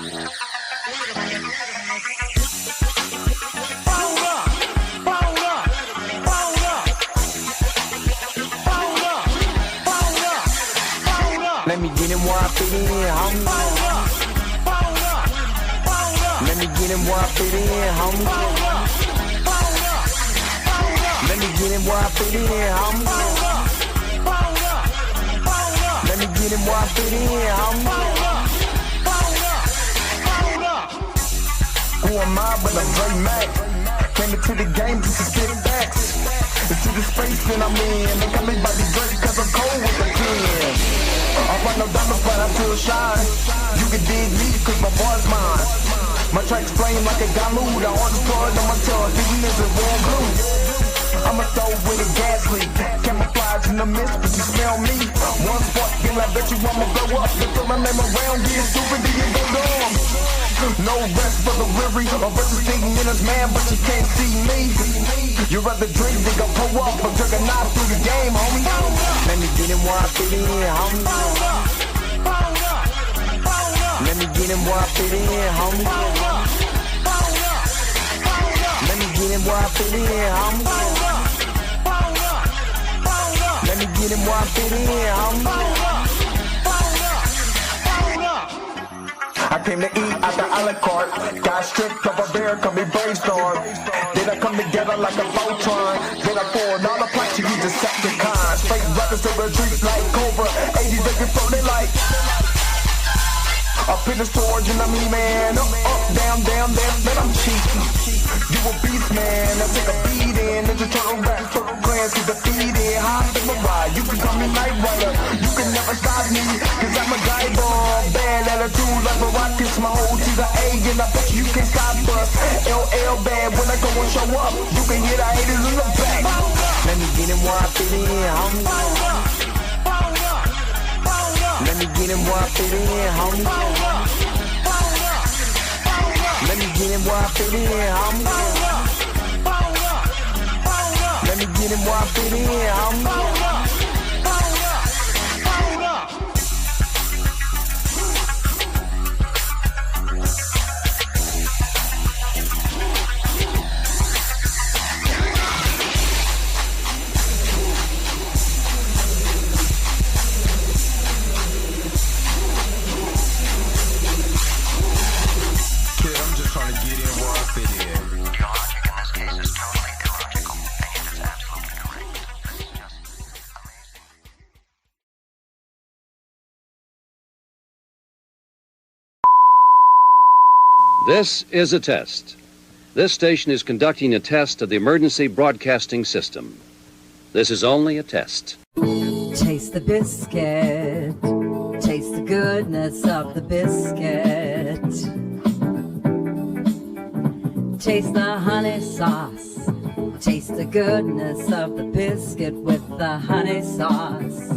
Let me get him where I fit in, homie. Let me get him where I fit in, homie. Let me get him where I fit in, homie. Let me get him where I fit in, homie. Who am I but I'm Dre Mack? Came into the game just to spit facts. Into the space that I'm in. They call me Bobby Drake cause I'm cold with the pen. I run no diamonds but I still shine. You can dig me cause my bar's mine. My tracks flame like a Galu. The hardest part on my tongue, thinking is a warm glue. I'ma throw with a gas leak. Camouflage in the mist, but you smell me. One spark, then I bet you I'ma blow up. Then throw my name around, get stupid, then you go dumb. No rest for the weary, a bunch of stinging in his man, but you can't see me. You rather drink than go pull up, but took a knife through the game, homie. Let me get him where I fit in, homie. Let me get him where I fit in, homie. Let me get him where I fit in, homie. Let me get him where I fit in, homie. I came to eat at the a la carte. Got stripped of a bear, call me brainstorm. Then I come together like a Voltron. Then I pour all the plaques, you Decepticon. Straight rappers to retreat like Cobra. 80s they before they like. Up in the storage and I'm E-man. Up, down, then I'm cheeky. You a beast, man. I take a beat in. Ninja Turtle rap, Turtle Clans get defeated. Hot in my ride, you can call me Night Rider. You can never stop me, cause I'm a guy bomb. Bad attitude like a rocket, my whole to the A. And I bet you can't stop us. LL bad when I go and show up. You can hear the haters in the back. Let me get him where I fit in, homie. Let me get him where I fit in, homie. Let me get him where I fit in, homie. Let me get him where I fit in, homie. This is a test. This station is conducting a test of the emergency broadcasting system. This is only a test. Taste the biscuit. Taste the goodness of the biscuit. Taste the honey sauce. Taste the goodness of the biscuit with the honey sauce.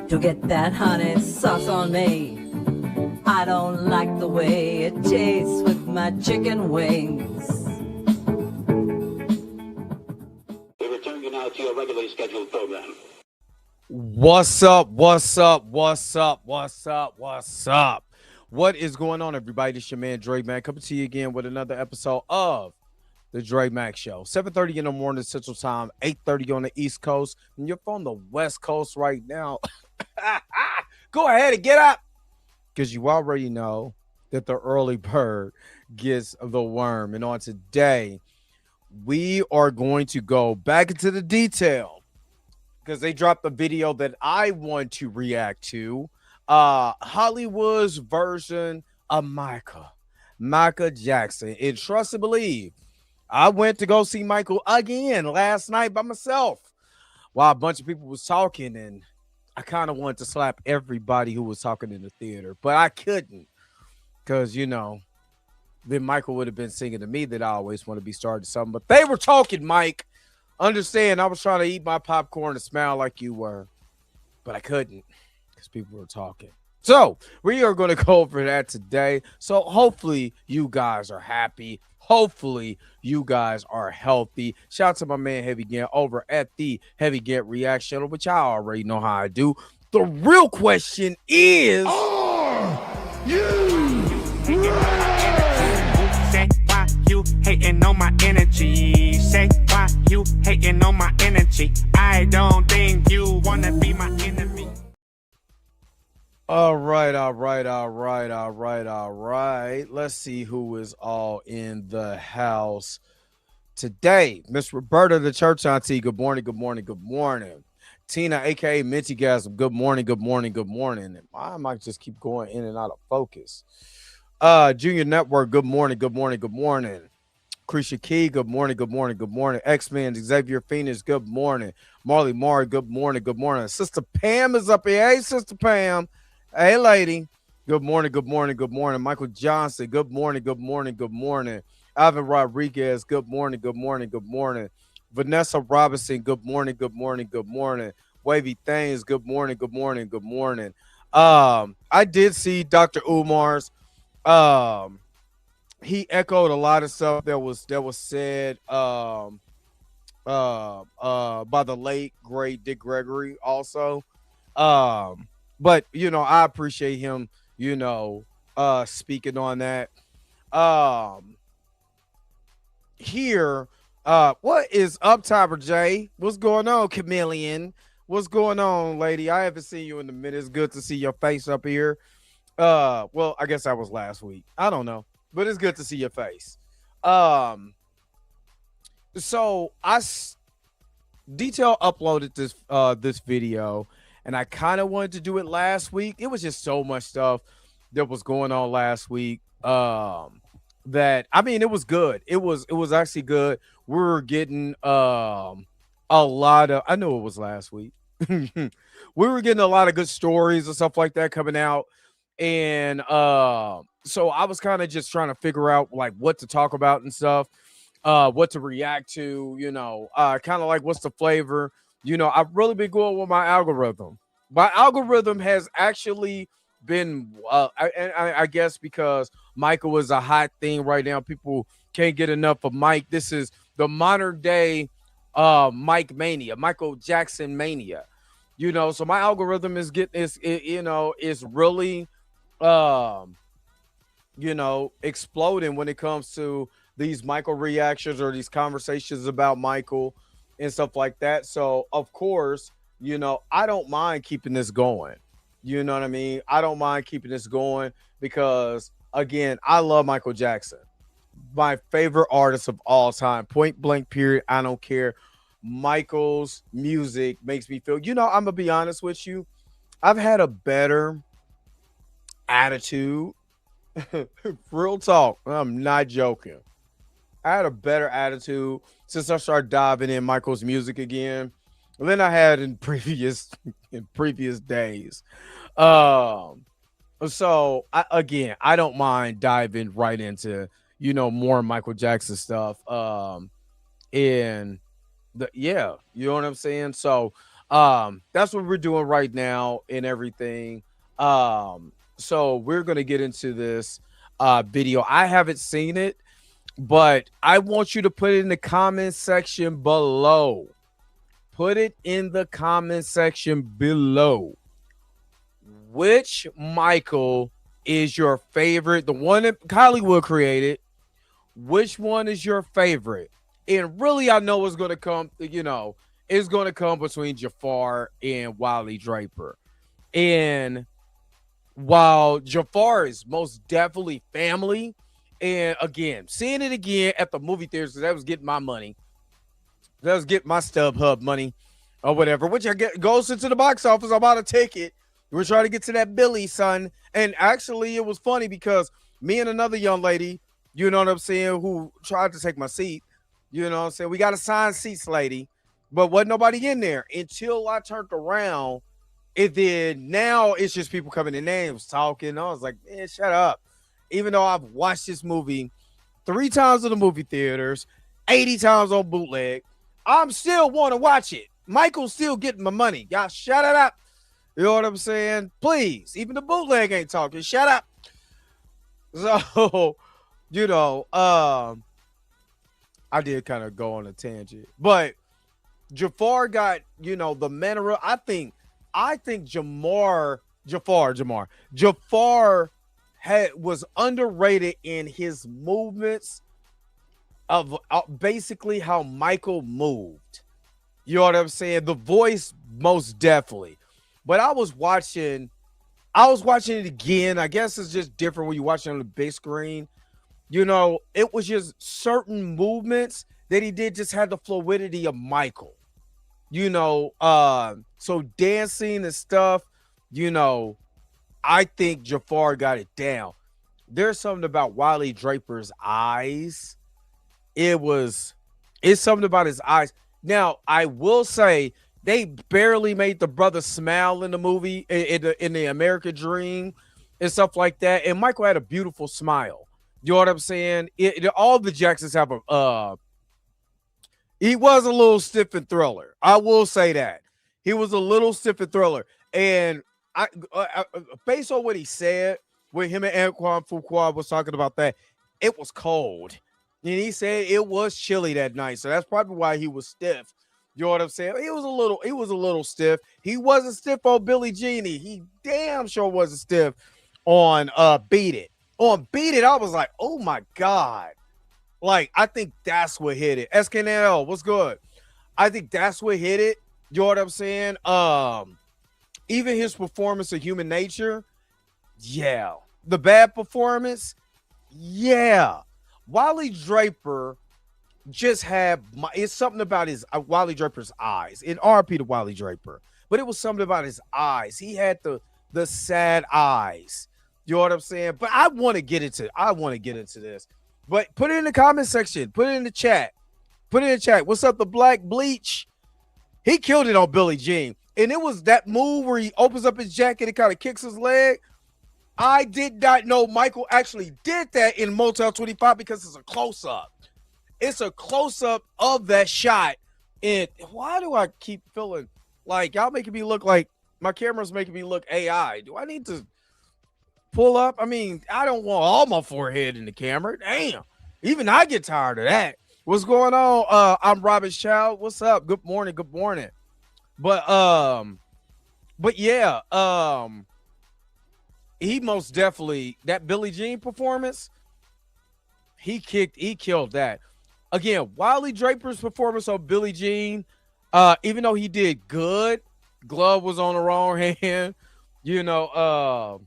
Don't get that honey sauce on me. I don't like the way it tastes with my chicken wings. We return you now to your regularly scheduled program. What's up? What is going on, everybody? This is your man, Dre Mack, coming to you again with another episode of The Dre Mack Show. 7:30 in the morning Central Time, 8:30 on the East Coast. And you're on the West Coast right now. Go ahead and get up, because you already know that the early bird gets the worm. And on today, we are going to go back into the detail because they dropped a video that I want to react to. Hollywood's version of Michael Jackson. And trust and believe, I went to go see Michael again last night by myself while a bunch of people was talking, and I kind of wanted to slap everybody who was talking in the theater, but I couldn't because, you know, then Michael would have been singing to me that I always want to be starting something. But they were talking, Mike. Understand, I was trying to eat my popcorn and smile like you were, but I couldn't because people were talking. So we are going to go over that today. So hopefully you guys are happy. Hopefully you guys are healthy. Shout out to my man Heavy Get over at the Heavy Get Reaction, which I already know how I do. The real question is, are you hating on my energy? Say why you hating on my energy? I don't think you wanna be my enemy. All right. Let's see who is all in the house today. Miss Roberta, the church auntie. Good morning. Tina, aka Minty Gasm. Good morning. I might just keep going in and out of focus. Junior Network. Good morning. Krisha Key. Good morning. X-Men. Xavier Phoenix. Good morning. Marley Mari. Good morning. Sister Pam is up here. Hey, Sister Pam. Hey, lady. Good morning. Michael Johnson. Good morning. Ivan Rodriguez. Good morning. Vanessa Robinson. Good morning. Wavy Things. Good morning. I did see Dr. Umar's. He echoed a lot of stuff that was said by the late great Dick Gregory also. But I appreciate him, speaking on that. Here, what is up, Tiber J? What's going on, Chameleon? What's going on, lady? I haven't seen you in a minute. It's good to see your face up here. Well, I guess that was last week. I don't know, but it's good to see your face. So Detail uploaded this video, and I kind of wanted to do it last week. It was just so much stuff that was going on last week. That it was good. It was actually good. We were getting a lot of. I knew it was last week. We were getting a lot of good stories and stuff like that coming out, and so I was kind of just trying to figure out like what to talk about and stuff, what to react to. Kind of like what's the flavor. I've really been going with my algorithm. My algorithm has actually been, I guess because Michael is a hot thing right now. People can't get enough of Mike. This is the modern day Mike mania, Michael Jackson mania. So my algorithm is really, exploding when it comes to these Michael reactions or these conversations about Michael and stuff like that. So of course, I don't mind keeping this going. You know what I mean? I don't mind keeping this going because again, I love Michael Jackson. My favorite artist of all time, point blank period. I don't care. Michael's music makes me feel, I'm gonna be honest with you. I've had a better attitude. Real talk. I'm not joking. I had a better attitude since I started diving in Michael's music again than I had in previous days. So I don't mind diving right into more Michael Jackson stuff. You know what I'm saying? So that's what we're doing right now and everything. So we're gonna get into this video. I haven't seen it, but I want you to put it in the comment section below. Put it in the comment section below. Which Michael is your favorite? The one that Hollywood created. Which one is your favorite? And really, I know it's going to come, it's going to come between Jafar and Wiley Draper. And while Jafar is most definitely family, and again, seeing it again at the movie theaters, because that was getting my money. That was getting my StubHub money or whatever, which goes into the box office. I bought a ticket. We're trying to get to that Billy, son. And actually, it was funny because me and another young lady, you know what I'm saying, who tried to take my seat, you know what I'm saying, we got assigned seats, lady, but wasn't nobody in there until I turned around. And then now it's just people coming in names talking. I was like, man, shut up. Even though I've watched this movie 3 times in the movie theaters, 80 times on bootleg, I'm still want to watch it. Michael's still getting my money. Y'all shut it up. You know what I'm saying? Please. Even the bootleg ain't talking. Shut up. So, I did kind of go on a tangent. But Jafar got, the manner. I think Jafar was underrated in his movements of basically how Michael moved. You know what I'm saying? The voice most definitely. But I was watching it again. I guess it's just different when you watch it on the big screen. You know, it was just certain movements that he did just had the fluidity of Michael. You know, so dancing and stuff, you know, I think Jafar got it down. There's something about Wiley Draper's eyes. It was it's something about his eyes. Now, I will say they barely made the brother smile in the movie in the American Dream and stuff like that. And Michael had a beautiful smile. You know what I'm saying? All the Jacksons have a he was a little stiff and Thriller. I will say that. He was a little stiff and Thriller. And based on what he said, when him and Antoine Fuqua was talking about that, it was cold. And he said it was chilly that night. So that's probably why he was stiff. You know what I'm saying? He was a little stiff. He wasn't stiff on Billie Jean. He damn sure wasn't stiff on Beat It. On Beat It, I was like, oh my God. Like, I think that's what hit it. SKNL, what's good? I think that's what hit it. You know what I'm saying? Even his performance of Human Nature, yeah. The bad performance, yeah. Wiley Draper just had it's something about his Wiley Draper's eyes. In RP to Wiley Draper, but it was something about his eyes. He had the sad eyes. You know what I'm saying? But I want to get into this. But put it in the comment section. Put it in the chat. Put it in the chat. What's up, the Black Bleach? He killed it on Billie Jean. And it was that move where he opens up his jacket and kind of kicks his leg. I did not know Michael actually did that in Motel 25 because it's a close-up. It's a close-up of that shot. And why do I keep feeling like y'all making me look like my camera's making me look AI? Do I need to pull up? I mean, I don't want all my forehead in the camera. Damn. Even I get tired of that. What's going on? I'm Robin Child. What's up? Good morning. Good morning. But yeah, he most definitely, that Billie Jean performance, he killed that. Again, Wiley Draper's performance on Billie Jean, even though he did good, glove was on the wrong hand, you know,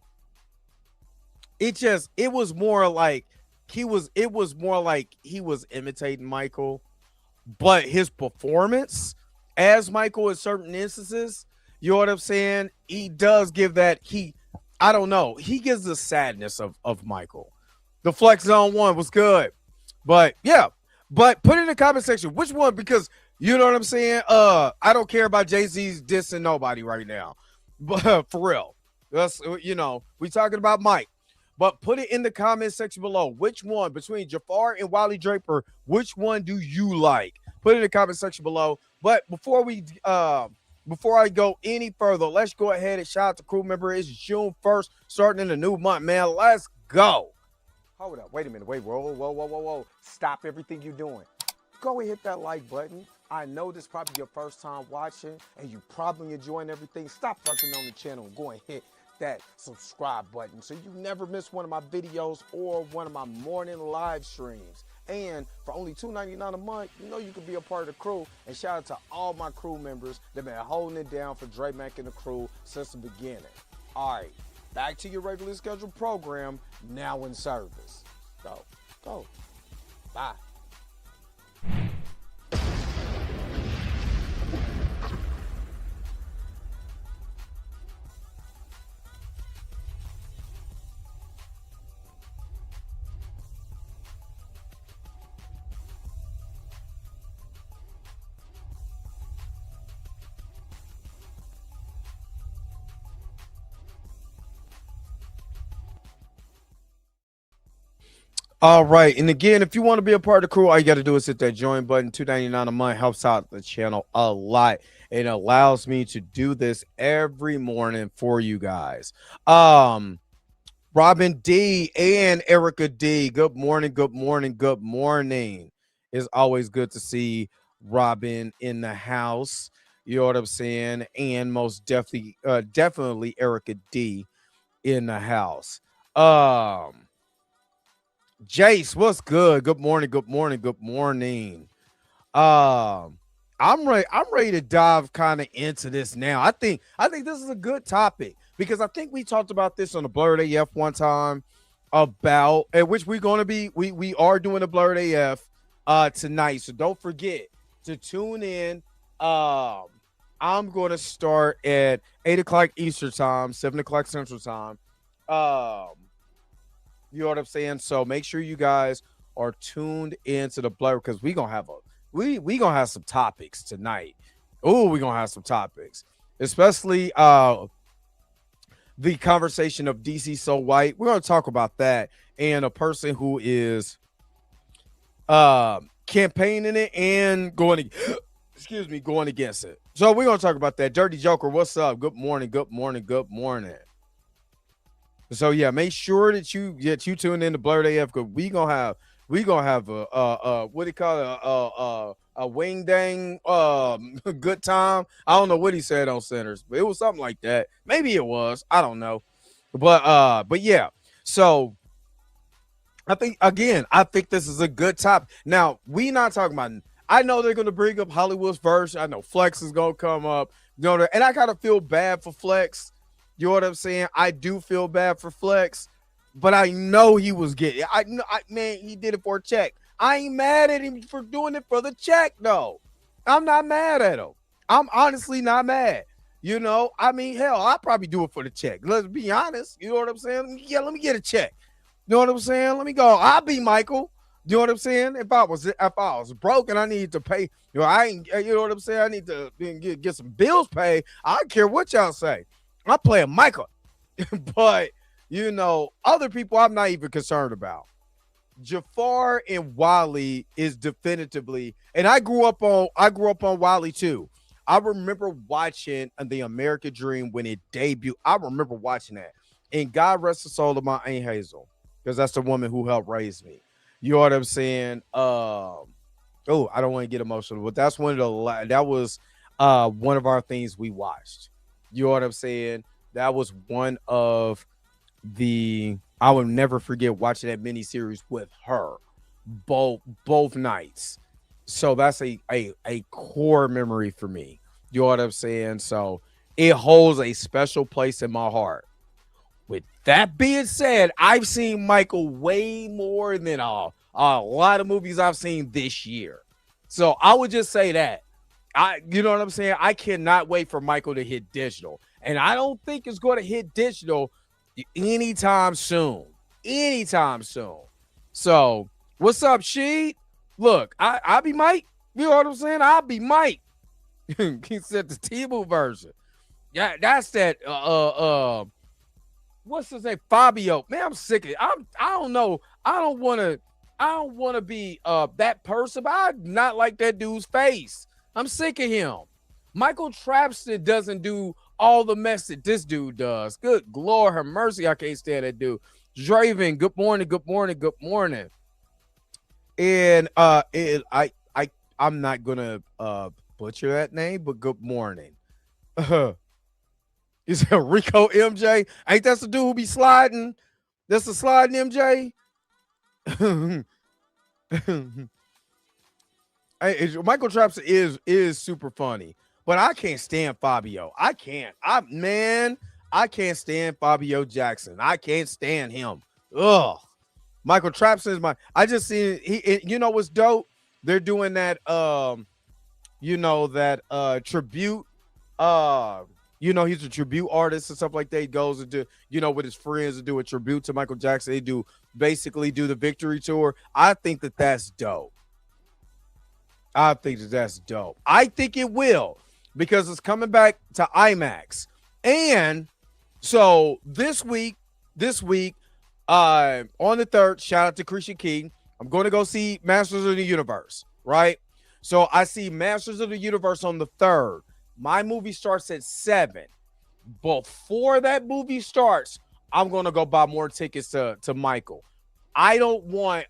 it was more like he was imitating Michael, but his performance as Michael in certain instances, you know what I'm saying? He does give that I don't know. He gives the sadness of Michael. The Flex Zone 1 was good. But yeah, but put it in the comment section which one, because you know what I'm saying? I don't care about Jay-Z's dissing nobody right now. But for real. That's, you know, we talking about Mike. But put it in the comment section below. Which one between Jafar and Wiley Draper, which one do you like? Put it in the comment section below. But before I go any further, let's go ahead and shout out to crew member. It's June 1st, starting in the new month, man. Let's go. Hold up. Wait a minute. Wait. Whoa. Stop everything you're doing. Go and hit that like button. I know this is probably your first time watching, and you probably enjoying everything. Stop fucking on the channel and go and hit that subscribe button so you never miss one of my videos or one of my morning live streams. And for only $2.99 a month, you know you can be a part of the crew. And shout out to all my crew members that have been holding it down for Dre Mack and the crew since the beginning. All right, back to your regularly scheduled program, now in service. Go. Bye. All right. And again, if you want to be a part of the crew, all you got to do is hit that join button. $2.99 a month helps out the channel a lot. It allows me to do this every morning for you guys. Robin D and Erica D. Good morning. It's always good to see Robin in the house. You know what I'm saying? And most definitely Erica D in the house. Jace, what's good? Good morning. Good morning. Good morning. Um, I'm ready. I'm ready to dive kind of into this now. I think this is a good topic because I think we talked about this on the Blurred AF one time about at which we're going to be. We are doing the Blurred AF tonight, so don't forget to tune in. I'm going to start at 8 o'clock Eastern time, 7 o'clock Central time. Um, you know what I'm saying? So make sure you guys are tuned into the Blur because we gonna have some topics tonight. Oh, we gonna have some topics, especially the conversation of DC So White. We're gonna talk about that and a person who is campaigning it and excuse me, going against it. So we're gonna talk about that. Dirty Joker, what's up? Good morning, good morning, good morning. So yeah, make sure that you tune in to Blurred AF because we gonna have a what do you call it a wing dang good time. I don't know what he said on Centers, but it was something like that. Maybe it was. I don't know, but yeah. So I think this is a good topic. Now we not talking about. I know they're gonna bring up Hollywood's version. I know Flex is gonna come up. You know, and I kind of feel bad for Flex. You know what I'm saying? I do feel bad for Flex, but I know he was getting. Man, he did it for a check. I ain't mad at him for doing it for the check, though. I'm not mad at him. I'm honestly not mad. You know, I mean, hell, I'll probably do it for the check. Let's be honest. You know what I'm saying? Let me get a check. You know what I'm saying? Let me go. I'll be Michael. You know what I'm saying? If I was broke and I need to pay, you know, you know what I'm saying? I need to get some bills paid. I don't care what y'all say. I'm playing Michael, but you know, other people I'm not even concerned about. Jafar and Wally is definitively, and I grew up on Wally too. I remember watching The American Dream when it debuted. I remember watching that. And God rest the soul of my Aunt Hazel, because that's the woman who helped raise me. You know what I'm saying? Oh, I don't want to get emotional, but that's that was one of our things we watched. You know what I'm saying? That was one of I will never forget watching that miniseries with her both nights. So that's a core memory for me. You know what I'm saying? So it holds a special place in my heart. With that being said, I've seen Michael way more than a lot of movies I've seen this year. So I would just say that. You know what I'm saying? I cannot wait for Michael to hit digital. And I don't think it's going to hit digital anytime soon. Anytime soon. So, what's up, Sheed? Look, I'll be Mike. You know what I'm saying? I'll be Mike. He said the T-Boo version. Yeah, that's that what's his name? Fabio. Man, I'm sick of it. I don't know. I don't want to be that person, but I not like that dude's face. I'm sick of him. Michael Trapston doesn't do all the mess that this dude does. Good Lord, have mercy. I can't stand that dude. Draven, good morning, good morning, good morning. And I'm not gonna butcher that name, but good morning. Is it Rico MJ? Ain't that the dude who be sliding? That's the sliding MJ. Michael Trapson is super funny, but I can't stand Fabio. I can't stand Fabio Jackson. I can't stand him. Ugh. Michael Trapson is I just seen you know what's dope? They're doing that tribute. You know, he's a tribute artist and stuff like that. He goes and with his friends to do a tribute to Michael Jackson. They basically do the victory tour. I think that's dope. I think that's dope. I think it will, because it's coming back to IMAX. And so this week, on the 3rd, shout out to Christian King, I'm going to go see Masters of the Universe, right? So I see Masters of the Universe on the 3rd. My movie starts at 7. Before that movie starts, I'm going to go buy more tickets to Michael. I want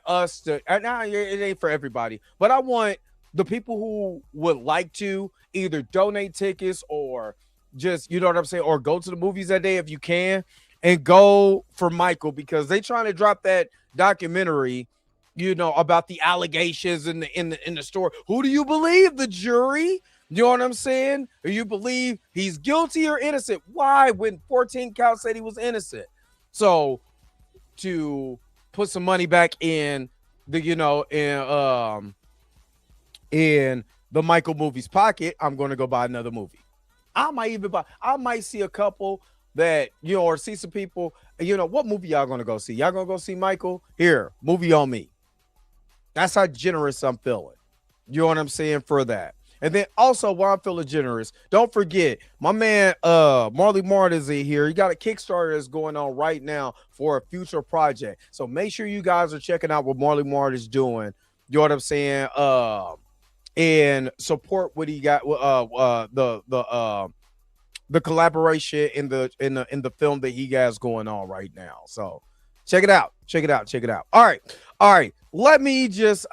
us to, it ain't for everybody, but I want the people who would like to either donate tickets or just, you know what I'm saying, or go to the movies that day if you can. and go for Michael because they trying to drop that documentary, about the allegations in the story. Who do you believe? The jury? You know what I'm saying? Or you believe he's guilty or innocent? Why, when 14 counts said he was innocent? So to put some money back in the, in the Michael movie's pocket, I'm going to go buy another movie. I might see a couple that, or see some people, what movie y'all going to go see? Y'all going to go see Michael? Here, movie on me. That's how generous I'm feeling. You know what I'm saying for that. And then also while I'm feeling generous, don't forget my man Marley Mart is in here. He got a Kickstarter that's going on right now for a future project. So make sure you guys are checking out what Marley Mart is doing. You know what I'm saying? And support what he got. The collaboration in the film that he has going on right now. So check it out. All right. Let me just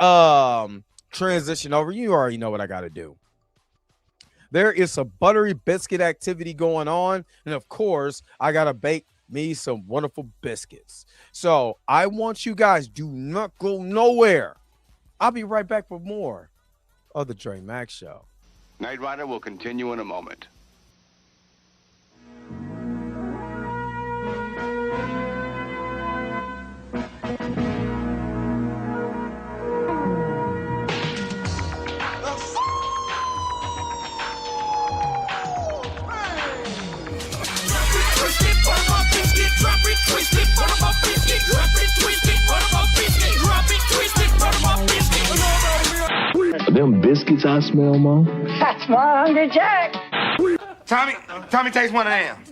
transition over. You already know what I got to do. There is some buttery biscuit activity going on, and of course I gotta bake me some wonderful biscuits. So I want you guys do not go nowhere. I'll be right back for more of the Dre Max Show. Knight Rider will continue in a moment. Them biscuits I smell, Mom. That's my Hungry Jack. Tommy takes one of them.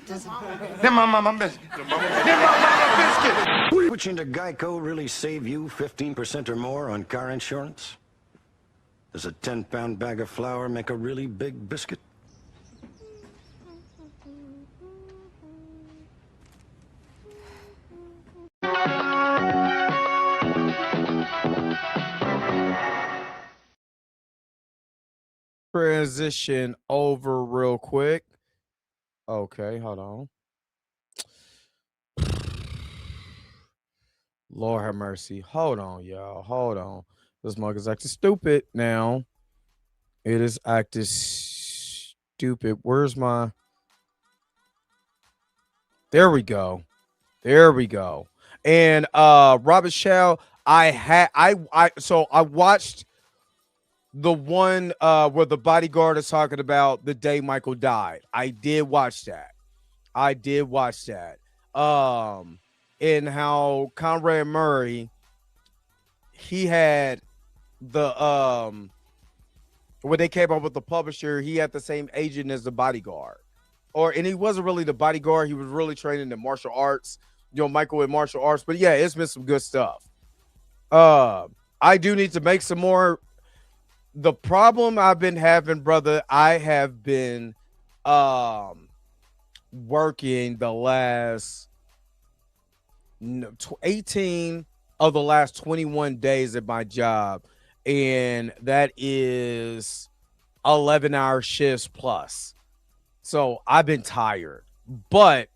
Them my biscuit. Them my biscuit. Switching to Geico really save you 15% or more on car insurance? Does a 10-pound bag of flour make a really big biscuit? Transition over real quick. Okay, hold on. Lord have mercy. Hold on, y'all. Hold on. This mug is acting stupid now. It is acting stupid. Where's my... There we go. And Robert Shaw, so I watched the one where the bodyguard is talking about the day Michael died. I did watch that. And how Conrad Murray, he had the when they came up with the publisher, he had the same agent as the bodyguard. And he wasn't really the bodyguard, he was really training in martial arts. Michael in martial arts. But yeah, it's been some good stuff. I do need to make some more. The problem I've been having, brother, I have been working the last 18 of the last 21 days at my job, and that is 11-hour shifts plus. So I've been tired, but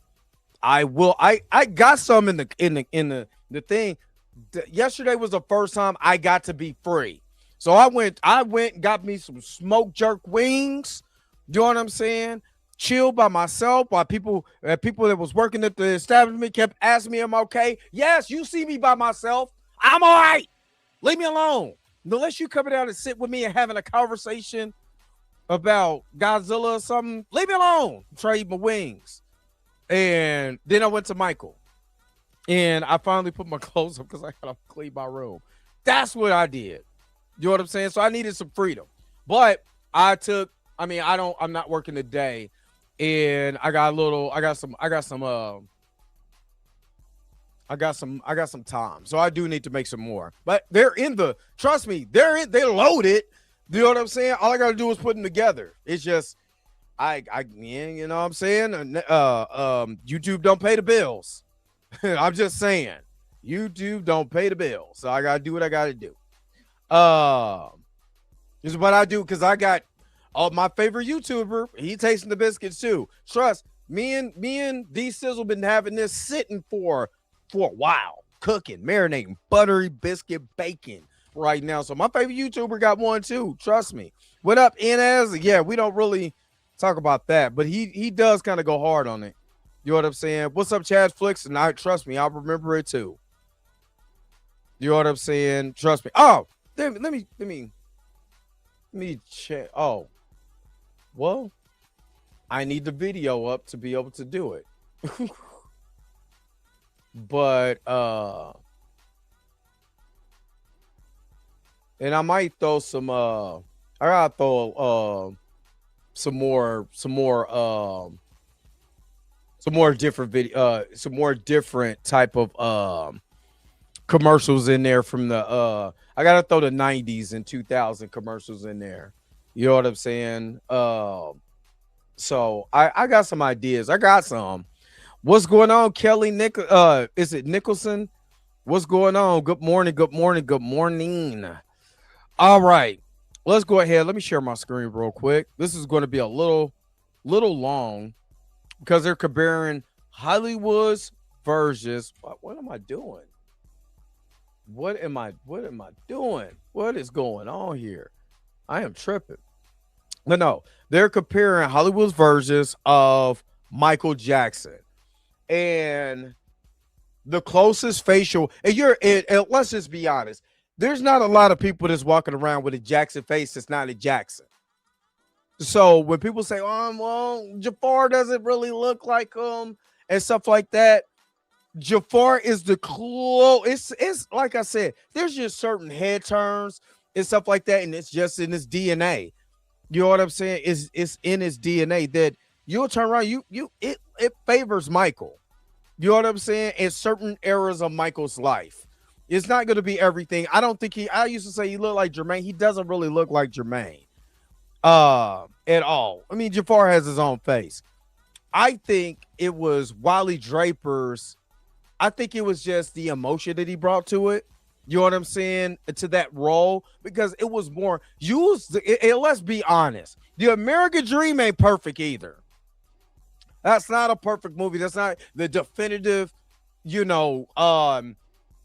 I got some in the thing. Yesterday was the first time I got to be free. So I went and got me some smoked jerk wings. You know what I'm saying? Chill by myself while people that was working at the establishment kept asking me, am I okay? Yes, you see me by myself. I'm all right. Leave me alone. Unless you coming out and sit with me and having a conversation about Godzilla or something, leave me alone. Trade my wings. And then I went to Michael. And I finally put my clothes up because I got to clean my room. That's what I did. You know what I'm saying? So I needed some freedom. But I'm not working today. And I got some time. So I do need to make some more. But trust me, they're loaded. You know what I'm saying? All I got to do is put them together. It's just, you know what I'm saying? YouTube don't pay the bills. I'm just saying, YouTube don't pay the bills. So I got to do what I got to do. This is what I do because I got my favorite YouTuber. He tasting the biscuits too. Trust Me and D Sizzle been having this sitting for a while, cooking, marinating, buttery biscuit bacon right now. So my favorite YouTuber got one too. Trust me. What up, Inez? Yeah, we don't really talk about that, but he does kind of go hard on it. You know what I'm saying? What's up, Chad Flicks? And trust me, I'll remember it too. You know what I'm saying? Trust me. Oh, let me check. Oh, well, I need the video up to be able to do it. But and I might throw some I gotta throw some more different video some more different type of commercials in there from the I gotta throw the 90s and 2000 commercials in there. You know what I'm saying? So I got some ideas. I got some. What's going on, Kelly? Is it Nicholson? What's going on? Good morning. Good morning. Good morning. All right, let's go ahead. Let me share my screen real quick. This is going to be a little long because they're comparing Hollywood's versions. What am I doing? What am I doing? What is going on here? I am tripping. But no, they're comparing Hollywood's versions of Michael Jackson. And the closest facial, and let's just be honest, there's not a lot of people that's walking around with a Jackson face that's not a Jackson. So when people say, well, Jafar doesn't really look like him and stuff like that, Jafar is the close. It's like I said, there's just certain head turns and stuff like that, and it's just in his DNA. You know what I'm saying? It's in his DNA that you'll turn around. It favors Michael. You know what I'm saying? In certain eras of Michael's life, it's not going to be everything. I don't think I used to say he looked like Jermaine. He doesn't really look like Jermaine at all. I mean, Jafar has his own face. I think it was Wally Draper's. I think it was just the emotion that he brought to it. You know what I'm saying? To that role, because it was more used. Let's be honest. The American Dream ain't perfect either. That's not a perfect movie. That's not the definitive,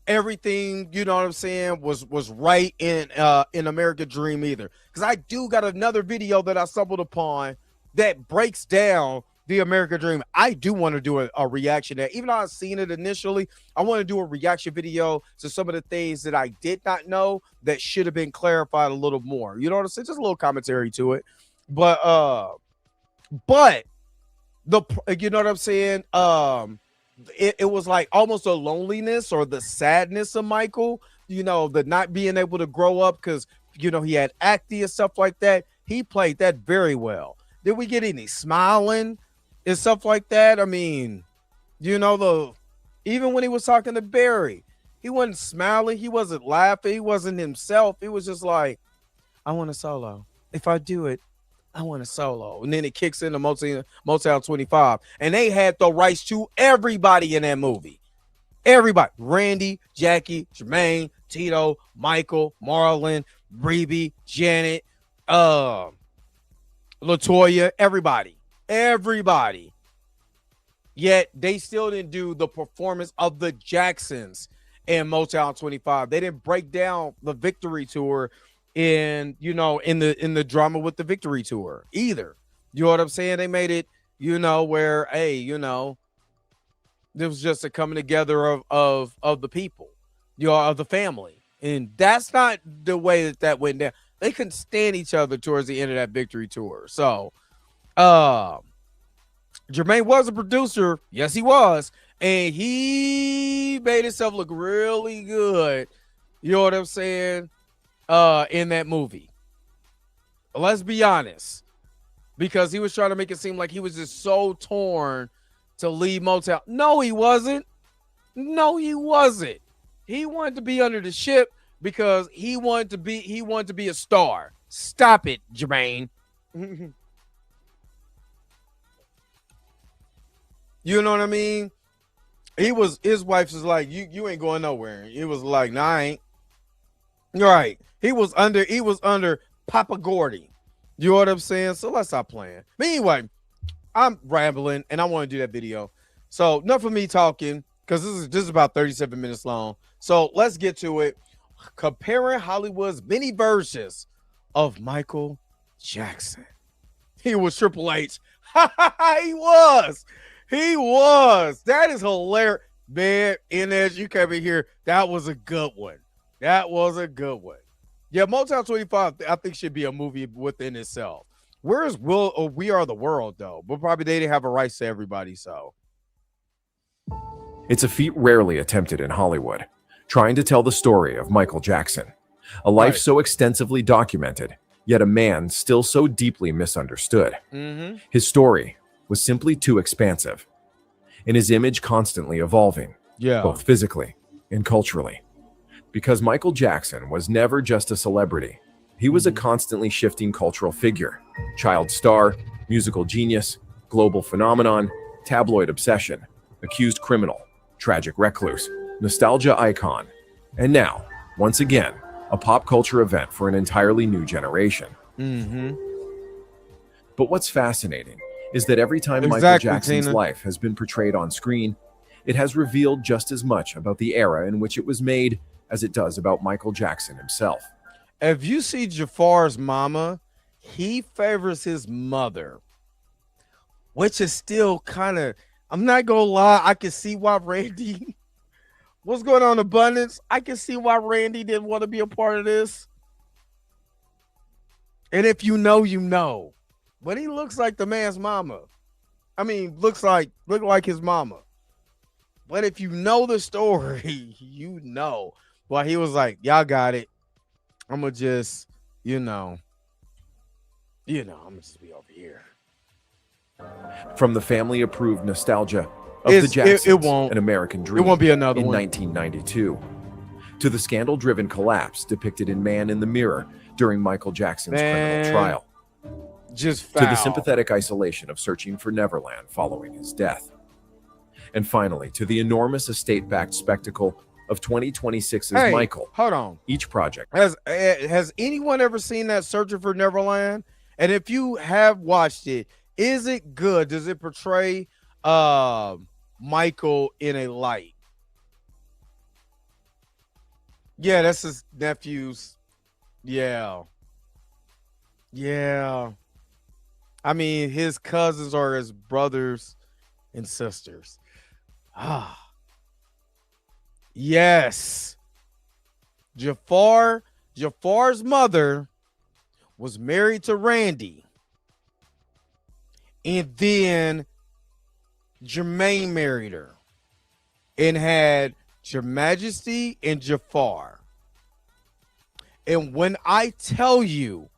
everything, you know what I'm saying, was right in American Dream either. Because I do got another video that I stumbled upon that breaks down the American Dream. I do want to do a reaction there. Even though I've seen it initially, I want to do a reaction video to some of the things that I did not know that should have been clarified a little more. You know what I'm saying? Just a little commentary to it. But you know what I'm saying? It was like almost a loneliness or the sadness of Michael, the not being able to grow up because, he had acne and stuff like that. He played that very well. Did we get any smiling and stuff like that? I mean, even when he was talking to Barry, he wasn't smiling. He wasn't laughing. He wasn't himself. It was just like, I want a solo. If I do it, I want a solo. And then it kicks into Motown 25. And they had the rights to everybody in that movie. Everybody. Randy, Jackie, Jermaine, Tito, Michael, Marlon, Reby, Janet, LaToya, everybody. Yet they still didn't do the performance of the Jacksons in Motown 25. They didn't break down the Victory Tour in the drama with the Victory Tour either. You know what I'm saying? They made it, where, hey, there was just a coming together of the people, of the family. And that's not the way that went down. They couldn't stand each other towards the end of that Victory Tour. So, Jermaine was a producer. Yes, he was. And he made himself look really good. You know what I'm saying? In that movie. Let's be honest. Because he was trying to make it seem like he was just so torn to leave Motown. No, he wasn't. He wanted to be under the ship because he wanted to be a star. Stop it, Jermaine. You know what I mean? His wife was like, you ain't going nowhere. He was like, nah, I ain't. Right. He was under Papa Gordy. You know what I'm saying? So let's stop playing. But anyway, I'm rambling and I want to do that video. So enough of me talking because this is about 37 minutes long. So let's get to it. Comparing Hollywood's many versions of Michael Jackson. He was Triple H. He was. That is hilarious. Man, Inez, you came in here. That was a good one. Yeah, Motown 25, I think, should be a movie within itself. Where is We Are the World, though? But probably they didn't have a rights to everybody, so. It's a feat rarely attempted in Hollywood, trying to tell the story of Michael Jackson, a life so extensively documented, yet a man still so deeply misunderstood. His story was simply too expansive, and his image constantly evolving, both physically and culturally. Because Michael Jackson was never just a celebrity, he was a constantly shifting cultural figure, child star, musical genius, global phenomenon, tabloid obsession, accused criminal, tragic recluse, nostalgia icon, and now, once again, a pop culture event for an entirely new generation. But what's fascinating is that every time Michael Jackson's life has been portrayed on screen, it has revealed just as much about the era in which it was made as it does about Michael Jackson himself. If you see Jafar's mama, he favors his mother, which is still kind of, I'm not going to lie, I can see why Randy, what's going on, Abundance? I can see why Randy didn't want to be a part of this. And if you know, you know. But he looks like the man's mama. I mean, look like his mama. But if you know the story, you know. Well, he was like, y'all got it. I'm going to just, I'm going to just be over here. From the family-approved nostalgia of the Jacksons, An American Dream, it won't be another in one. 1992, to the scandal-driven collapse depicted in Man in the Mirror during Michael Jackson's criminal trial, just to the sympathetic isolation of Searching for Neverland following his death, and finally to the enormous estate-backed spectacle of 2026's Michael. Hold on. Each project. Has anyone ever seen that Searching for Neverland? And if you have watched it, is it good? Does it portray Michael in a light? Yeah, that's his nephew's. Yeah. I mean, his cousins are his brothers and sisters. Yes. Jafar's mother was married to Randy. And then Jermaine married her and had Your Majesty and Jafar. And when I tell you,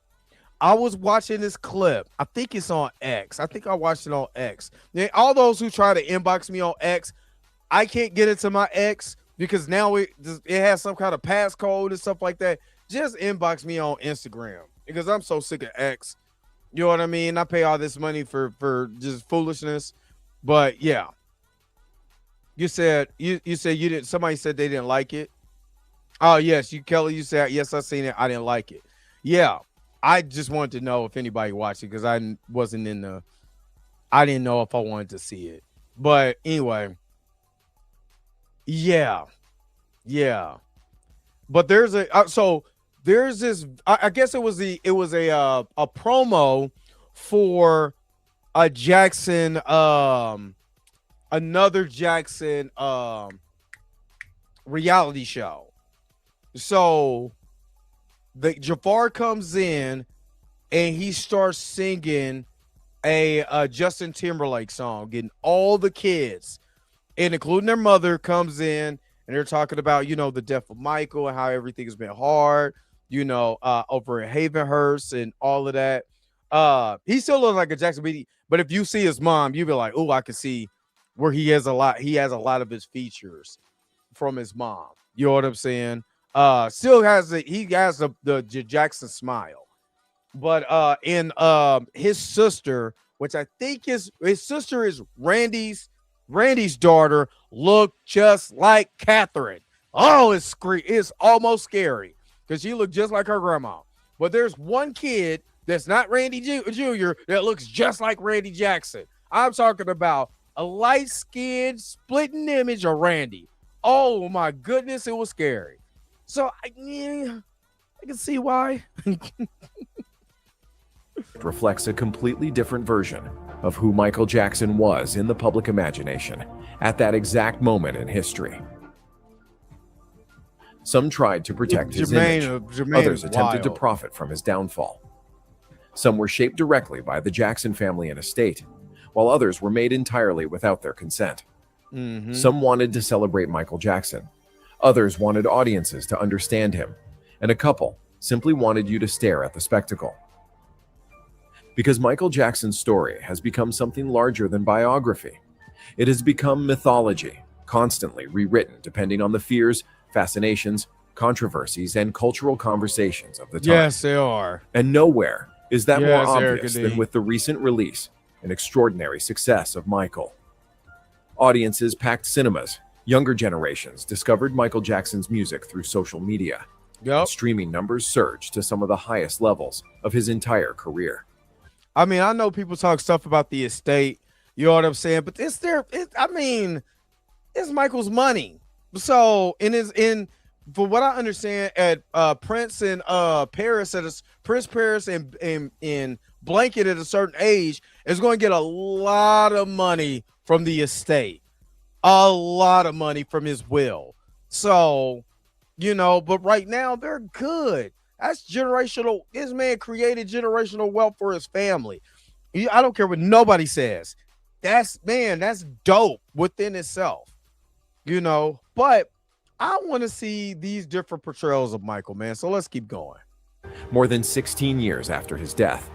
I was watching this clip. I think it's on X. I think I watched it on X. Now, all those who try to inbox me on X, I can't get into my X because now it has some kind of passcode and stuff like that. Just inbox me on Instagram because I'm so sick of X. You know what I mean? I pay all this money for just foolishness. But yeah. You said you didn't, somebody said they didn't like it. Oh yes, Kelly, you said yes, I seen it. I didn't like it. Yeah. I just wanted to know if anybody watched it because I didn't know if I wanted to see it. But anyway. Yeah. But there's this, I guess it was a promo for a Jackson, another Jackson reality show. So the Jafar comes in and he starts singing a Justin Timberlake song, getting all the kids, and including their mother, comes in, and they're talking about, the death of Michael and how everything has been hard, over at Havenhurst and all of that. He still looks like a Jackson BD, but if you see his mom, you'll be like, oh, I can see where he has a lot of his features from his mom. You know what I'm saying? Still has the Jackson smile. But in his sister, which I think his sister is Randy's daughter, looked just like Catherine. Oh, it's almost scary because she looked just like her grandma. But there's one kid that's not Randy Jr. that looks just like Randy Jackson. I'm talking about a light-skinned splitting image of Randy. Oh my goodness, it was scary. So I can see why. reflects a completely different version of who Michael Jackson was in the public imagination at that exact moment in history. Some tried to protect his image. Others attempted to profit from his downfall. Some were shaped directly by the Jackson family and estate, while others were made entirely without their consent. Some wanted to celebrate Michael Jackson. Others wanted audiences to understand him. And a couple simply wanted you to stare at the spectacle. Because Michael Jackson's story has become something larger than biography. It has become mythology, constantly rewritten depending on the fears, fascinations, controversies, and cultural conversations of the time. Yes, they are. And nowhere is that Yes, more Eric obvious D. than with the recent release and extraordinary success of Michael. Audiences packed cinemas. Younger generations discovered Michael Jackson's music through social media. And streaming numbers surged to some of the highest levels of his entire career. I mean, I know people talk stuff about the estate, you know what I'm saying? But it's Michael's money. So for what I understand, at Prince and Paris, Prince Paris and Blanket at a certain age is going to get a lot of money from the estate, a lot of money from his will. So, but right now they're good. That's generational. This man created generational wealth for his family. I don't care what nobody says. That's dope within itself, but I want to see these different portrayals of Michael, man. So let's keep going. More than 16 years after his death,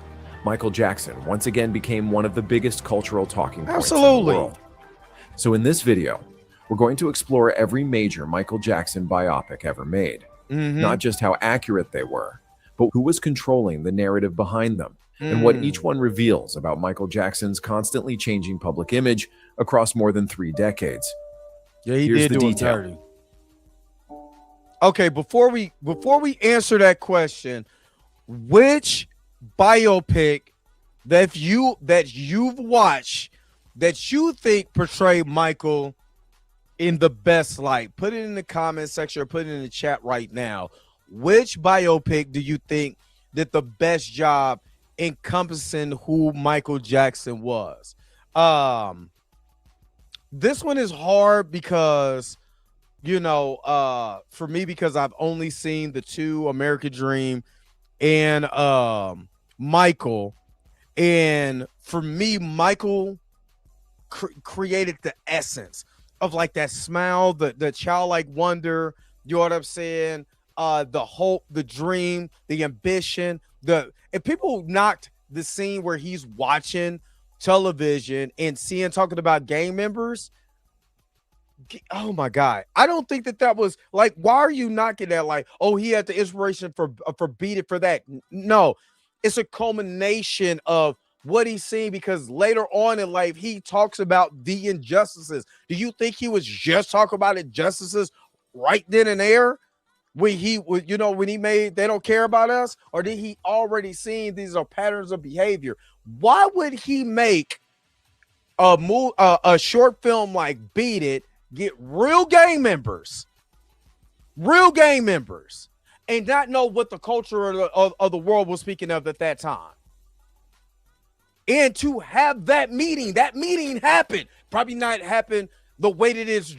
Michael Jackson once again became one of the biggest cultural talking points in the world. So in this video, we're going to explore every major Michael Jackson biopic ever made. Not just how accurate they were, but who was controlling the narrative behind them, and what each one reveals about Michael Jackson's constantly changing public image across more than 3 decades. Yeah, he Here's did the do detail. it dirty. Okay, before we answer that question, which biopic that you've watched that you think portray Michael in the best light? Put it in the comment section or put it in the chat right now. Which biopic do you think did the best job encompassing who Michael Jackson was? This one is hard because, for me, because I've only seen the 2, American Dream and Michael. And for me, Michael created the essence of like that smile, the childlike wonder, you know what I'm saying? The hope, the dream, the ambition, and people knocked the scene where he's watching television and talking about gang members. Oh my God. I don't think that was like, why are you knocking that? Like, oh, he had the inspiration for Beat It for that. No, it's a culmination of what he's seen, because later on in life, he talks about the injustices. Do you think he was just talking about injustices right then and there when he made They Don't Care About Us? Or did he already seen these are patterns of behavior? Why would he make a short film like Beat It, get real gang members, and not know what the culture of the world was speaking of at that time? And to have that meeting happened, probably not happen the way that it's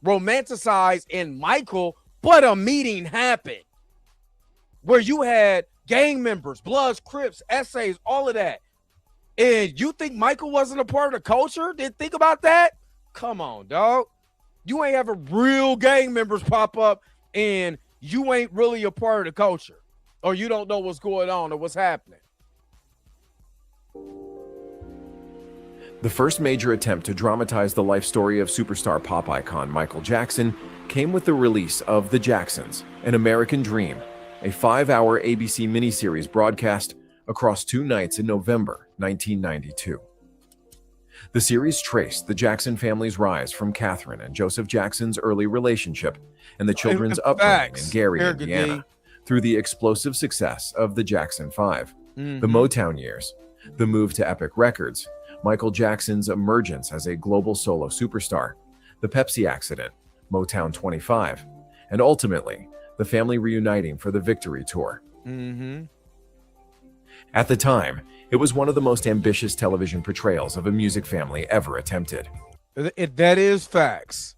romanticized in Michael, but a meeting happened where you had gang members, Bloods, Crips, essays, all of that. And you think Michael wasn't a part of the culture? Didn't think about that? Come on, dog. You ain't having real gang members pop up and you ain't really a part of the culture, or you don't know what's going on or what's happening. The first major attempt to dramatize the life story of superstar pop icon Michael Jackson came with the release of The Jacksons, An American Dream, a 5-hour ABC miniseries broadcast across 2 nights in November 1992. The series traced the Jackson family's rise from Catherine and Joseph Jackson's early relationship and the children's upbringing in Gary, Indiana, through the explosive success of the Jackson 5, the Motown years, the move to Epic Records, Michael Jackson's emergence as a global solo superstar, the Pepsi accident, Motown 25, and ultimately, the family reuniting for the Victory Tour. At the time, it was one of the most ambitious television portrayals of a music family ever attempted. That is facts.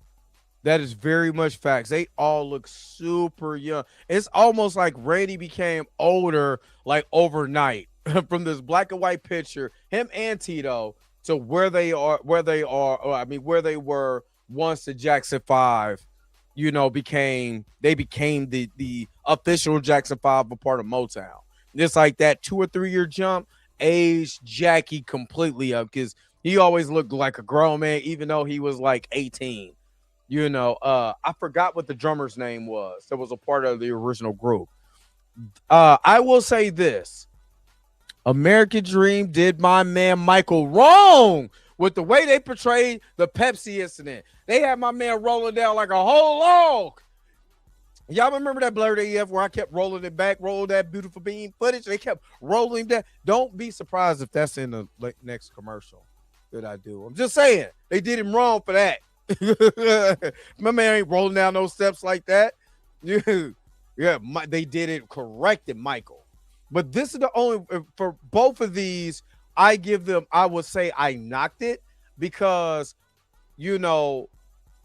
That is very much facts. They all look super young. It's almost like Randy became older like overnight from this black and white picture, him and Tito, to where they were once the Jackson 5, became the official Jackson 5, a part of Motown. It's like that 2 or 3 year jump aged Jackie completely up, because he always looked like a grown man, even though he was like 18. I forgot what the drummer's name was that was a part of the original group. I will say this. American Dream did my man Michael wrong with the way they portrayed the Pepsi incident. They had my man rolling down like a whole log. Y'all remember that Blurred AF where I kept rolling it back, roll that beautiful beam footage? They kept rolling that. Don't be surprised if that's in the next commercial that I do. I'm just saying, they did him wrong for that. My man ain't rolling down those steps like that. They did it, corrected Michael. But this is the only, for both of these, I would say I knocked it because, they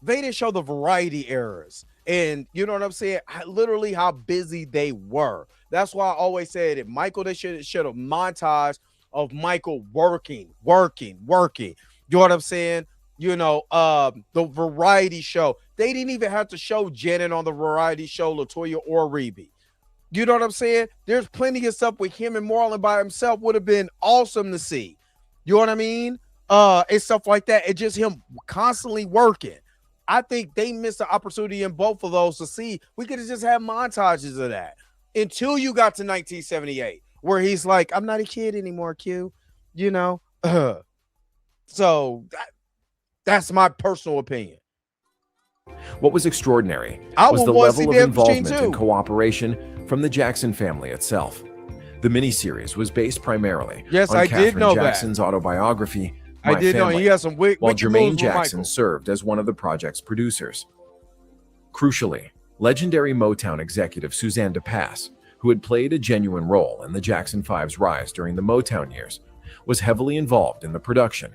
didn't show the variety errors. And you know what I'm saying? Literally how busy they were. That's why I always said it. Michael, they should have montage of Michael working. You know what I'm saying? The variety show. They didn't even have to show Janet on the variety show, LaToya or Rebe. You know what I'm saying? There's plenty of stuff with him and Marlon by himself would have been awesome to see. You know what I mean? And stuff like that. It's just him constantly working. I think they missed the opportunity in both of those to see. We could have just had montages of that until you got to 1978, where he's like, I'm not a kid anymore, Q. So that's my personal opinion. What was extraordinary was the level of involvement and cooperation from the Jackson family itself. The miniseries was based primarily on Katherine Jackson's autobiography, My Family, he has some while Jermaine Jackson served as one of the project's producers. Crucially, legendary Motown executive Suzanne DePass, who had played a genuine role in the Jackson 5's rise during the Motown years, was heavily involved in the production,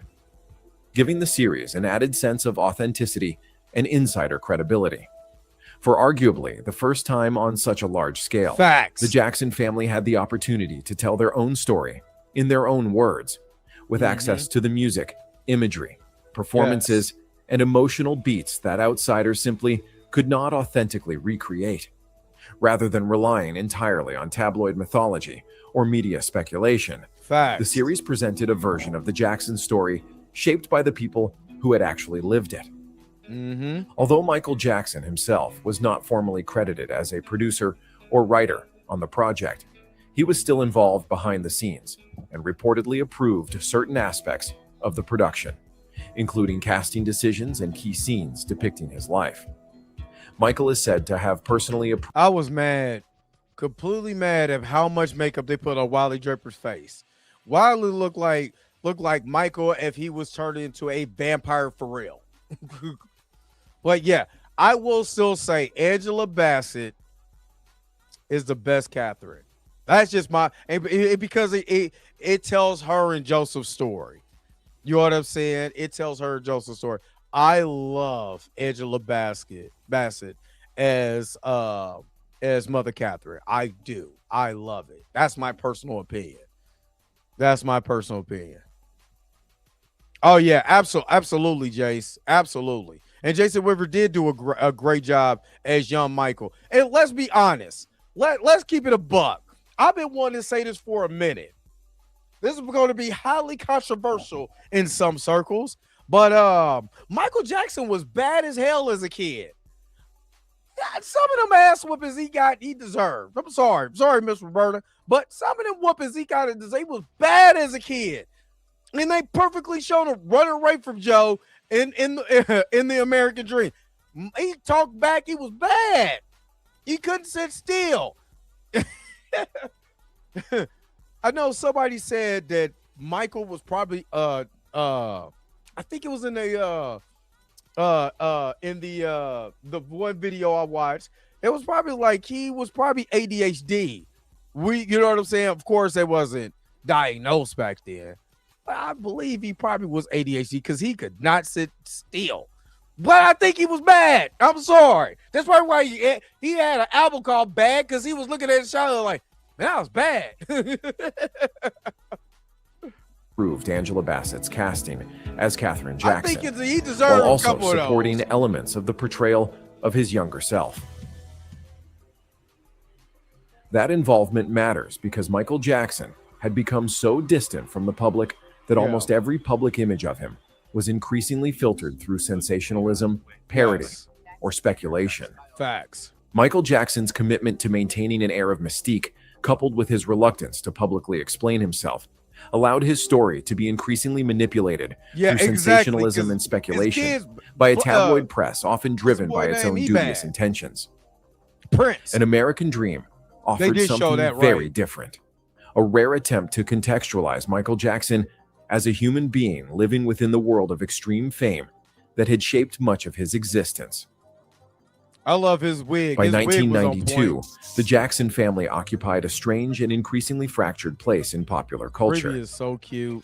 giving the series an added sense of authenticity and insider credibility. For arguably the first time on such a large scale, the Jackson family had the opportunity to tell their own story in their own words, with access to the music, imagery, performances, and emotional beats that outsiders simply could not authentically recreate. Rather than relying entirely on tabloid mythology or media speculation, the series presented a version of the Jackson story shaped by the people who had actually lived it. Although Michael Jackson himself was not formally credited as a producer or writer on the project, he was still involved behind the scenes and reportedly approved certain aspects of the production, including casting decisions and key scenes depicting his life. Michael is said to have personally approved. I was mad, completely mad at how much makeup they put on Wiley Draper's face. Wiley looked like Michael if he was turned into a vampire for real. But yeah, I will still say Angela Bassett is the best Catherine. That's just because it tells her and Joseph's story. You know what I'm saying? It tells her and Joseph's story. I love Angela Bassett as Mother Catherine. I do. I love it. That's my personal opinion. Oh yeah, absolutely, Jace. Absolutely. And Jason Weaver did do a great job as young Michael. And let's be honest. Let's keep it a buck. I've been wanting to say this for a minute. This is going to be highly controversial in some circles, but Michael Jackson was bad as hell as a kid. Some of them ass whoopings he deserved. I'm sorry, Miss Roberta, but some of them whoopings he got, he was bad as a kid. And they perfectly showed him running away from Joe in the American Dream. He talked back. He was bad. He couldn't sit still. I know somebody said that Michael was probably I think it was in the one video I watched. It was probably like he was probably ADHD. You know what I'm saying? Of course, it wasn't diagnosed back then. But I believe he probably was ADHD because he could not sit still. But I think he was bad. I'm sorry. That's probably why he had an album called Bad, because he was looking at his shoulder like, man, that was bad. Proved Angela Bassett's casting as Katherine Jackson, I think he deserved while also a couple of supporting those. elements of the portrayal of his younger self. That involvement matters because Michael Jackson had become so distant from the public that almost every public image of him was increasingly filtered through sensationalism, parody, or speculation. Facts. Michael Jackson's commitment to maintaining an air of mystique, coupled with his reluctance to publicly explain himself, allowed his story to be increasingly manipulated through sensationalism and speculation by a tabloid press often driven by its own dubious intentions. Prince. An American Dream offered something very different. A rare attempt to contextualize Michael Jackson as a human being living within the world of extreme fame that had shaped much of his existence. I love his wig. By His wig was on 1992, point. the Jackson family occupied a strange and increasingly fractured place in popular culture. Brady is so cute.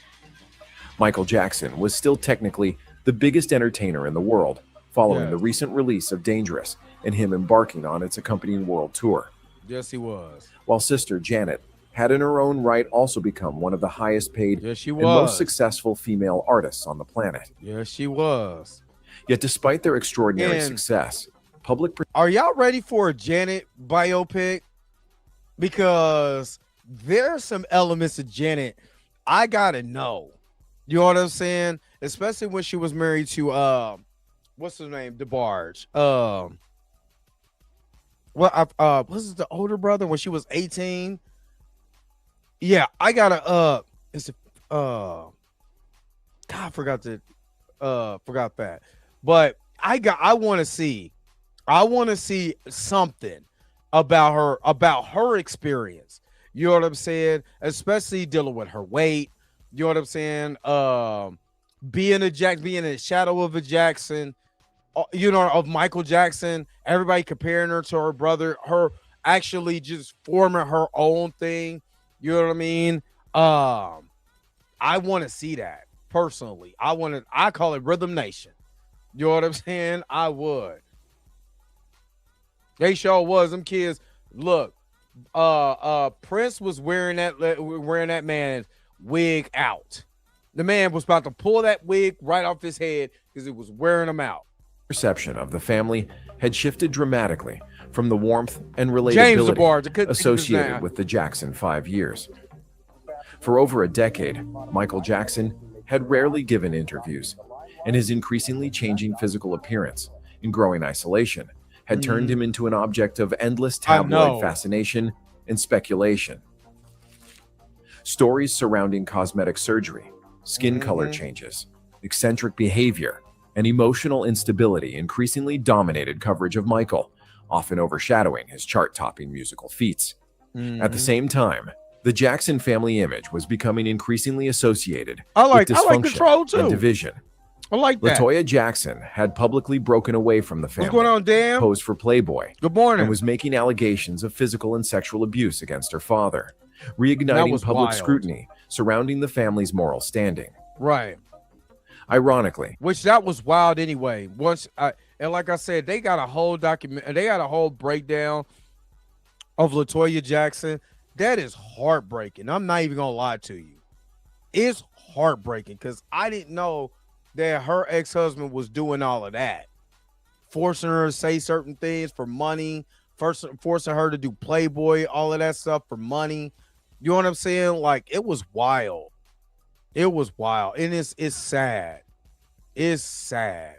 Michael Jackson was still technically the biggest entertainer in the world, following the recent release of Dangerous and him embarking on its accompanying world tour. Yes, he was. While sister Janet had in her own right also become one of the highest paid Yes, she and was. most successful female artists on the planet. Yes, she was. Yet despite their extraordinary And- success, public Are y'all ready for a Janet biopic? Because there's some elements of Janet I gotta know. You know what I'm saying? Especially when she was married to what's his name? DeBarge. Was it the older brother when she was 18? Yeah, I gotta God, I forgot that. But I want to see something about her experience. You know what I'm saying? Especially dealing with her weight. You know what I'm saying? Being in the shadow of a Jackson, of Michael Jackson. Everybody comparing her to her brother. Her actually just forming her own thing. You know what I mean? I want to see that personally. I call it Rhythm Nation. You know what I'm saying? I would. They sure was. Them kids. Look, Prince was wearing that man's wig out. The man was about to pull that wig right off his head because it was wearing him out. Perception of the family had shifted dramatically from the warmth and James relatability DeBarge, I couldn't think of his associated name. with the Jackson 5 years. For over a decade, Michael Jackson had rarely given interviews, and his increasingly changing physical appearance and growing isolation had turned him into an object of endless tabloid fascination and speculation. Stories surrounding cosmetic surgery, skin color changes, eccentric behavior, and emotional instability increasingly dominated coverage of Michael, often overshadowing his chart-topping musical feats. At the same time, the Jackson family image was becoming increasingly associated with dysfunction Control too. and division. I like that. LaToya Jackson had publicly broken away from the family, What's going on, Dan? posed for Playboy, Good morning. and was making allegations of physical and sexual abuse against her father, That reigniting was public wild. scrutiny surrounding the family's moral standing. Right. Ironically, Which that was wild anyway. And like I said, they got a whole breakdown of LaToya Jackson. That is heartbreaking. I'm not even gonna lie to you. It's heartbreaking because I didn't know that her ex-husband was doing all of that, forcing her to say certain things for money, forcing her to do Playboy, all of that stuff for money. You know what I'm saying? Like, it was wild. It was wild, and it's sad. It's sad.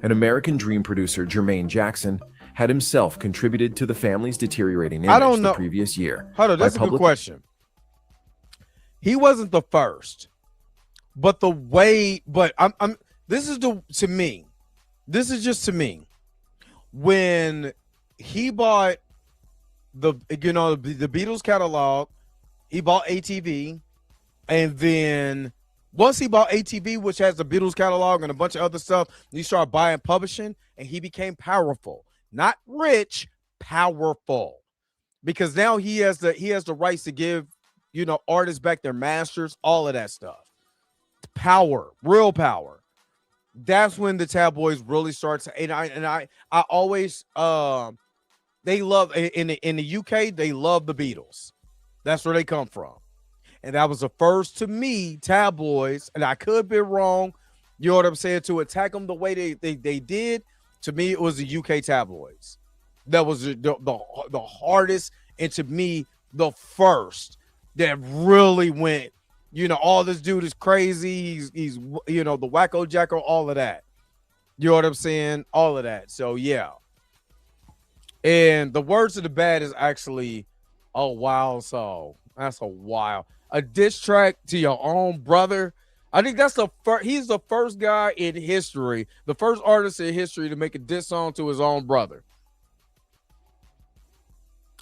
an American Dream producer, Jermaine Jackson, had himself contributed to the family's deteriorating I don't image know. the previous year. Hold on, by that's a good public- question. He wasn't the first, but the way, but I'm this is to me. This is just to me. When he bought the Beatles catalog, he bought ATV, And then once he bought ATV, which has the Beatles catalog and a bunch of other stuff, he started buying publishing, and he became powerful. Not rich, powerful. Because now he has the rights to give, artists back their masters, all of that stuff. Power, real power. That's when the tabloids really start to, and I always they love in the UK, they love the Beatles. That's where they come from. And that was the first, to me, tabloids, and I could be wrong, you know what I'm saying, to attack them the way they did. To me, it was the UK tabloids. That was the hardest, and to me, the first that really went, all this dude is crazy. He's the wacko jacko, all of that. You know what I'm saying? All of that. So, yeah. And the words of the bad is actually a wild song. That's a wild. A diss track to your own brother. I think that's he's the first guy in history, the first artist in history to make a diss song to his own brother.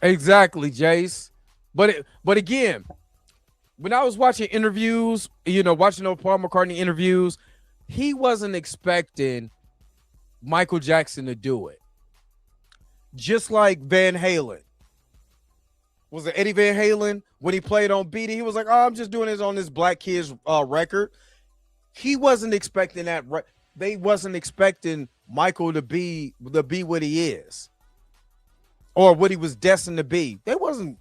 Exactly, Jace. But again, when I was watching interviews, watching those Paul McCartney interviews, he wasn't expecting Michael Jackson to do it. Just like Van Halen. Was it Eddie Van Halen? When he played on Beat It, he was like, I'm just doing this on this Black Kids record. He wasn't expecting that. They wasn't expecting Michael to be what he is. Or what he was destined to be. They wasn't,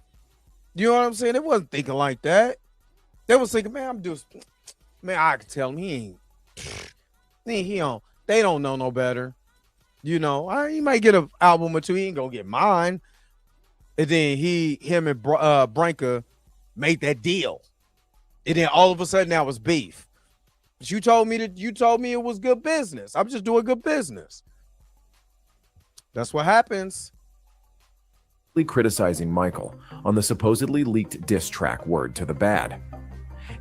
you know what I'm saying? They wasn't thinking like that. They was thinking, man, I can tell him he don't, they don't know no better. He might get an album or two. He ain't gonna get mine. And then him and Branca made that deal. And then all of a sudden now it's beef. But you told me it was good business. I'm just doing good business. That's what happens. Criticizing Michael on the supposedly leaked diss track Word to the Bad.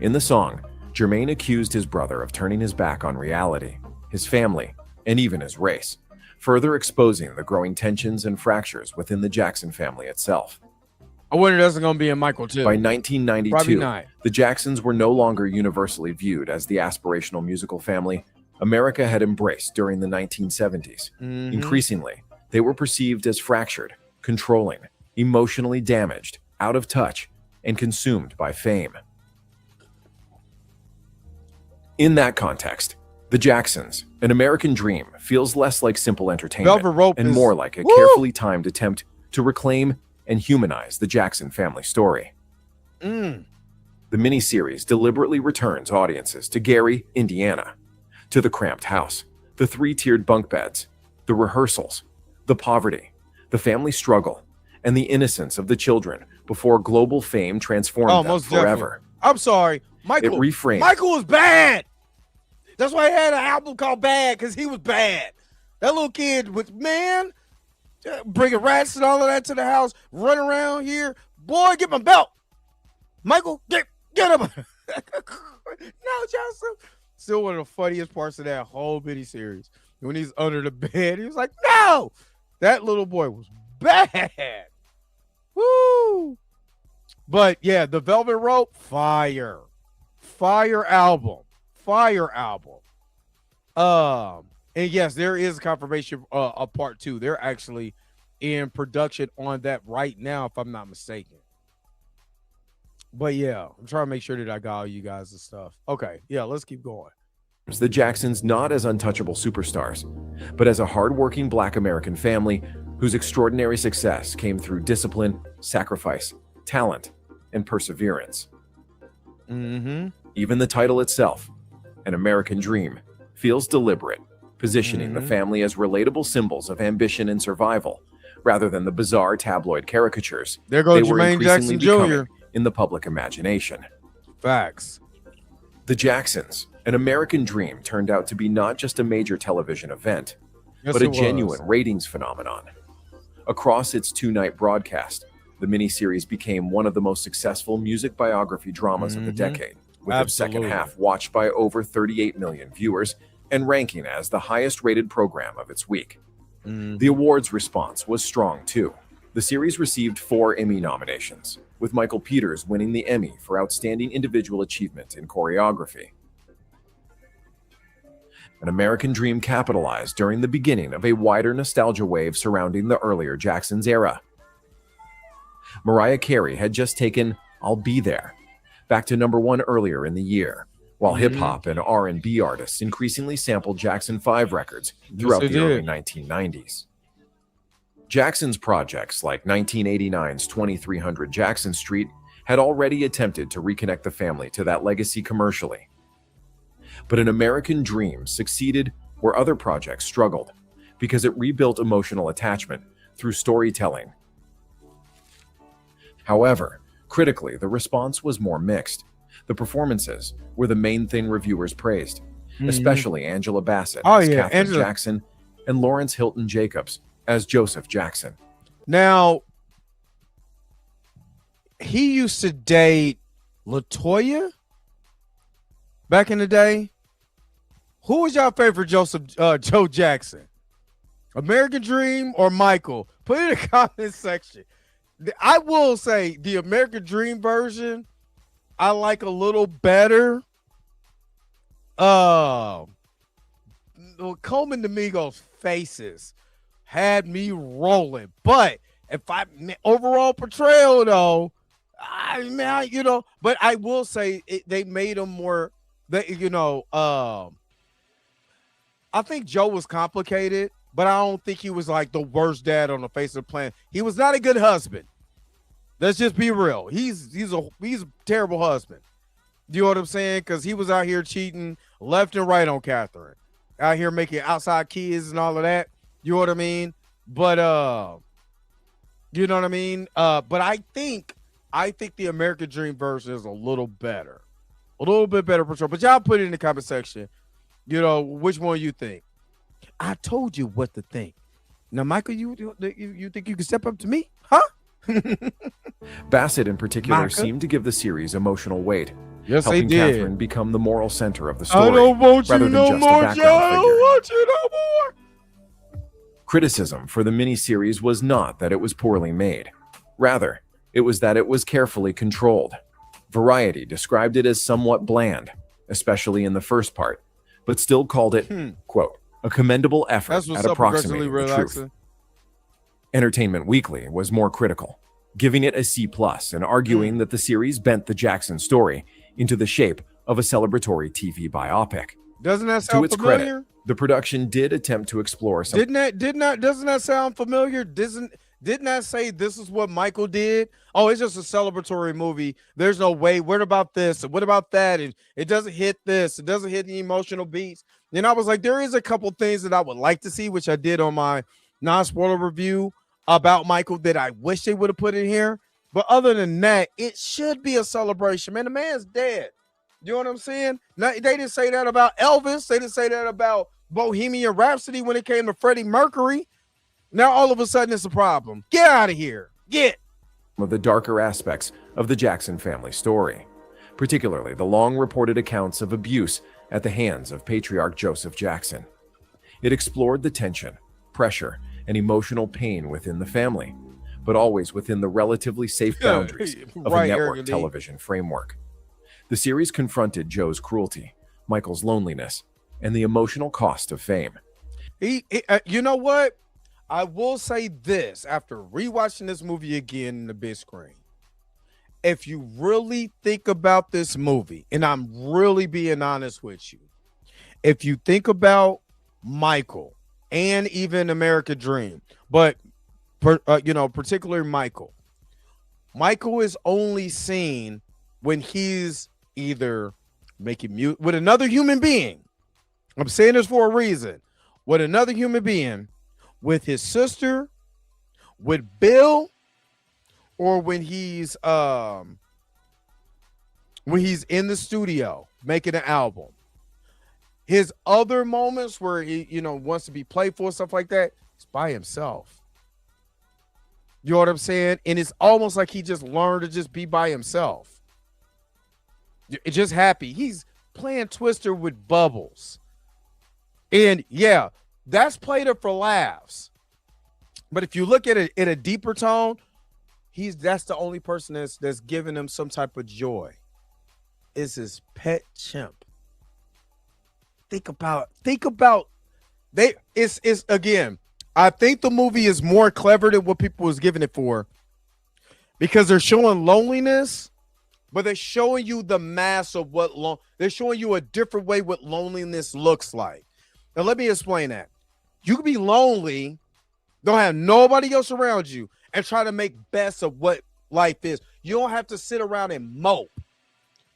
In the song, Jermaine accused his brother of turning his back on reality, his family, and even his race, further exposing the growing tensions and fractures within the Jackson family itself. I wonder if that's going to be in Michael too. By 1992, the Jacksons were no longer universally viewed as the aspirational musical family America had embraced during the 1970s. Mm-hmm. Increasingly, they were perceived as fractured, controlling, emotionally damaged, out of touch, and consumed by fame. In that context, the Jacksons, an American dream, feels less like simple entertainment and more like a carefully timed attempt to reclaim and humanize the Jackson family story. The miniseries deliberately returns audiences to Gary, Indiana, to the cramped house, the three-tiered bunk beds, the rehearsals, the poverty, the family struggle, and the innocence of the children before global fame transformed them forever. Definitely. I'm sorry, Michael. It reframed. Michael was bad. That's why he had an album called Bad, because he was bad. That little kid was, man, bringing rats and all of that to the house, run around here. Boy, get my belt. Michael, get him. No, Joseph. Still one of the funniest parts of that whole miniseries. When he's under the bed, he was like, no. That little boy was bad. Woo. But yeah, the Velvet Rope, fire album. And yes, there is confirmation of part 2. They're actually in production on that right now, if I'm not mistaken. But yeah, I'm trying to make sure that I got all you guys and stuff. Okay, yeah, let's keep going. The Jacksons not as untouchable superstars, but as a hardworking Black American family whose extraordinary success came through discipline, sacrifice, talent, and perseverance. Even the title itself, An American Dream, feels deliberate, positioning the family as relatable symbols of ambition and survival, rather than the bizarre tabloid caricatures there goes they were Jermaine increasingly Jackson becoming Jr. in the public imagination. Facts. The Jacksons, An American Dream, turned out to be not just a major television event, but a genuine ratings phenomenon. Across its 2-night broadcast, the miniseries became one of the most successful music biography dramas of the decade, with its second half watched by over 38 million viewers and ranking as the highest-rated program of its week. The awards response was strong, too. The The series received 4 Emmy nominations, with Michael Peters winning the Emmy for Outstanding Individual Achievement in Choreography. An American Dream capitalized during the beginning of a wider nostalgia wave surrounding the earlier Jackson's era. Mariah Carey had just taken I'll Be There back to #1 earlier in the year, while hip-hop and R&B artists increasingly sampled Jackson 5 records throughout the early 1990s. Jackson's projects like 1989's 2300 Jackson Street had already attempted to reconnect the family to that legacy commercially. But An American Dream succeeded where other projects struggled because it rebuilt emotional attachment through storytelling. However, critically, the response was more mixed. The performances were the main thing reviewers praised, especially Angela Bassett as Catherine Jackson and Lawrence Hilton Jacobs as Joseph Jackson. Now, he used to date LaToya back in the day. Who was your favorite Joe Jackson? American Dream or Michael? Put it in the comment section. I will say the American Dream version I like a little better. Coleman Domingo's faces had me rolling. But if overall portrayal though, but I will say they made him more. I think Joe was complicated, but I don't think he was like the worst dad on the face of the planet. He was not a good husband. Let's just be real. He's a terrible husband. You know what I'm saying? Because he was out here cheating left and right on Catherine, out here making outside kids and all of that. You know what I mean? But you know what I mean? But I think the American Dream version is a little bit better portrayal. But y'all put it in the comment section. You know which one you think. I told you what to think. Now, Michael, you think you can step up to me, huh? Bassett in particular seemed to give the series emotional weight, helping they did. Catherine become the moral center of the story. I don't want rather you than no just more, a Joe. background I figure. don't want you no more. Criticism for the miniseries was not that it was poorly made. Rather, it was that it was carefully controlled. Variety described it as somewhat bland, especially in the first part, but still called it, quote, a commendable effort at approximating the truth. Entertainment Weekly was more critical, giving it a C+ and arguing that the series bent the Jackson story into the shape of a celebratory TV biopic. Doesn't that sound to its familiar? credit, the production did attempt to explore some. Doesn't that sound familiar? Didn't that say this is what Michael did? Oh, it's just a celebratory movie. There's no way. What about this? And what about that? And it doesn't hit this. It doesn't hit the emotional beats. And I was like, there is a couple things that I would like to see, which I did on my non-spoiler review about Michael that I wish they would have put in here. But other than that, it should be a celebration. Man, the man's dead. You know what I'm saying? Now, they didn't say that about Elvis. They didn't say that about Bohemian Rhapsody when it came to Freddie Mercury. Now all of a sudden it's a problem. Get out of here. Get. Of the darker aspects of the Jackson family story, particularly the long reported accounts of abuse at the hands of patriarch Joseph Jackson. It explored the tension, pressure, and emotional pain within the family, but always within the relatively safe boundaries of a network television framework. The series confronted Joe's cruelty, Michael's loneliness, and the emotional cost of fame. You know what? I will say this after rewatching this movie again in the big screen. If you really think about this movie, and I'm really being honest with you, if you think about Michael and even American Dream, but particularly Michael is only seen when he's either making music with another human being. I'm saying this for a reason. With another human being, with his sister, with Bill, or when he's in the studio making an album. His other moments where he, wants to be playful, stuff like that, it's by himself. You know what I'm saying? And it's almost like he just learned to just be by himself. It's just happy. He's playing Twister with Bubbles. And yeah, that's played it for laughs. But if you look at it in a deeper tone, that's the only person that's giving him some type of joy. Is his pet chimp. Think about it's again. I think the movie is more clever than what people was giving it for, because they're showing loneliness, but they're showing you the mass of they're showing you a different way what loneliness looks like. Now let me explain that. You can be lonely, don't have nobody else around you, and try to make best of what life is. You don't have to sit around and mope.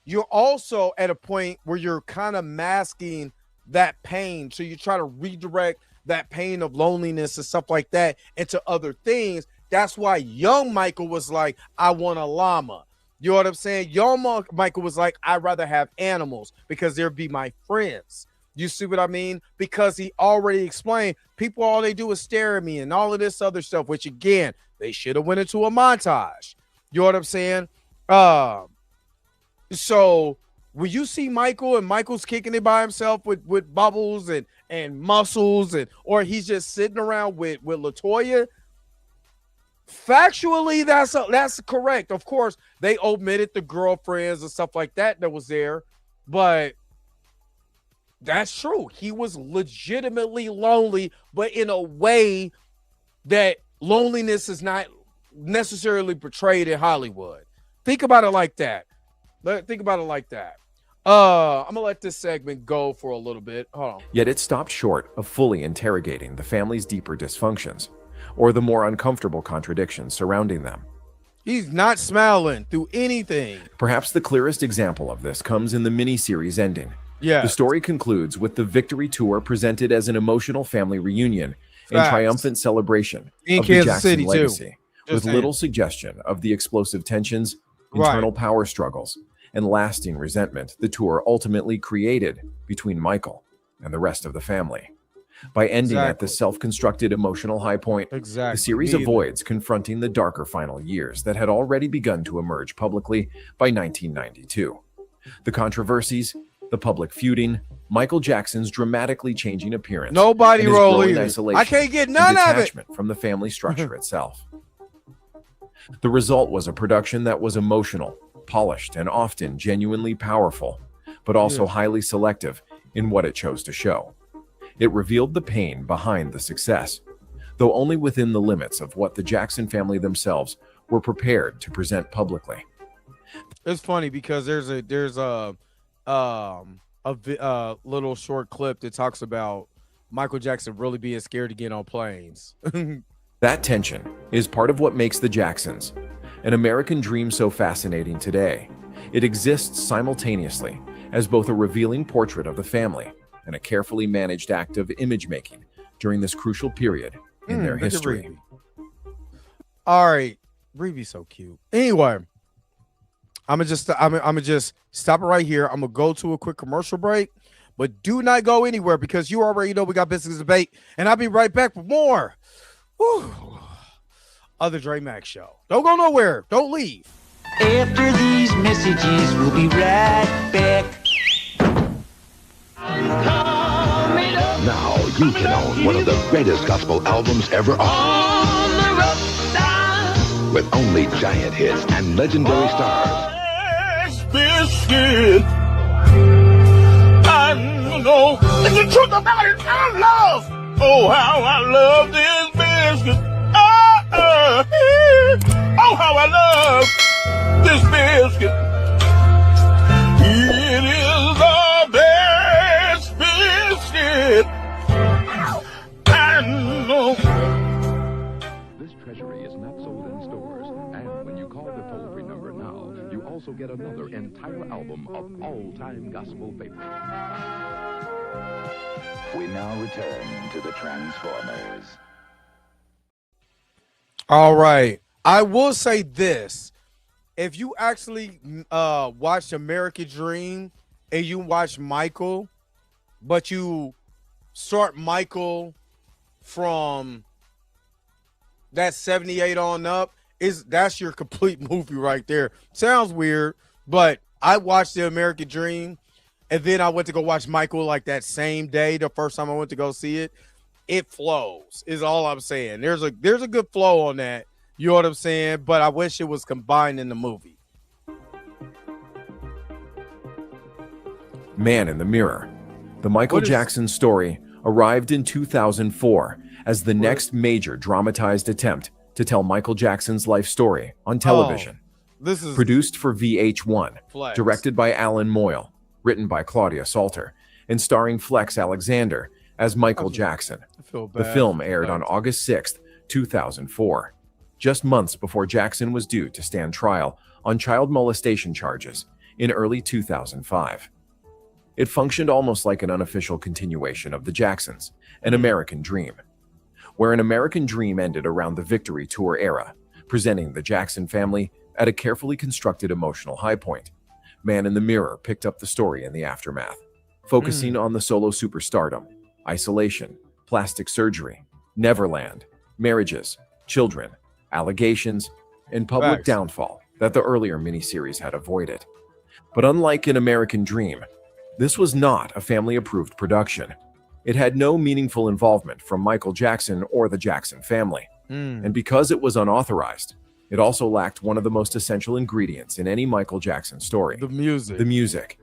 You're also at a point where you're kind of masking that pain. So you try to redirect that pain of loneliness and stuff like that into other things. That's why young Michael was like, I want a llama. You know what I'm saying? Young Michael was like, I'd rather have animals because they'd be my friends. You see what I mean? Because he already explained people, all they do is stare at me and all of this other stuff, which again, they should have went into a montage. You know what I'm saying? So when you see Michael and Michael's kicking it by himself with Bubbles and Muscles, or he's just sitting around with LaToya, factually that's correct. Of course, they omitted the girlfriends and stuff like that was there, but that's true. He was legitimately lonely, but in a way that loneliness is not necessarily portrayed in Hollywood. Think about it like that. Think about it like that. I'm gonna let this segment go for a little bit. Hold on. Yet it stopped short of fully interrogating the family's deeper dysfunctions or the more uncomfortable contradictions surrounding them. He's not smiling through anything. Perhaps the clearest example of this comes in the miniseries ending. Yeah. The story concludes with the victory tour presented as an emotional family reunion and triumphant celebration in of Kansas the Jackson City legacy, too. with little suggestion of the explosive tensions, internal power struggles, and lasting resentment the tour ultimately created between Michael and the rest of the family. By ending at the self-constructed emotional high point, the series avoids confronting the darker final years that had already begun to emerge publicly by 1992. The controversies, the public feuding, Michael Jackson's dramatically changing appearance, nobody rolling isolation, I can't get none of it from the family structure itself. The result was a production that was emotional, polished, and often genuinely powerful, but also highly selective in what it chose to show. It revealed the pain behind the success, though only within the limits of what the Jackson family themselves were prepared to present publicly. It's funny because there's a little short clip that talks about Michael Jackson really being scared to get on planes. That tension is part of what makes the Jacksons, an American dream, so fascinating today. It exists simultaneously as both a revealing portrait of the family and a carefully managed act of image making during this crucial period in their history. All right, Reevy's so cute. Anyway, I'm gonna just stop it right here. I'm gonna go to a quick commercial break, but do not go anywhere because you already know we got business debate, and I'll be right back with more. Other Dre Max Show. Don't go nowhere. Don't leave. After these messages, we'll be right back. Now you can own one of the greatest gospel albums ever on the rough side, with only giant hits and legendary stars. Biscuit. I know it's the truth about it. I love. Oh, how I love this biscuit. Oh, how I love this biscuit. It is the best biscuit I know. This treasury is not sold in stores, and when you call the toll-free number now, you also get another entire album of all-time gospel favorites. We now return to the Transformers. All right. I will say this. If you actually watch American Dream and you watch Michael, but you start Michael from that 78 on up, that's your complete movie right there. Sounds weird, but I watched the American Dream, and then I went to go watch Michael like that same day, the first time I went to go see it. it flows. Is all I'm saying. There's a good flow on that. You know what I'm saying? But I wish it was combined in the movie. Man in the Mirror. The Michael Jackson story arrived in 2004 as the next major dramatized attempt to tell Michael Jackson's life story on television. This is produced for VH1, Flex. Directed by Alan Moyle, written by Claudia Salter, and starring Flex Alexander as Michael Jackson. The film aired on August 6th, 2004, just months before Jackson was due to stand trial on child molestation charges in early 2005. It functioned almost like an unofficial continuation of The Jacksons, An American Dream, where An American Dream ended around the Victory Tour era, presenting the Jackson family at a carefully constructed emotional high point. Man in the Mirror picked up the story in the aftermath, focusing on the solo superstardom, isolation, plastic surgery, Neverland, marriages, children, allegations, and public downfall that the earlier miniseries had avoided. But unlike An American Dream, this was not a family-approved production. It had no meaningful involvement from Michael Jackson or the Jackson family. And because it was unauthorized, it also lacked one of the most essential ingredients in any Michael Jackson story. The music. The music.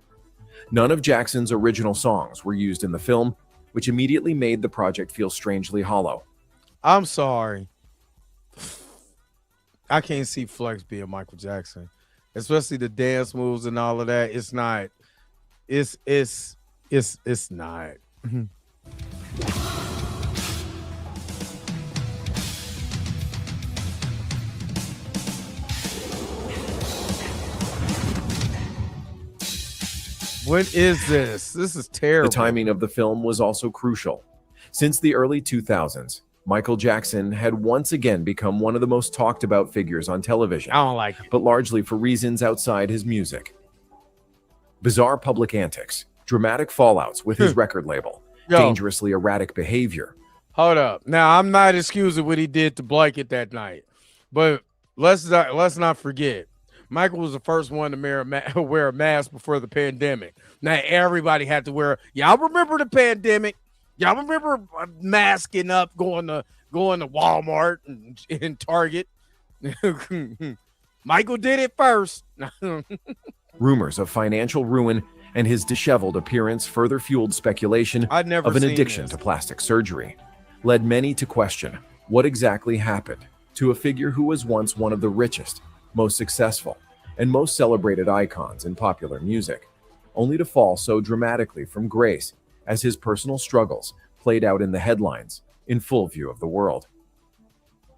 None of Jackson's original songs were used in the film, which immediately made the project feel strangely hollow. I'm sorry. I can't see Flex being Michael Jackson, especially the dance moves and all of that. It's not. It's not. What is this? This is terrible. The timing of the film was also crucial. Since the early 2000s, Michael Jackson had once again become one of the most talked about figures on television. I don't like it. But largely for reasons outside his music. Bizarre public antics, dramatic fallouts with his record label, dangerously erratic behavior. Hold up. Now, I'm not excusing what he did to Blanket that night, but let's not forget, Michael was the first one to wear a mask before the pandemic. Now everybody had to wear. Y'all remember the pandemic? Y'all remember masking up, going to Walmart and Target? Michael did it first. Rumors of financial ruin and his disheveled appearance further fueled speculation of an addiction to plastic surgery, led many to question what exactly happened to a figure who was once one of the richest, most successful, and most celebrated icons in popular music, only to fall so dramatically from grace as his personal struggles played out in the headlines in full view of the world.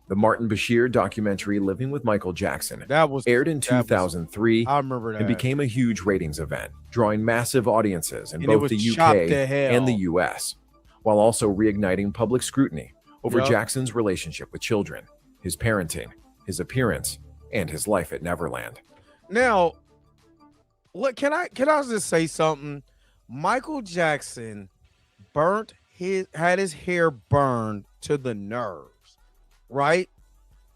The Martin Bashir documentary Living with Michael Jackson aired in 2003 I remember that. and became a huge ratings event, drawing massive audiences in both the UK and the US, while also reigniting public scrutiny over Jackson's relationship with children, his parenting, his appearance, and his life at Neverland. Now, look, can I just say something? Michael Jackson had his hair burned to the nerves, right?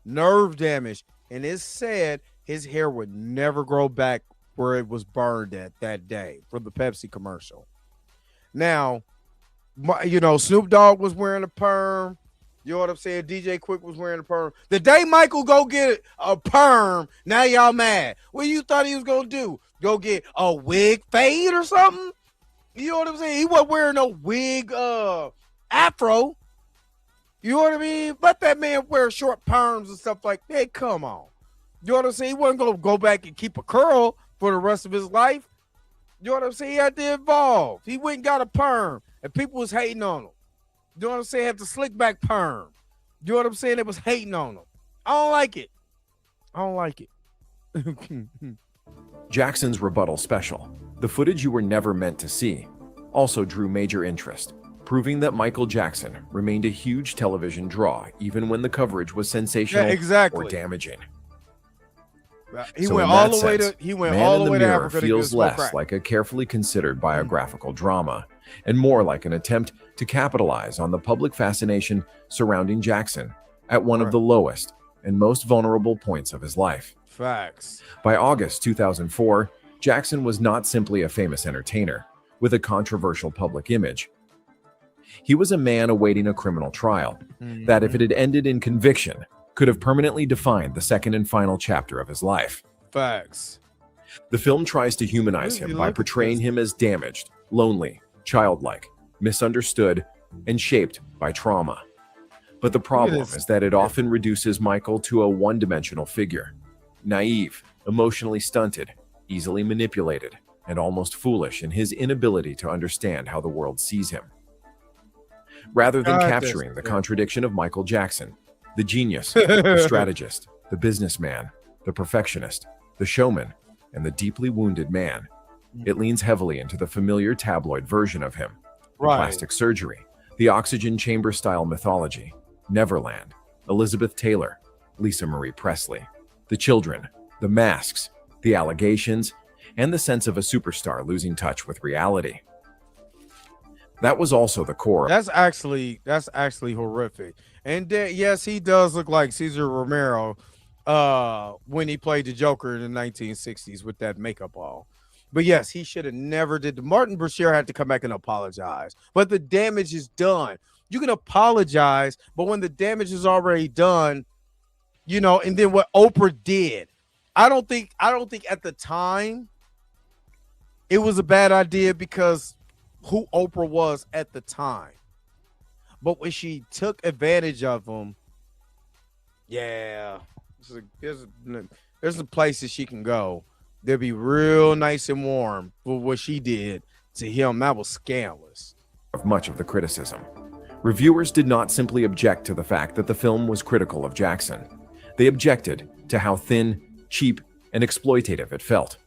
Nerve damage. And it's said his hair would never grow back where it was burned at that day for the Pepsi commercial. Now, Snoop Dogg was wearing a perm. You know what I'm saying? DJ Quick was wearing a perm. The day Michael go get a perm, now y'all mad. What you thought he was going to do? Go get a wig fade or something? You know what I'm saying? He wasn't wearing no wig afro. You know what I mean? Let that man wear short perms and stuff like that. Hey, come on. You know what I'm saying? He wasn't going to go back and keep a curl for the rest of his life. You know what I'm saying? He had to evolve. He went and got a perm, and people was hating on him. You know what I'm saying? Have the slick back perm. You know what I'm saying? It was hating on him. I don't like it. I don't like it. Jackson's rebuttal special, the footage you were never meant to see, also drew major interest, proving that Michael Jackson remained a huge television draw even when the coverage was sensational or damaging. He so went in all that the way sense, to. He went Man all in the the way to Mirror Africa. feels less like a carefully considered biographical drama and more like an attempt to capitalize on the public fascination surrounding Jackson at one of the lowest and most vulnerable points of his life. Facts. By August 2004, Jackson was not simply a famous entertainer with a controversial public image. He was a man awaiting a criminal trial that, if it had ended in conviction, could have permanently defined the second and final chapter of his life. Facts. The film tries to humanize him by portraying him as damaged, lonely, childlike, misunderstood, and shaped by trauma. But the problem is that it often reduces Michael to a one-dimensional figure. Naive, emotionally stunted, easily manipulated, and almost foolish in his inability to understand how the world sees him. Rather than capturing the contradiction of Michael Jackson, the genius, the strategist, the businessman, the perfectionist, the showman, and the deeply wounded man, it leans heavily into the familiar tabloid version of him. The plastic surgery, the oxygen chamber style mythology, Neverland, Elizabeth Taylor, Lisa Marie Presley, the children, the masks, the allegations, and the sense of a superstar losing touch with reality. That was also the core. That's actually horrific. And yes, he does look like Cesar Romero when he played the Joker in the 1960s with that makeup all. But yes, he should have never did. Martin Bashir had to come back and apologize. But the damage is done. You can apologize, but when the damage is already done, you know, and then what Oprah did, I don't think at the time it was a bad idea because who Oprah was at the time. But when she took advantage of him, yeah, there's a places she can go. They'll be real nice and warm for what she did to him. That was scandalous. Of much of the criticism. Reviewers did not simply object to the fact that the film was critical of Jackson. They objected to how thin, cheap, and exploitative it felt.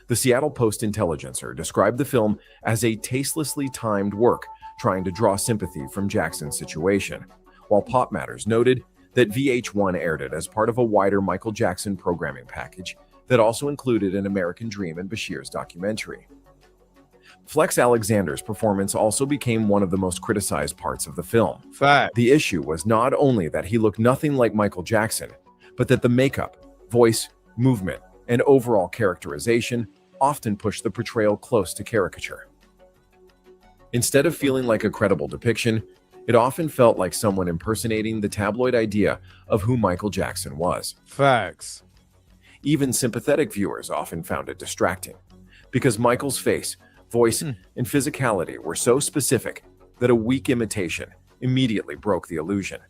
The Seattle Post-Intelligencer described the film as a tastelessly timed work trying to draw sympathy from Jackson's situation, while Pop Matters noted that VH1 aired it as part of a wider Michael Jackson programming package that also included an American Dream and Bashir's documentary. Flex Alexander's performance also became one of the most criticized parts of the film. Fact. The issue was not only that he looked nothing like Michael Jackson, but that the makeup, voice, movement, and overall characterization often pushed the portrayal close to caricature. Instead of feeling like a credible depiction, it often felt like someone impersonating the tabloid idea of who Michael Jackson was. Facts. Even sympathetic viewers often found it distracting, because Michael's face, voice, and physicality were so specific that a weak imitation immediately broke the illusion.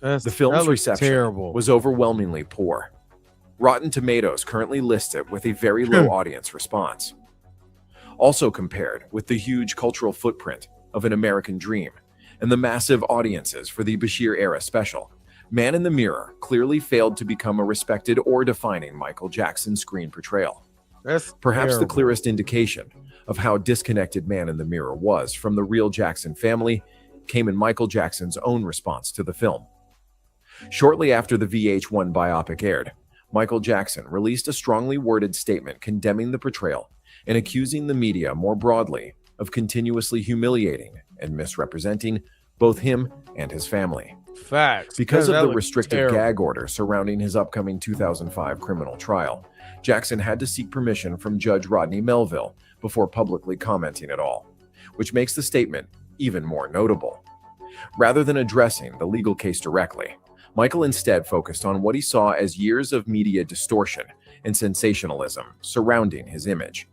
The film's reception was overwhelmingly poor. Rotten Tomatoes currently lists it with a very low audience response. Also compared with the huge cultural footprint of An American Dream and the massive audiences for the Bashir-era special, Man in the Mirror clearly failed to become a respected or defining Michael Jackson screen portrayal. Perhaps the clearest indication of how disconnected Man in the Mirror was from the real Jackson family came in Michael Jackson's own response to the film. Shortly after the VH1 biopic aired, Michael Jackson released a strongly worded statement condemning the portrayal and accusing the media more broadly of continuously humiliating and misrepresenting both him and his family. Facts. Because of the restrictive gag order surrounding his upcoming 2005 criminal trial, Jackson had to seek permission from Judge Rodney Melville before publicly commenting at all, which makes the statement even more notable. Rather than addressing the legal case directly, Michael instead focused on what he saw as years of media distortion and sensationalism surrounding his image.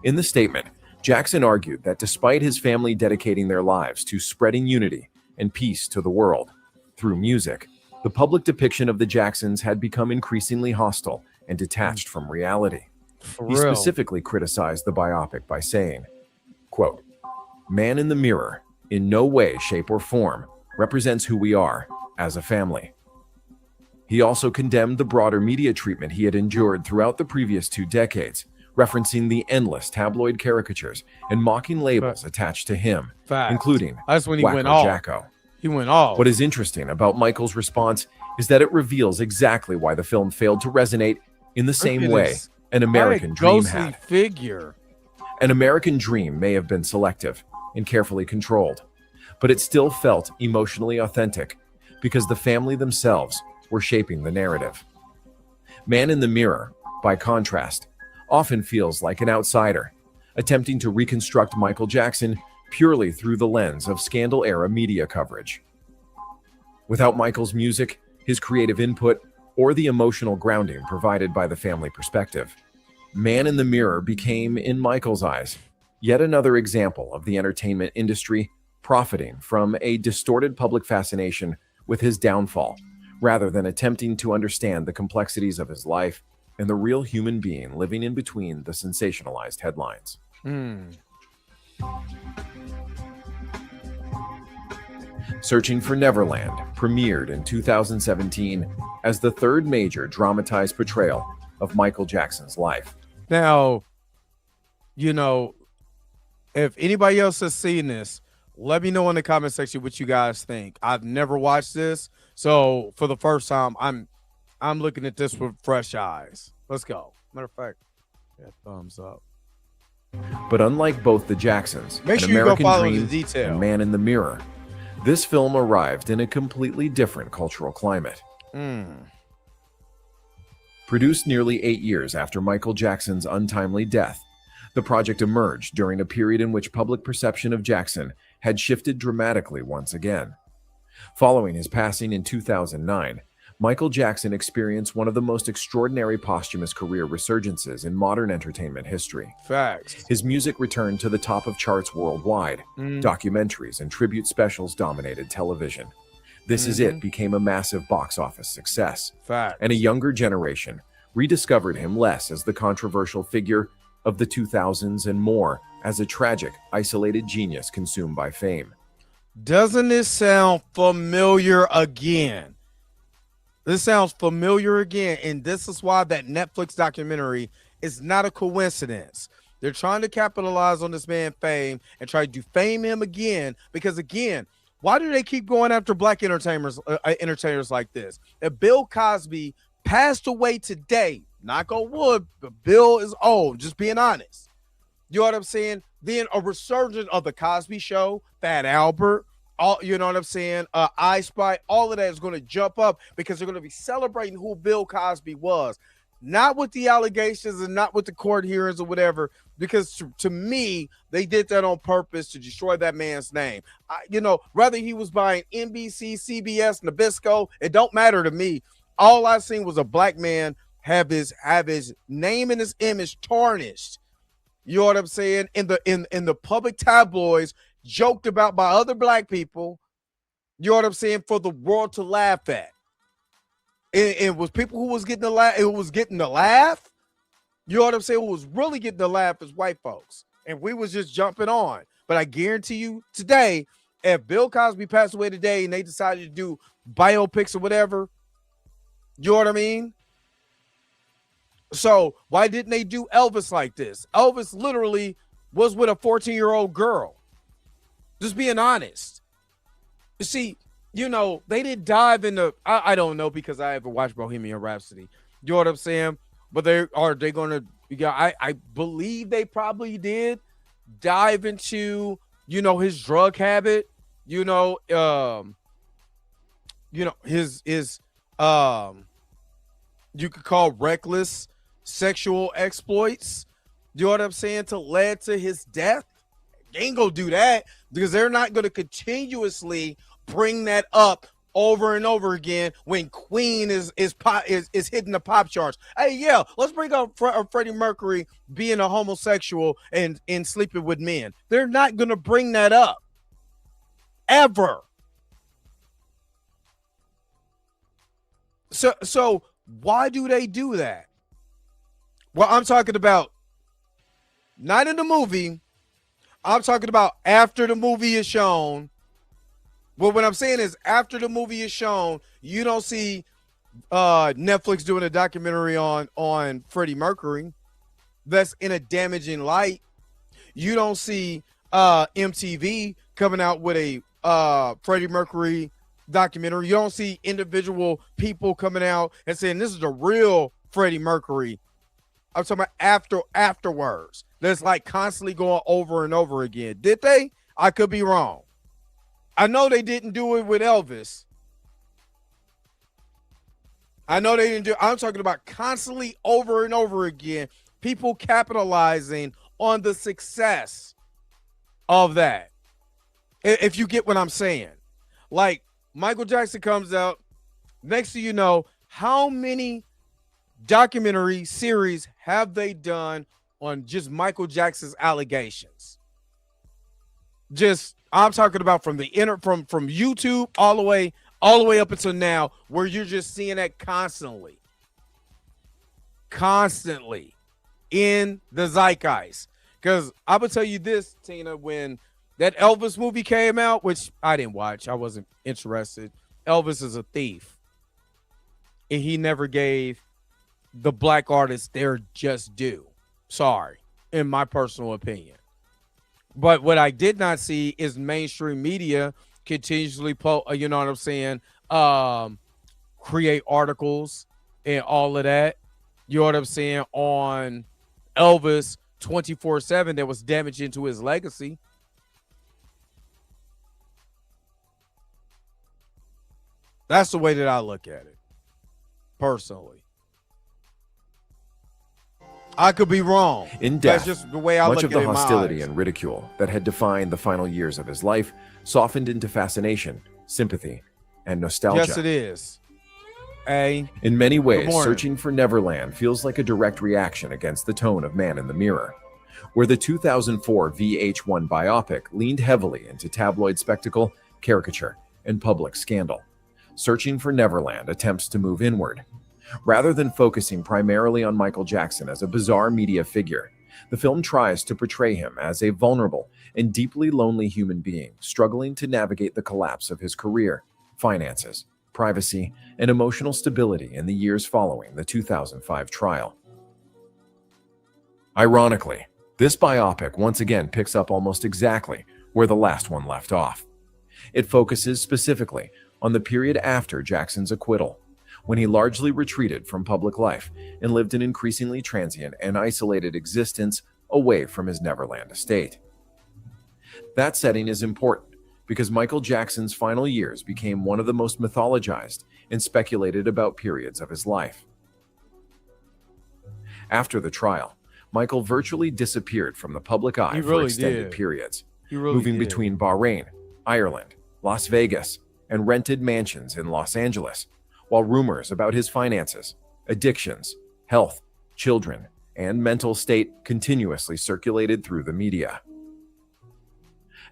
In the statement, Jackson argued that despite his family dedicating their lives to spreading unity and peace to the world through music, the public depiction of the Jacksons had become increasingly hostile and detached from reality. He specifically criticized the biopic by saying, quote, "Man in the Mirror, in no way, shape, or form, represents who we are as a family." He also condemned the broader media treatment he had endured throughout the previous 2 decades, referencing the endless tabloid caricatures and mocking labels attached to him, including That's when he Wacko went off. Jacko. He went off. What is interesting about Michael's response is that it reveals exactly why the film failed to resonate in the same way An American Dream had. Figure. An American Dream may have been selective and carefully controlled, but it still felt emotionally authentic because the family themselves were shaping the narrative. Man in the Mirror, by contrast, often feels like an outsider, attempting to reconstruct Michael Jackson purely through the lens of scandal-era media coverage. Without Michael's music, his creative input, or the emotional grounding provided by the family perspective, Man in the Mirror became, in Michael's eyes, yet another example of the entertainment industry profiting from a distorted public fascination with his downfall, rather than attempting to understand the complexities of his life and the real human being living in between the sensationalized headlines. Searching for Neverland premiered in 2017 as the third major dramatized portrayal of Michael Jackson's life. Now, you know, if anybody else has seen this, let me know in the comment section what you guys think. I've never watched this, so for the first time, I'm looking at this with fresh eyes. Let's go. Matter of fact, yeah, thumbs up. But unlike both the Jacksons, Make An sure you go American follow Dream, the detail. and Man in the Mirror, this film arrived in a completely different cultural climate. Produced nearly 8 years after Michael Jackson's untimely death, the project emerged during a period in which public perception of Jackson had shifted dramatically once again. Following his passing in 2009, Michael Jackson experienced one of the most extraordinary posthumous career resurgences in modern entertainment history. Facts. His music returned to the top of charts worldwide. Documentaries and tribute specials dominated television. This Is It became a massive box office success. Facts. And a younger generation rediscovered him less as the controversial figure of the 2000s and more as a tragic, isolated genius consumed by fame. Doesn't this sound familiar again? This sounds familiar again, and this is why that Netflix documentary is not a coincidence. They're trying to capitalize on this man's fame and try to defame him again, because again, why do they keep going after black entertainers like this? If Bill Cosby passed away today, knock on wood, but Bill is old, just being honest. You know what I'm saying? Then a resurgence of the Cosby Show, Fat Albert, all, you know what I'm saying? I Spy, all of that is going to jump up because they're going to be celebrating who Bill Cosby was, not with the allegations and not with the court hearings or whatever. Because to me, they did that on purpose to destroy that man's name. Whether he was buying NBC, CBS, Nabisco, it don't matter to me. All I seen was a black man have his name and his image tarnished. You know what I'm saying? In the public tabloids, joked about by other black people, you know what I'm saying, for the world to laugh at. It was people who was getting the laugh, you know what I'm saying, who was really getting the laugh is white folks. And we was just jumping on. But I guarantee you today, if Bill Cosby passed away today and they decided to do biopics or whatever, you know what I mean? So why didn't they do Elvis like this? Elvis literally was with a 14-year-old girl. Just being honest. You see, they didn't dive into, I don't know because I haven't watched Bohemian Rhapsody. You know what I'm saying? But they going to, I believe they probably did dive into, his drug habit, his, you could call reckless sexual exploits. You know what I'm saying? To lead to his death. They ain't gonna do that because they're not going to continuously bring that up over and over again when Queen is hitting the pop charts. Hey, yeah, let's bring up Freddie Mercury being a homosexual and sleeping with men. They're not going to bring that up ever. So why do they do that? Well, I'm talking about not in the movie. I'm talking about after the movie is shown. Well, what I'm saying is after the movie is shown, you don't see Netflix doing a documentary on Freddie Mercury that's in a damaging light. You don't see MTV coming out with a Freddie Mercury documentary. You don't see individual people coming out and saying this is the real Freddie Mercury. I'm talking about afterwards. That's like constantly going over and over again. Did they? I could be wrong. I know they didn't do it with Elvis. I know they didn't do it. I'm talking about constantly over and over again, people capitalizing on the success of that. If you get what I'm saying. Like, Michael Jackson comes out, next thing you know, how many documentary series have they done on just Michael Jackson's allegations? Just, I'm talking about from the from YouTube all the way up until now, where you're just seeing that constantly in the zeitgeist. Because I would tell you this, Tina, when that Elvis movie came out, which I didn't watch, I wasn't interested. Elvis is a thief, and he never gave the black artists their just due. Sorry, in my personal opinion. But what I did not see is mainstream media continuously you know what I'm saying, create articles and all of that, you know what I'm saying, on Elvis 24/7 that was damaging to his legacy. That's the way that I look at it, personally. I could be wrong. In death, that's just the way I much look of at the it. hostility and ridicule that had defined the final years of his life softened into fascination, sympathy, and nostalgia. Yes, it is. In many ways, morning. Searching for Neverland feels like a direct reaction against the tone of Man in the Mirror, where the 2004 VH1 biopic leaned heavily into tabloid spectacle, caricature, and public scandal. Searching for Neverland attempts to move inward. Rather than focusing primarily on Michael Jackson as a bizarre media figure, the film tries to portray him as a vulnerable and deeply lonely human being struggling to navigate the collapse of his career, finances, privacy, and emotional stability in the years following the 2005 trial. Ironically, this biopic once again picks up almost exactly where the last one left off. It focuses specifically on the period after Jackson's acquittal, when he largely retreated from public life and lived an increasingly transient and isolated existence away from his Neverland estate. That setting is important because Michael Jackson's final years became one of the most mythologized and speculated about periods of his life. After the trial, Michael virtually disappeared from the public eye for extended periods, moving between Bahrain, Ireland, Las Vegas, and rented mansions in Los Angeles, while rumors about his finances, addictions, health, children, and mental state continuously circulated through the media.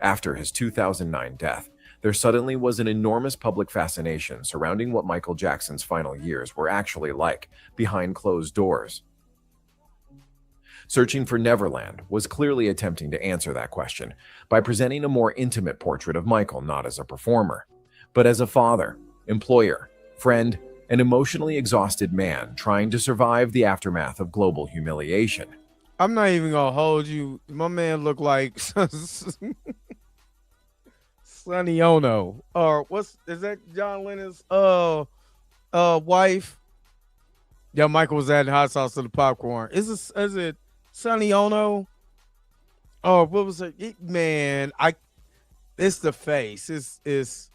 After his 2009 death, there suddenly was an enormous public fascination surrounding what Michael Jackson's final years were actually like behind closed doors. Searching for Neverland was clearly attempting to answer that question by presenting a more intimate portrait of Michael not as a performer, but as a father, employer, friend, and emotionally exhausted man trying to survive the aftermath of global humiliation. I'm not even gonna hold you. My man looked like Sonny Ono, or is that John Lennon's wife? Yeah, Michael was adding hot sauce to the popcorn. Is it Sonny Ono? Oh, what was it? Man, it's the face. It's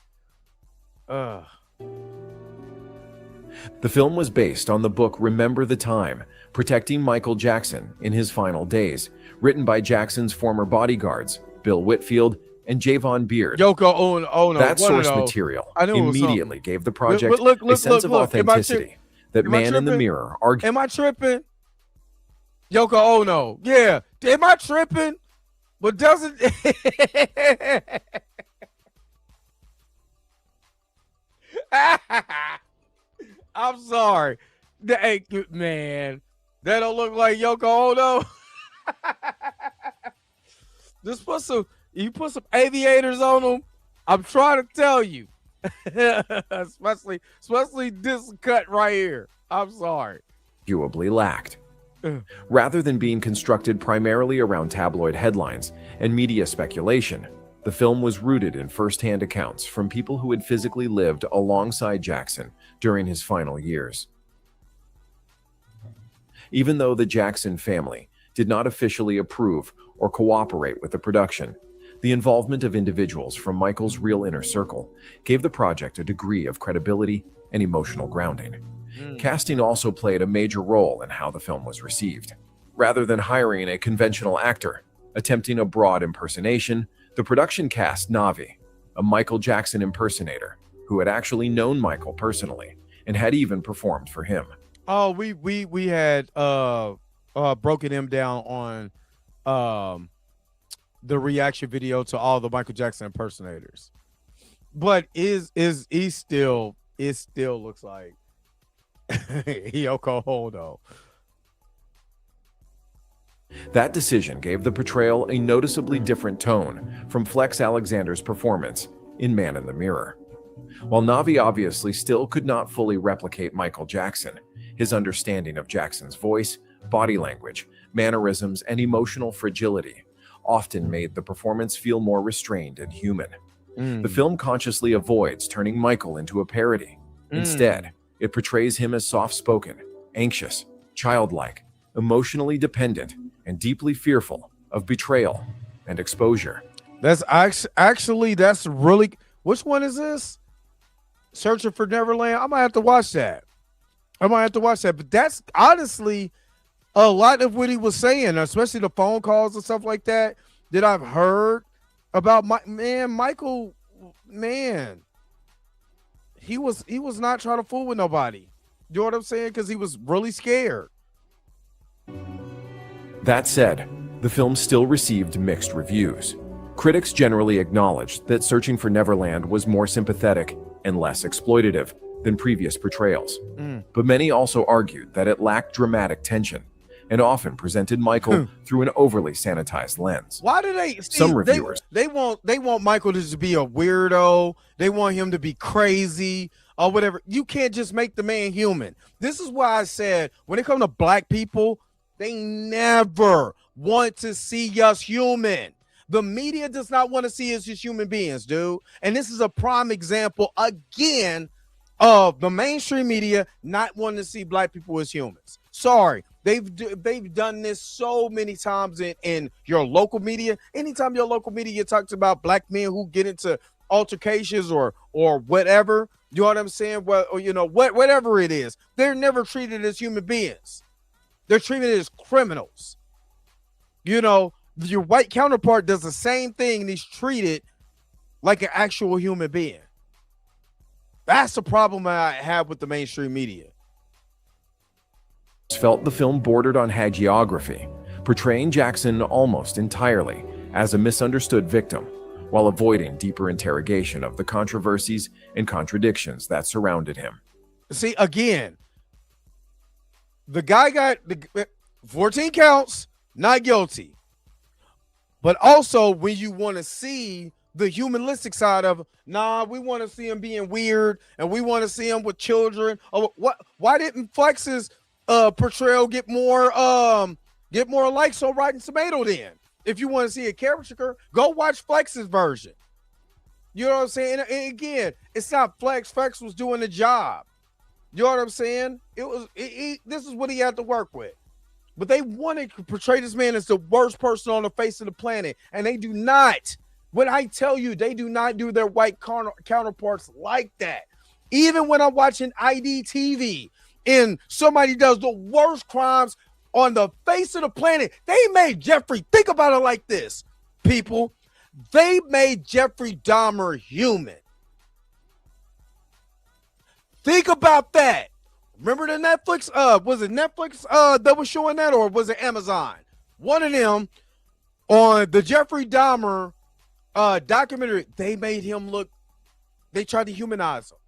The film was based on the book Remember the Time, Protecting Michael Jackson in His Final Days, written by Jackson's former bodyguards, Bill Whitfield and Javon Beard. Yoko Ono. That source material immediately gave the project a sense of authenticity that Man in the Mirror argued. Am I tripping? Yoko Ono. Yeah. Am I tripping? But doesn't... I'm sorry. Hey, man, that don't look like Yoko Ono. Just put some aviators on them. I'm trying to tell you. especially this cut right here. I'm sorry. Arguably lacked. Rather than being constructed primarily around tabloid headlines and media speculation, the film was rooted in first-hand accounts from people who had physically lived alongside Jackson during his final years. Even though the Jackson family did not officially approve or cooperate with the production, the involvement of individuals from Michael's real inner circle gave the project a degree of credibility and emotional grounding. Casting also played a major role in how the film was received. Rather than hiring a conventional actor, attempting a broad impersonation, The production cast Navi, a Michael Jackson impersonator who had actually known Michael personally and had even performed for him. Oh, we had broken him down on the reaction video to all the Michael Jackson impersonators. But it still looks like Yoko Ono. That decision gave the portrayal a noticeably different tone from Flex Alexander's performance in Man in the Mirror. While Navi obviously still could not fully replicate Michael Jackson, his understanding of Jackson's voice, body language, mannerisms, and emotional fragility often made the performance feel more restrained and human. The film consciously avoids turning Michael into a parody. Instead, it portrays him as soft-spoken, anxious, childlike, emotionally dependent, and deeply fearful of betrayal and exposure. That's actually that's really. Which one is this? Searching for Neverland. I might have to watch that. But that's honestly a lot of what he was saying, especially the phone calls and stuff like that I've heard about. Michael. Man, he was not trying to fool with nobody. You know what I'm saying? Because he was really scared. That said, the film still received mixed reviews. Critics generally acknowledged that Searching for Neverland was more sympathetic and less exploitative than previous portrayals. But many also argued that it lacked dramatic tension and often presented Michael through an overly sanitized lens. Why do they? Some reviewers they want Michael to just be a weirdo. They want him to be crazy or whatever. You can't just make the man human. This is why I said when it comes to black people, they never want to see us human. The media does not want to see us as human beings, dude. And this is a prime example again of the mainstream media not wanting to see black people as humans. Sorry. They've done this so many times in your local media. Anytime your local media talks about black men who get into altercations or whatever, you know what I'm saying? Well, or, whatever it is, they're never treated as human beings. They're treated as criminals. Your white counterpart does the same thing and he's treated like an actual human being. That's the problem I have with the mainstream media. Felt the film bordered on hagiography, portraying Jackson almost entirely as a misunderstood victim, while avoiding deeper interrogation of the controversies and contradictions that surrounded him. See, again, the guy got 14 counts, not guilty. But also, when you want to see the humanistic side of, we want to see him being weird, and we want to see him with children. Why didn't Flex's portrayal get more likes on Rotten Tomato then? If you want to see a caricature, go watch Flex's version. You know what I'm saying? And again, it's not Flex. Flex was doing the job. You know what I'm saying? This is what he had to work with. But they wanted to portray this man as the worst person on the face of the planet. And they do not. When I tell you, they do not do their white counterparts like that. Even when I'm watching IDTV and somebody does the worst crimes on the face of the planet, they made Jeffrey, think about it like this, people. They made Jeffrey Dahmer human. Think about that. Remember the Netflix? Was it Netflix that was showing that, or was it Amazon? One of them on the Jeffrey Dahmer documentary. They made him look. They tried to humanize him.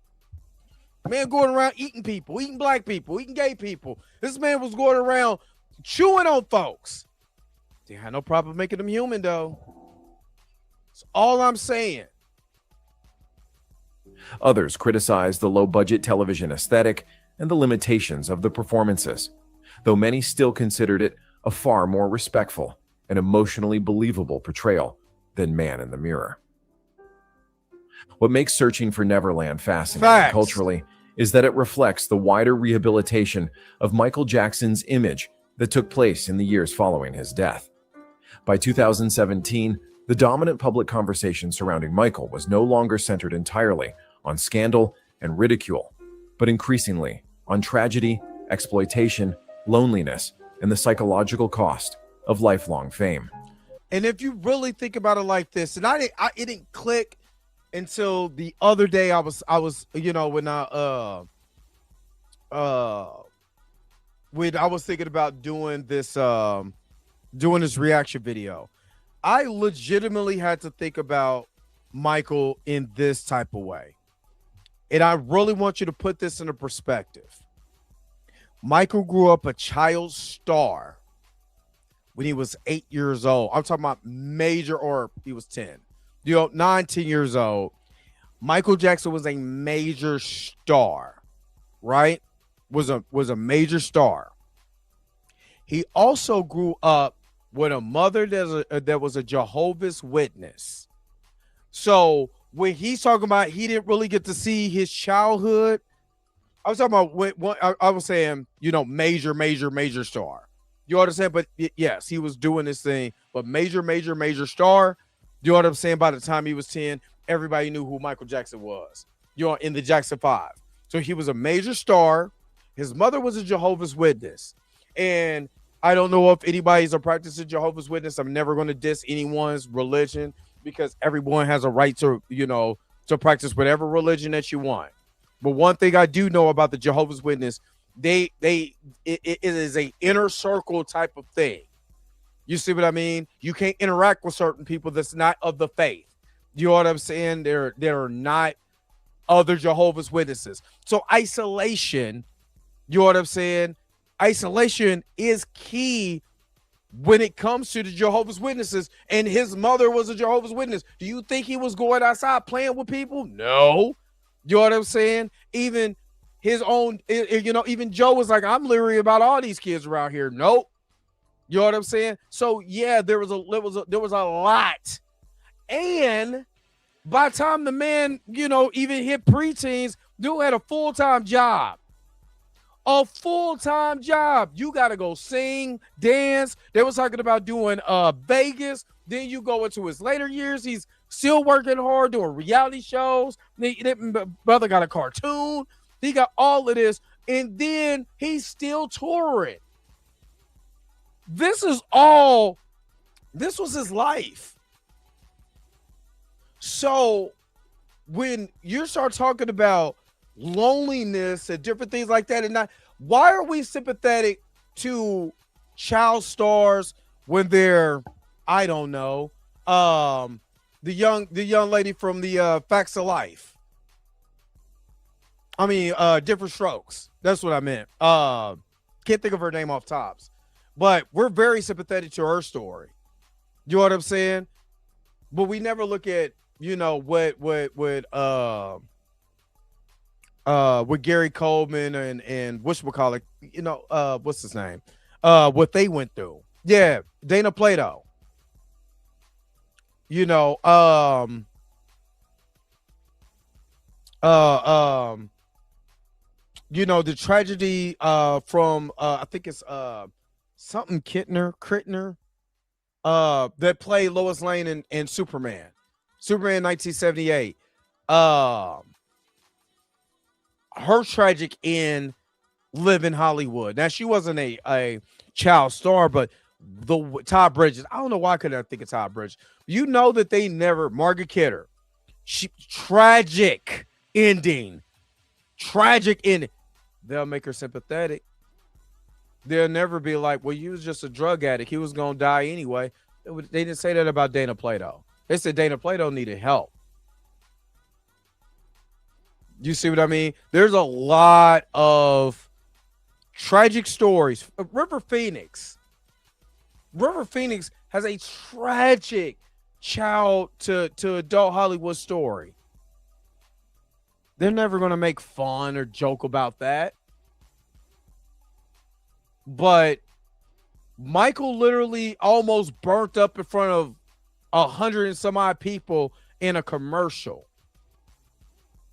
Man going around eating people, eating black people, eating gay people. This man was going around chewing on folks. They had no problem making him human, though. That's all I'm saying. Others criticized the low-budget television aesthetic and the limitations of the performances, though many still considered it a far more respectful and emotionally believable portrayal than Man in the Mirror. What makes Searching for Neverland fascinating culturally is that it reflects the wider rehabilitation of Michael Jackson's image that took place in the years following his death. By 2017, the dominant public conversation surrounding Michael was no longer centered entirely on scandal and ridicule, but increasingly on tragedy, exploitation, loneliness, and the psychological cost of lifelong fame. And if you really think about it like this, and it didn't click until the other day. I was, when I was thinking about doing this reaction video, I legitimately had to think about Michael in this type of way. And I really want you to put this into perspective. Michael grew up a child star when he was 8 years old. I'm talking about major, or he was 10. 9, 10 years old. Michael Jackson was a major star, right? Was a major star. He also grew up with a mother that was a Jehovah's Witness. So when he's talking about he didn't really get to see his childhood, I was talking about I was saying, major star. You understand? But yes, he was doing this thing, but major star. You know what I'm saying? By the time he was 10, everybody knew who Michael Jackson was. In the Jackson 5. So he was a major star. His mother was a Jehovah's Witness. And I don't know if anybody's a practicing Jehovah's Witness. I'm never going to diss anyone's religion because everyone has a right to, to practice whatever religion that you want. But one thing I do know about the Jehovah's Witness, it is a inner circle type of thing. You see what I mean? You can't interact with certain people that's not of the faith. You know what I'm saying? They're not other Jehovah's Witnesses. So isolation, you know what I'm saying? Isolation is key when it comes to the Jehovah's Witnesses. And his mother was a Jehovah's Witness. Do you think he was going outside playing with people? No. You know what I'm saying? Even his own, even Joe was like, I'm leery about all these kids around here. Nope. You know what I'm saying? So yeah, there was a lot. And by the time the man, even hit preteens, dude had a full-time job. A full-time job. You got to go sing, dance. They was talking about doing Vegas. Then you go into his later years. He's still working hard, doing reality shows. Brother got a cartoon. He got all of this. And then he's still touring. This was his life. So when you start talking about loneliness and different things like that, why are we sympathetic to child stars when they're, I don't know, the young lady from the Facts of Life? I mean, Different Strokes. That's what I meant. Can't think of her name off tops, but we're very sympathetic to her story. You know what I'm saying? But we never look at, what Gary Coleman and whatchamacallit, what's his name? What they went through. Yeah, Dana Plato. The tragedy from I think it's something Krittner that played Lois Lane in Superman 1978. Her tragic end, live in Hollywood. Now she wasn't a child star, but Todd Bridges. I don't know why I couldn't think of Todd Bridges. That they never, Margaret Kidder, tragic ending. They'll make her sympathetic. They'll never be like, well, he was just a drug addict. He was going to die anyway. They didn't say that about Dana Plato. They said Dana Plato needed help. You see what I mean? There's a lot of tragic stories. River Phoenix has a tragic child to adult Hollywood story. They're never going to make fun or joke about that. But Michael literally almost burnt up in front of 100 and some odd people in a commercial.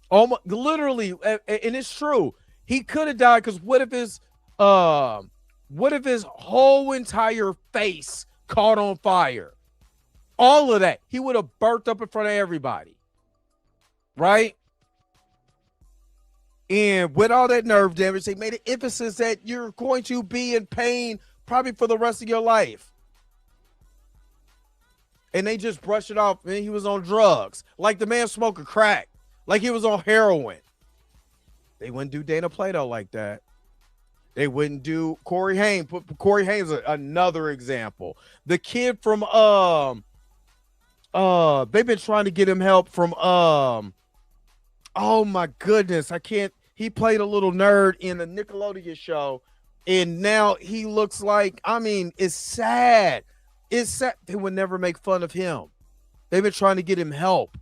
Almost, literally, and it's true. He could have died because what if his whole entire face caught on fire? All of that. He would have burnt up in front of everybody. Right? And with all that nerve damage, they made an emphasis that you're going to be in pain probably for the rest of your life. and they just brush it off, and he was on drugs. Like the man smoking crack. Like he was on heroin. They wouldn't do Dana Plato like that. They wouldn't do Corey Haim. Corey Haim's another example. The kid from they've been trying to get him help from oh my goodness, I can't. He played a little nerd in the Nickelodeon show, and now he looks like, I mean, it's sad. It's sad. They would never make fun of him. They've been trying to get him help.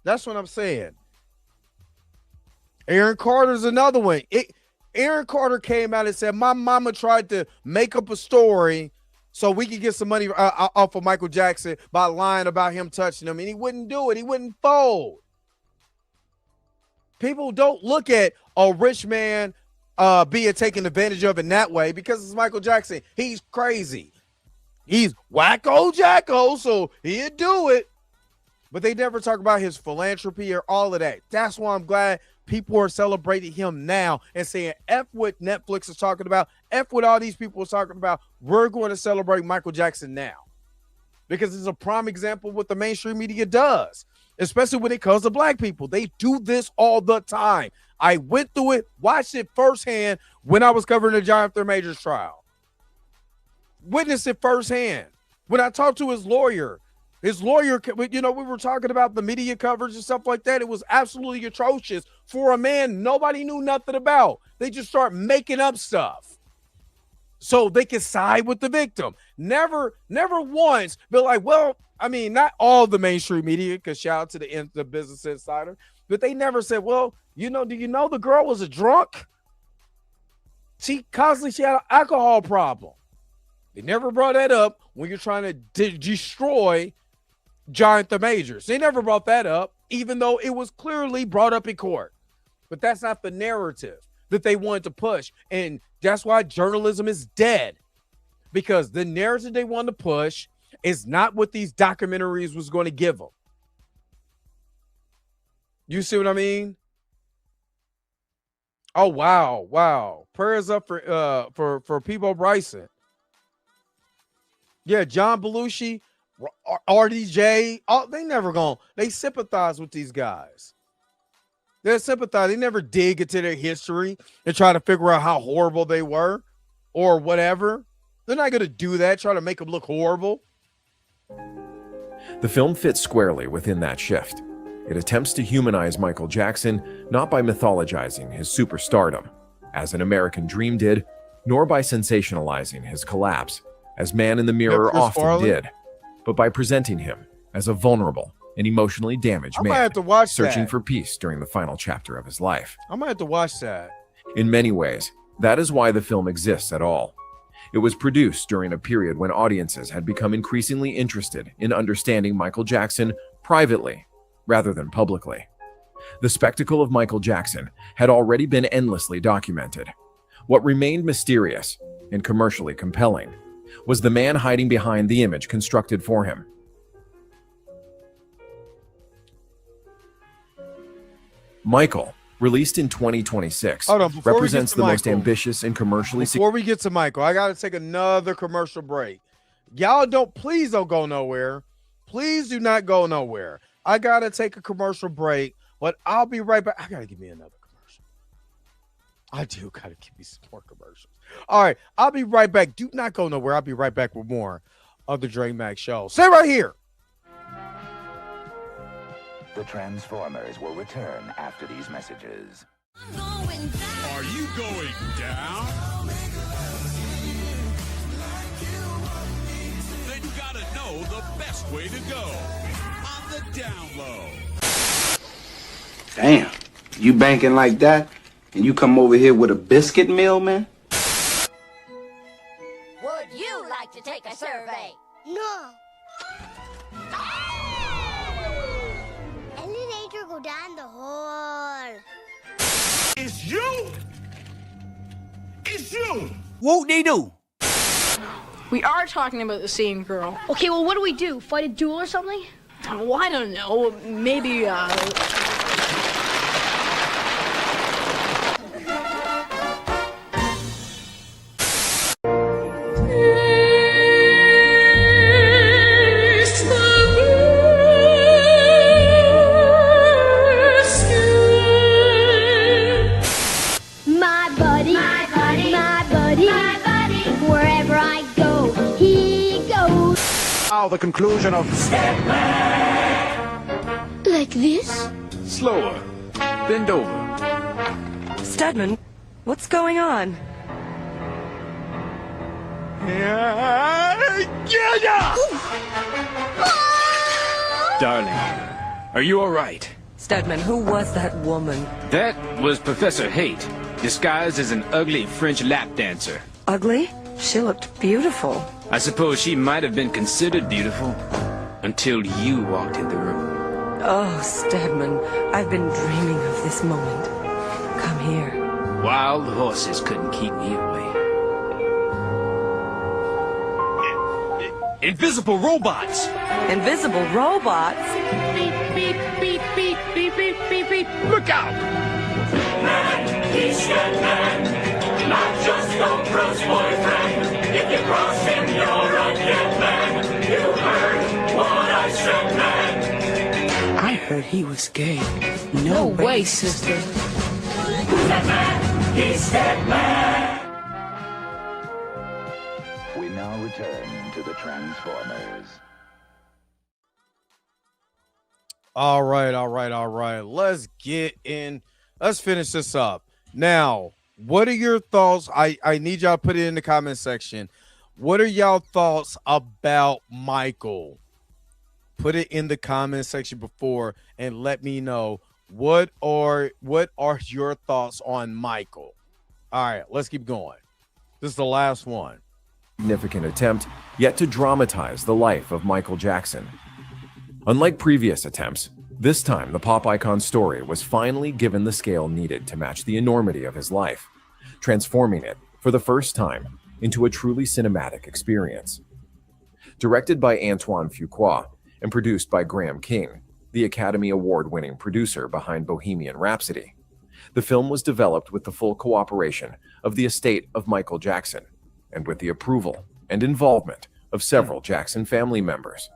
That's what I'm saying. Aaron Carter's another one. Aaron Carter came out and said, my mama tried to make up a story so we could get some money off of Michael Jackson by lying about him touching him, and he wouldn't do it. He wouldn't fold. People don't look at a rich man being taken advantage of in that way because it's Michael Jackson. He's crazy. He's wacko jacko, so he'd do it. But they never talk about his philanthropy or all of that. That's why I'm glad people are celebrating him now and saying F what Netflix is talking about, F what all these people are talking about. We're going to celebrate Michael Jackson now because it's a prime example of what the mainstream media does, especially when it comes to black people. They do this all the time. I went through it, watched it firsthand when I was covering the Jonathan Majors trial. Witnessed it firsthand. When I talked to his lawyer, we were talking about the media coverage and stuff like that. It was absolutely atrocious for a man nobody knew nothing about. They just start making up stuff so they can side with the victim. Never once be like, well, I mean, not all the mainstream media, because shout out to the Business Insider, but they never said, well, do you know the girl was a drunk? She had an alcohol problem. They never brought that up when you're trying to destroy Jonathan Majors. They never brought that up, even though it was clearly brought up in court. But that's not the narrative that they wanted to push. And that's why journalism is dead, because the narrative they wanted to push is not what these documentaries was going to give them. You see what I mean? Oh, wow. Prayers up for Peabo Bryson. Yeah, John Belushi, RDJ, they sympathize with these guys. They sympathize. They never dig into their history and try to figure out how horrible they were or whatever. They're not going to do that, try to make them look horrible. The film fits squarely within that shift. It attempts to humanize Michael Jackson not by mythologizing his superstardom, as An American Dream did, nor by sensationalizing his collapse, as Man in the Mirror often did, but by presenting him as a vulnerable and emotionally damaged man searching for peace during the final chapter of his life. I might have to watch that. In many ways, that is why the film exists at all. It was produced during a period when audiences had become increasingly interested in understanding Michael Jackson privately rather than publicly. The spectacle of Michael Jackson had already been endlessly documented. What remained mysterious and commercially compelling was the man hiding behind the image constructed for him. Michael, released in 2026, represents the most ambitious and commercially... Before we get to Michael, I got to take another commercial break. Please don't go nowhere. Please do not go nowhere. I got to take a commercial break, but I'll be right back. I got to give me another commercial. I do got to give me some more commercials. All right, I'll be right back. Do not go nowhere. I'll be right back with more of the Dre Mack Show. Stay right here. The Transformers will return after these messages. Are you going down? Then you gotta know the best way to go. On the down low. Damn, you banking like that, and you come over here with a biscuit meal, man? Would you like to take a survey? No. Elevator go down the hall. It's you! It's you! Whoop-de-doo. We are talking about the same girl. Okay, well, what do we do? Fight a duel or something? Well, I don't know. Maybe, the conclusion of... Like this? Slower. Bend over. Studman, what's going on? Darling, are you all right? Studman, who was that woman? That was Professor Haight, disguised as an ugly French lap dancer. Ugly? She looked beautiful. I suppose she might have been considered beautiful until you walked in the room. Oh, Stedman, I've been dreaming of this moment. Come here. Wild horses couldn't keep me away. Invisible robots! Invisible robots? Beep, beep, beep, beep, beep, beep, beep, beep. Look out! Man, he's dead man. Not just no Bruce boyfriend. If you cross him, you're a dead man. You heard what I said, man. I heard he was gay. No way, sister. Who's that man? He's dead man. We now return to the Transformers. All right. Let's get in. Let's finish this up. Now, what are your thoughts? I need y'all to put it in the comment section. What are y'all thoughts about Michael? Put it in the comment section before and let me know what are your thoughts on Michael. All right, let's keep going. This is the last one. Significant attempt yet to dramatize the life of Michael Jackson. Unlike previous attempts, this time the pop icon's story was finally given the scale needed to match the enormity of his life, transforming it, for the first time, into a truly cinematic experience. Directed by Antoine Fuqua and produced by Graham King, the Academy Award-winning producer behind Bohemian Rhapsody, the film was developed with the full cooperation of the estate of Michael Jackson and with the approval and involvement of several Jackson family members.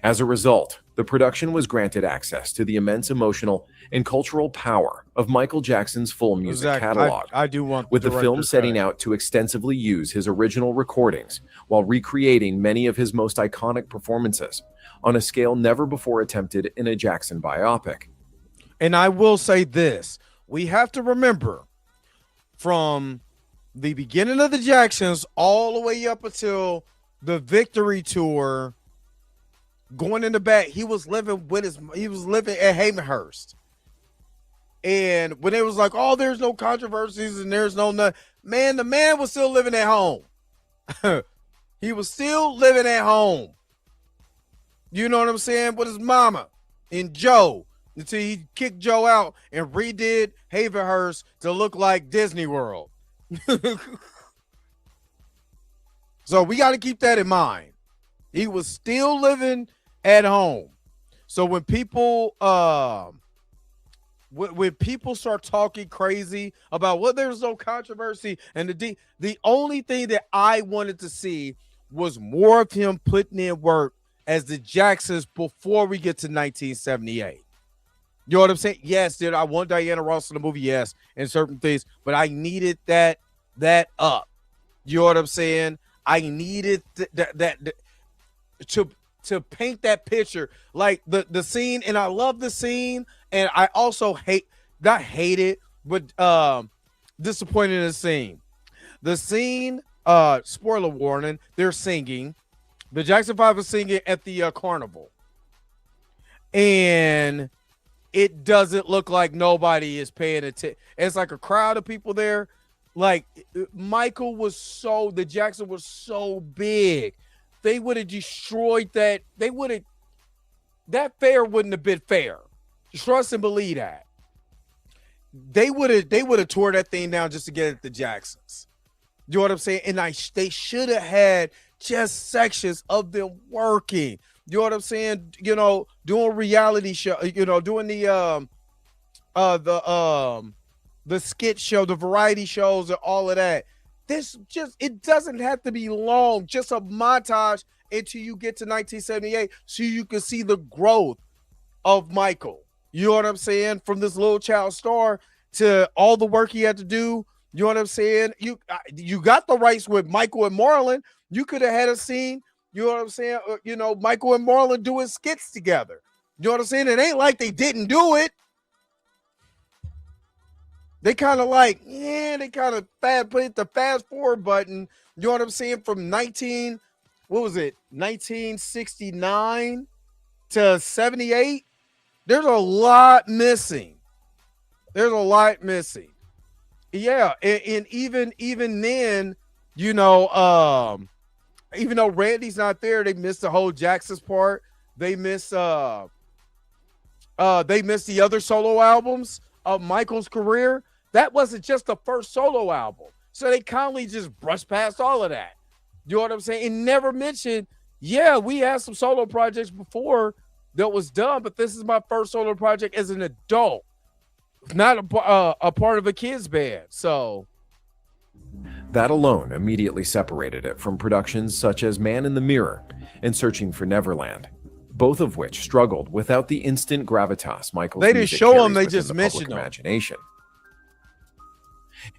As a result, the production was granted access to the immense emotional and cultural power of Michael Jackson's full music Zach, catalog, I do want with the film director's setting cut. out to extensively use his original recordings while recreating many of his most iconic performances on a scale never before attempted in a Jackson biopic. And I will say this, we have to remember from the beginning of the Jacksons all the way up until the Victory Tour, going in the back, he was living at Havenhurst. And when it was like, oh, there's no controversies and there's no none, man, the man was still living at home. He was still living at home. You know what I'm saying? With his mama and Joe, until he kicked Joe out and redid Havenhurst to look like Disney World. So we got to keep that in mind. He was still living at home. So when people when people start talking crazy about what there's no controversy, and the only thing that I wanted to see was more of him putting in work as the Jacksons before we get to 1978. You know what I'm saying? Yes, did I want Diana Ross in the movie? Yes, and certain things, but I needed that up. You know what I'm saying? I needed that to paint that picture, like the scene, and I love the scene, and I also not hate it, but disappointed in the scene. The scene, spoiler warning, they're singing. The Jackson 5 is singing at the carnival, and it doesn't look like nobody is paying attention. It's like a crowd of people there. Like the Jackson was so big. They would have destroyed that. That fair wouldn't have been fair. Trust and believe that. They would have tore that thing down just to get at the Jacksons. You know what I'm saying? And they should have had just sections of them working. You know what I'm saying? You know, doing reality show, you know, doing the skit show, the variety shows, and all of that. It doesn't have to be long, just a montage until you get to 1978 so you can see the growth of Michael. You know what I'm saying? From this little child star to all the work he had to do. You know what I'm saying? You got the rights with Michael and Marlon. You could have had a scene, You know what I'm saying? Michael and Marlon doing skits together. You know what I'm saying? It ain't like they didn't do it. They kind of put the fast forward button. You know what I'm saying? From 1969 to 78. There's a lot missing. Yeah, and even then, even though Randy's not there, they missed the whole Jackson's part. They missed the other solo albums of Michael's career. That wasn't just the first solo album. So they kindly just brushed past all of that. You know what I'm saying? And never mentioned, yeah, we had some solo projects before that was done, but this is my first solo project as an adult, not a part of a kid's band. So that alone immediately separated it from productions such as Man in the Mirror and Searching for Neverland, both of which struggled without the instant gravitas Michael's they didn't music show them, carries they within just the mentioned public them. imagination.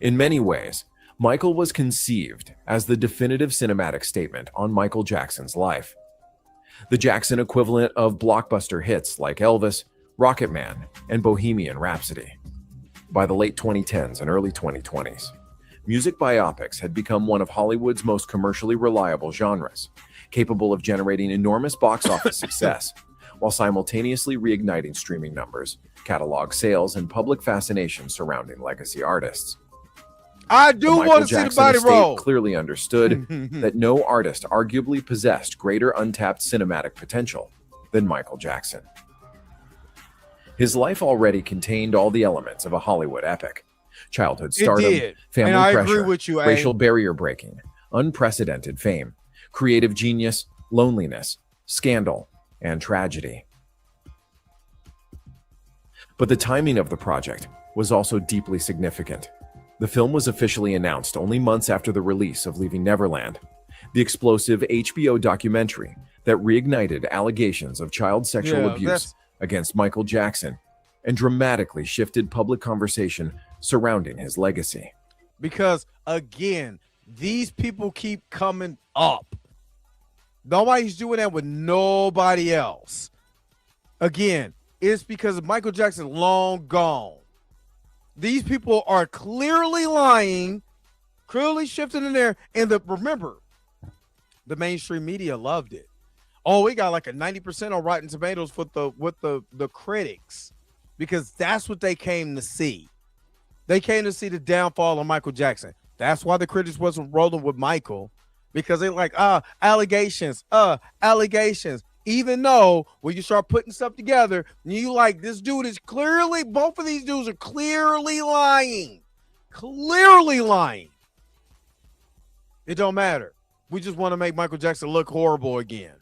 In many ways, Michael was conceived as the definitive cinematic statement on Michael Jackson's life. The Jackson equivalent of blockbuster hits like Elvis, Rocket Man, and Bohemian Rhapsody. By the late 2010s and early 2020s, music biopics had become one of Hollywood's most commercially reliable genres, capable of generating enormous box office success, while simultaneously reigniting streaming numbers, catalog sales, and public fascination surrounding legacy artists. I do want to see the body roll. Clearly understood that no artist arguably possessed greater untapped cinematic potential than Michael Jackson. His life already contained all the elements of a Hollywood epic: childhood stardom, family pressure, racial barrier breaking, unprecedented fame, creative genius, loneliness, scandal, and tragedy. But the timing of the project was also deeply significant. The film was officially announced only months after the release of Leaving Neverland, the explosive HBO documentary that reignited allegations of child sexual abuse against Michael Jackson and dramatically shifted public conversation surrounding his legacy. Because, again, these people keep coming up. Nobody's doing that with nobody else. Again, it's because Michael Jackson long gone. These people are clearly lying, clearly shifting in there. And remember, the mainstream media loved it. Oh, we got like a 90% on Rotten Tomatoes with the critics, because that's what they came to see. They came to see the downfall of Michael Jackson. That's why the critics wasn't rolling with Michael, because they like, allegations. Even though when you start putting stuff together, you like, this dude is clearly, both of these dudes are clearly lying. Clearly lying. It don't matter. We just want to make Michael Jackson look horrible again.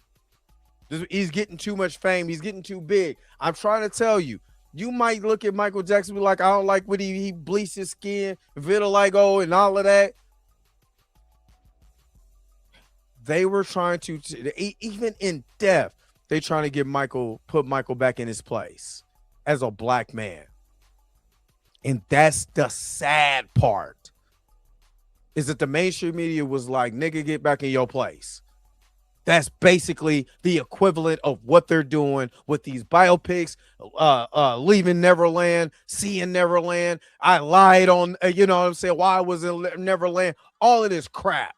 He's getting too much fame. He's getting too big. I'm trying to tell you, you might look at Michael Jackson and be like, I don't like when he bleached his skin, vitiligo, and all of that. They were trying to, even in death, they trying to put Michael back in his place as a black man. And that's the sad part, is that the mainstream media was like, nigga, get back in your place. That's basically the equivalent of what they're doing with these biopics, Leaving Neverland, Seeing Neverland. I lied on, you know what I'm saying, why I was in Neverland. All of this crap.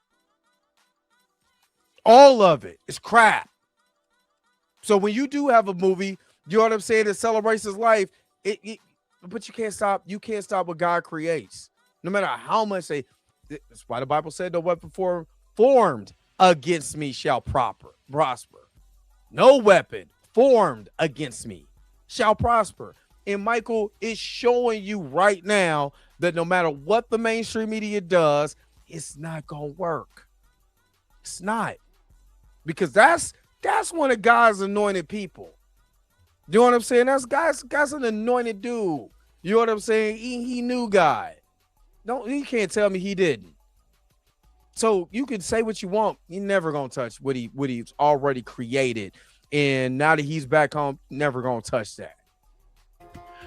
All of it is crap. So when you do have a movie, you know what I'm saying, that celebrates his life, but you can't stop what God creates. No matter how much that's why the Bible said no weapon formed against me shall prosper. No weapon formed against me shall prosper. And Michael is showing you right now that no matter what the mainstream media does, it's not gonna work. It's not. Because that's one of God's anointed people. You know what I'm saying? God's an anointed dude. You know what I'm saying? He knew God. You can't tell me he didn't. So you can say what you want. You're never gonna touch what he's already created. And now that he's back home, never gonna touch that.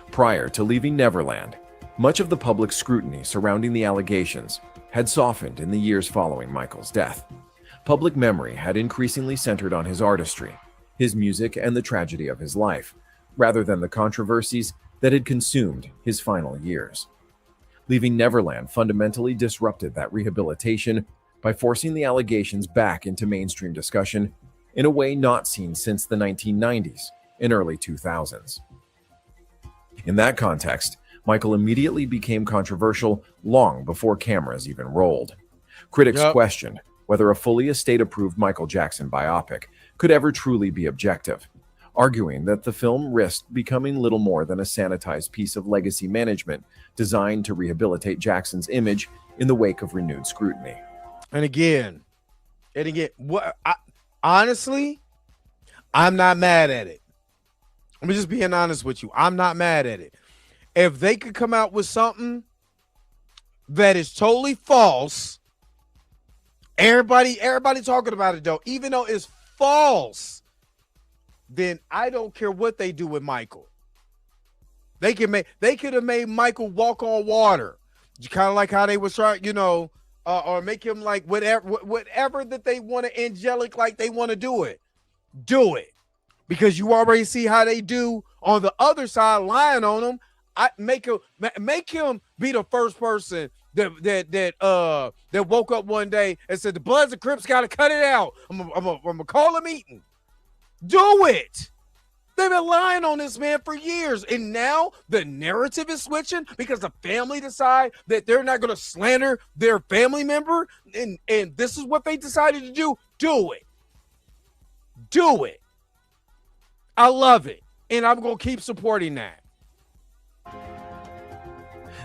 Prior to Leaving Neverland, much of the public scrutiny surrounding the allegations had softened in the years following Michael's death. Public memory had increasingly centered on his artistry, his music, and the tragedy of his life, rather than the controversies that had consumed his final years. Leaving Neverland fundamentally disrupted that rehabilitation by forcing the allegations back into mainstream discussion in a way not seen since the 1990s and early 2000s. In that context, Michael immediately became controversial long before cameras even rolled. Critics questioned whether a fully estate-approved Michael Jackson biopic could ever truly be objective, arguing that the film risked becoming little more than a sanitized piece of legacy management designed to rehabilitate Jackson's image in the wake of renewed scrutiny. And again, honestly, I'm not mad at it. I'm just being honest with you. I'm not mad at it. If they could come out with something that is totally false, everybody talking about it though, even though it's false, then I don't care what they do with Michael. They could have made Michael walk on water, kind of like how they was trying, or make him like whatever that they want to angelic, like they want to do it, because you already see how they do on the other side, lying on him. I make him be the first person that woke up one day and said the Bloods and Crips got to cut it out. I'm gonna call a meeting. Do it. They've been lying on this man for years, and now the narrative is switching because the family decide that they're not going to slander their family member, and this is what they decided to do. Do it. I love it, and I'm going to keep supporting that.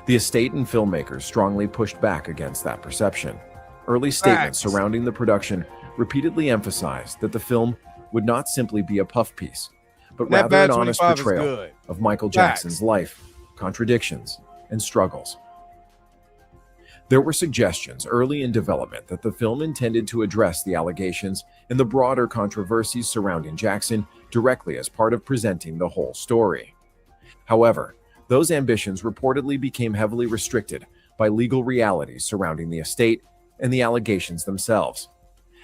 The estate and filmmakers strongly pushed back against that perception. Early statements surrounding the production repeatedly emphasized that the film would not simply be a puff piece, but rather an honest portrayal of Michael Jackson's life, contradictions, and struggles. There were suggestions early in development that the film intended to address the allegations and the broader controversies surrounding Jackson directly as part of presenting the whole story. However, those ambitions reportedly became heavily restricted by legal realities surrounding the estate and the allegations themselves.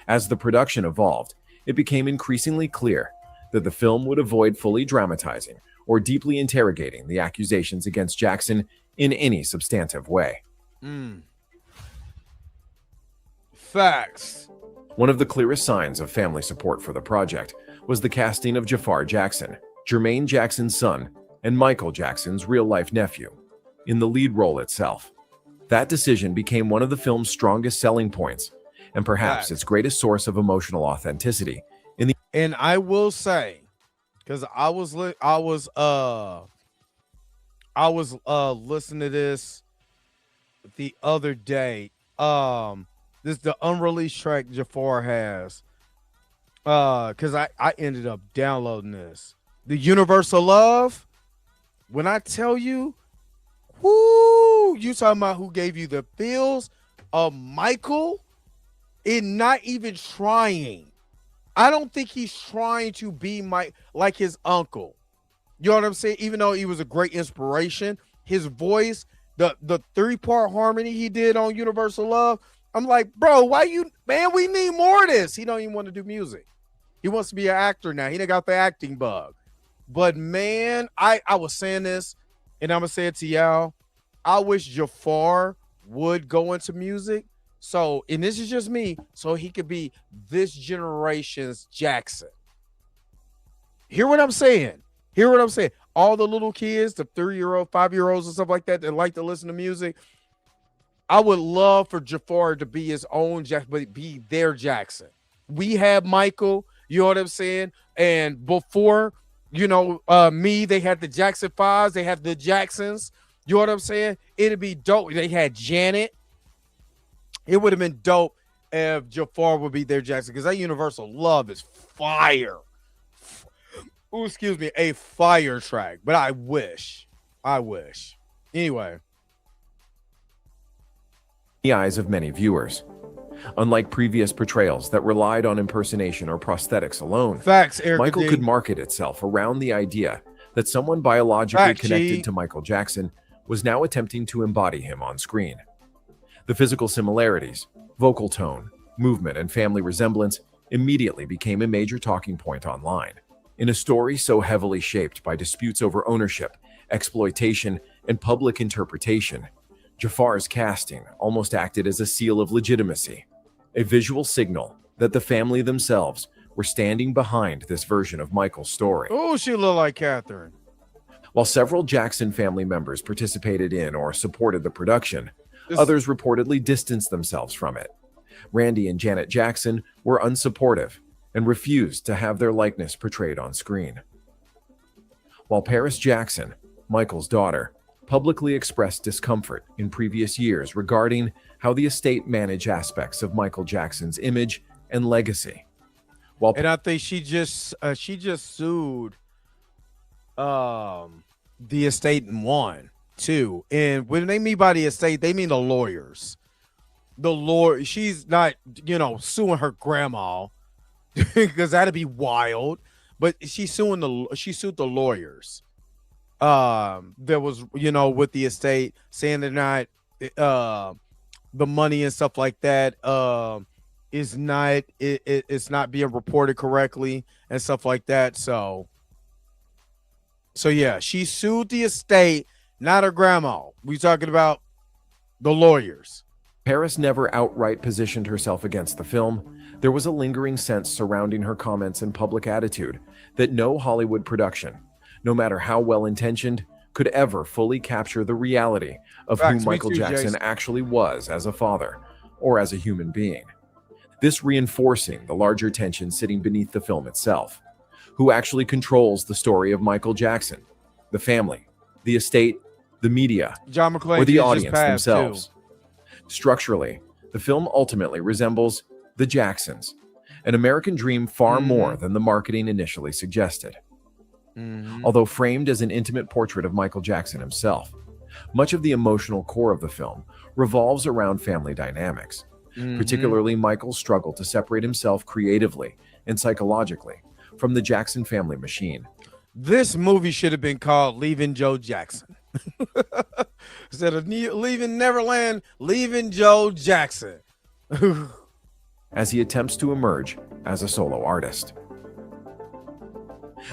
As the production evolved, it became increasingly clear that the film would avoid fully dramatizing or deeply interrogating the accusations against Jackson in any substantive way. Facts. One of the clearest signs of family support for the project was the casting of Jafar Jackson, Jermaine Jackson's son, and Michael Jackson's real-life nephew, in the lead role itself. That decision became one of the film's strongest selling points, and perhaps its greatest source of emotional authenticity. And I will say, because I was listening to this the other day. This is the unreleased track Jafar has. Because I ended up downloading this. The Universal Love. When I tell you, whoo, you talking about who gave you the feels of Michael in not even trying. I don't think he's trying to be like his uncle. You know what I'm saying? Even though he was a great inspiration, his voice, the 3-part harmony he did on Universal Love, I'm like, bro, we need more of this. He don't even want to do music. He wants to be an actor now. He done got the acting bug. But man, I was saying this, and I'm gonna say it to y'all. I wish Jafar would go into music. So, and this is just me, so he could be this generation's Jackson. Hear what I'm saying? All the little kids, the 3-year-old, 5-year-olds and stuff like that like to listen to music. I would love for Jafar to be his own Jackson, but be their Jackson. We have Michael, you know what I'm saying? And before, me, they had the Jackson 5s, they have the Jacksons. You know what I'm saying? It'd be dope. They had Janet. It would have been dope if Jafar would be their Jackson, because that Universal Love is fire. Ooh, excuse me, a fire track. But I wish. Anyway. The eyes of many viewers. Unlike previous portrayals that relied on impersonation or prosthetics alone, Facts, Erica Michael D. could market itself around the idea that someone biologically connected to Michael Jackson was now attempting to embody him on screen. The physical similarities, vocal tone, movement, and family resemblance immediately became a major talking point online. In a story so heavily shaped by disputes over ownership, exploitation, and public interpretation, Jafar's casting almost acted as a seal of legitimacy, a visual signal that the family themselves were standing behind this version of Michael's story. Oh, she looked like Catherine. While several Jackson family members participated in or supported the production, others reportedly distanced themselves from it. Randy and Janet Jackson were unsupportive and refused to have their likeness portrayed on screen. While Paris Jackson, Michael's daughter, publicly expressed discomfort in previous years regarding how the estate managed aspects of Michael Jackson's image and legacy. And I think she just sued the estate and won too. And when they mean by the estate, they mean the lawyers. She's not, suing her grandma because that'd be wild. But she sued the lawyers. There was, with the estate saying they're not the money and stuff like that is not it's not being reported correctly and stuff like that. So yeah, she sued the estate, not her grandma. We talking about the lawyers. Paris never outright positioned herself against the film. There was a lingering sense surrounding her comments and public attitude that no Hollywood production, no matter how well-intentioned, could ever fully capture the reality of who Michael Jackson actually was as a father or as a human being. This reinforcing the larger tension sitting beneath the film itself. Who actually controls the story of Michael Jackson? The family, the estate, the media, John McClane, or the audience themselves? Structurally, the film ultimately resembles The Jacksons, an American dream far more than the marketing initially suggested. Although framed as an intimate portrait of Michael Jackson himself, much of the emotional core of the film revolves around family dynamics, particularly Michael's struggle to separate himself creatively and psychologically from the Jackson family machine. This movie should have been called Leaving Joe Jackson. Instead of Leaving Neverland, Leaving Joe Jackson. As he attempts to emerge as a solo artist.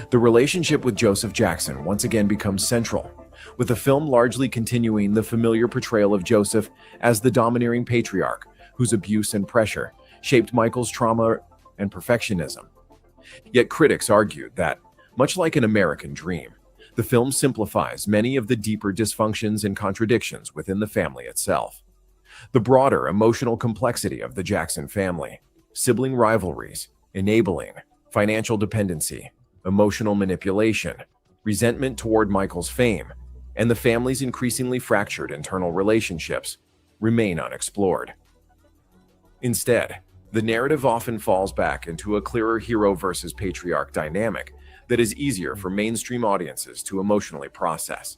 The relationship with Joseph Jackson once again becomes central, with the film largely continuing the familiar portrayal of Joseph as the domineering patriarch whose abuse and pressure shaped Michael's trauma and perfectionism. Yet critics argued that, much like An American Dream, the film simplifies many of the deeper dysfunctions and contradictions within the family itself. The broader emotional complexity of the Jackson family, sibling rivalries, enabling, financial dependency, emotional manipulation, resentment toward Michael's fame, and the family's increasingly fractured internal relationships remain unexplored. Instead, the narrative often falls back into a clearer hero versus patriarch dynamic that is easier for mainstream audiences to emotionally process.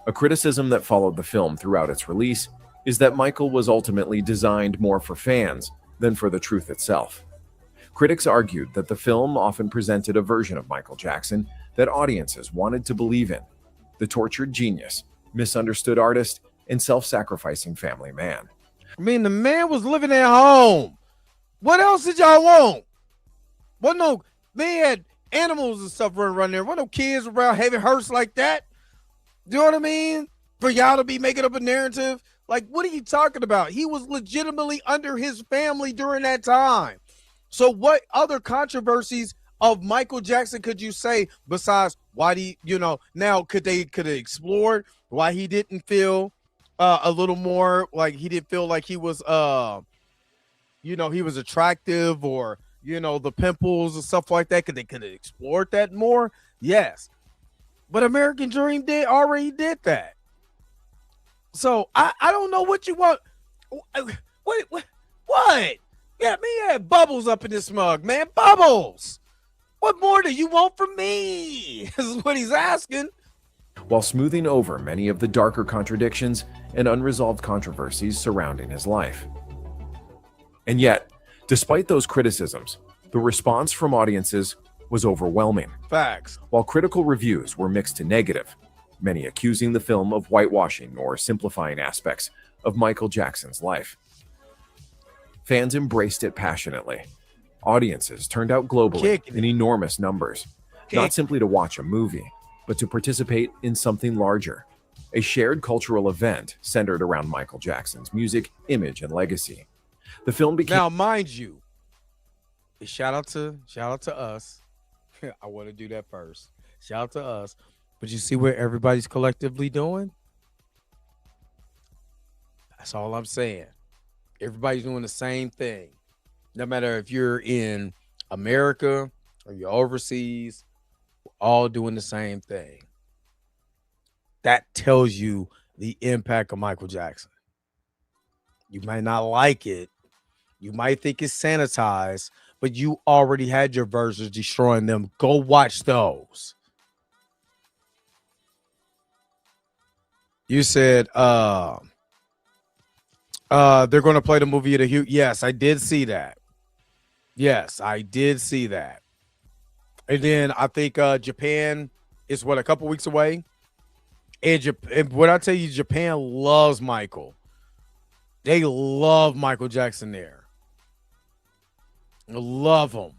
A criticism that followed the film throughout its release is that Michael was ultimately designed more for fans than for the truth itself. Critics argued that the film often presented a version of Michael Jackson that audiences wanted to believe in, the tortured genius, misunderstood artist, and self-sacrificing family man. I mean, the man was living at home. What else did y'all want? They had animals and stuff running around there. What no kids around having hurts like that? Do you know what I mean? For y'all to be making up a narrative? Like, what are you talking about? He was legitimately under his family during that time. So what other controversies of Michael Jackson could you say besides why now could have explored why he didn't feel a little more like he didn't feel like he was he was attractive, or the pimples and stuff like that? Could they have explored that more? Yes. But American Dream already did that. So I don't know what you want. What? Yeah, me had Bubbles up in this mug, man. Bubbles. What more do you want from me? Is what he's asking. While smoothing over many of the darker contradictions and unresolved controversies surrounding his life. And yet, despite those criticisms, the response from audiences was overwhelming. Facts. While critical reviews were mixed to negative, many accusing the film of whitewashing or simplifying aspects of Michael Jackson's life. Fans embraced it passionately. Audiences turned out globally in enormous numbers, not simply to watch a movie, but to participate in something larger, a shared cultural event centered around Michael Jackson's music, image, and legacy. The film became... Now, mind you, shout out to us. I want to do that first. Shout out to us. But you see what everybody's collectively doing? That's all I'm saying. Everybody's doing the same thing. No matter if you're in America or you're overseas, we're all doing the same thing. That tells you the impact of Michael Jackson. You might not like it. You might think it's sanitized, but you already had your versions destroying them. Go watch those. You said they're going to play the movie at a huge. Yes, I did see that. Yes, I did see that. And then I think Japan is a couple weeks away. And what I tell you, Japan loves Michael. They love Michael Jackson there. Love him.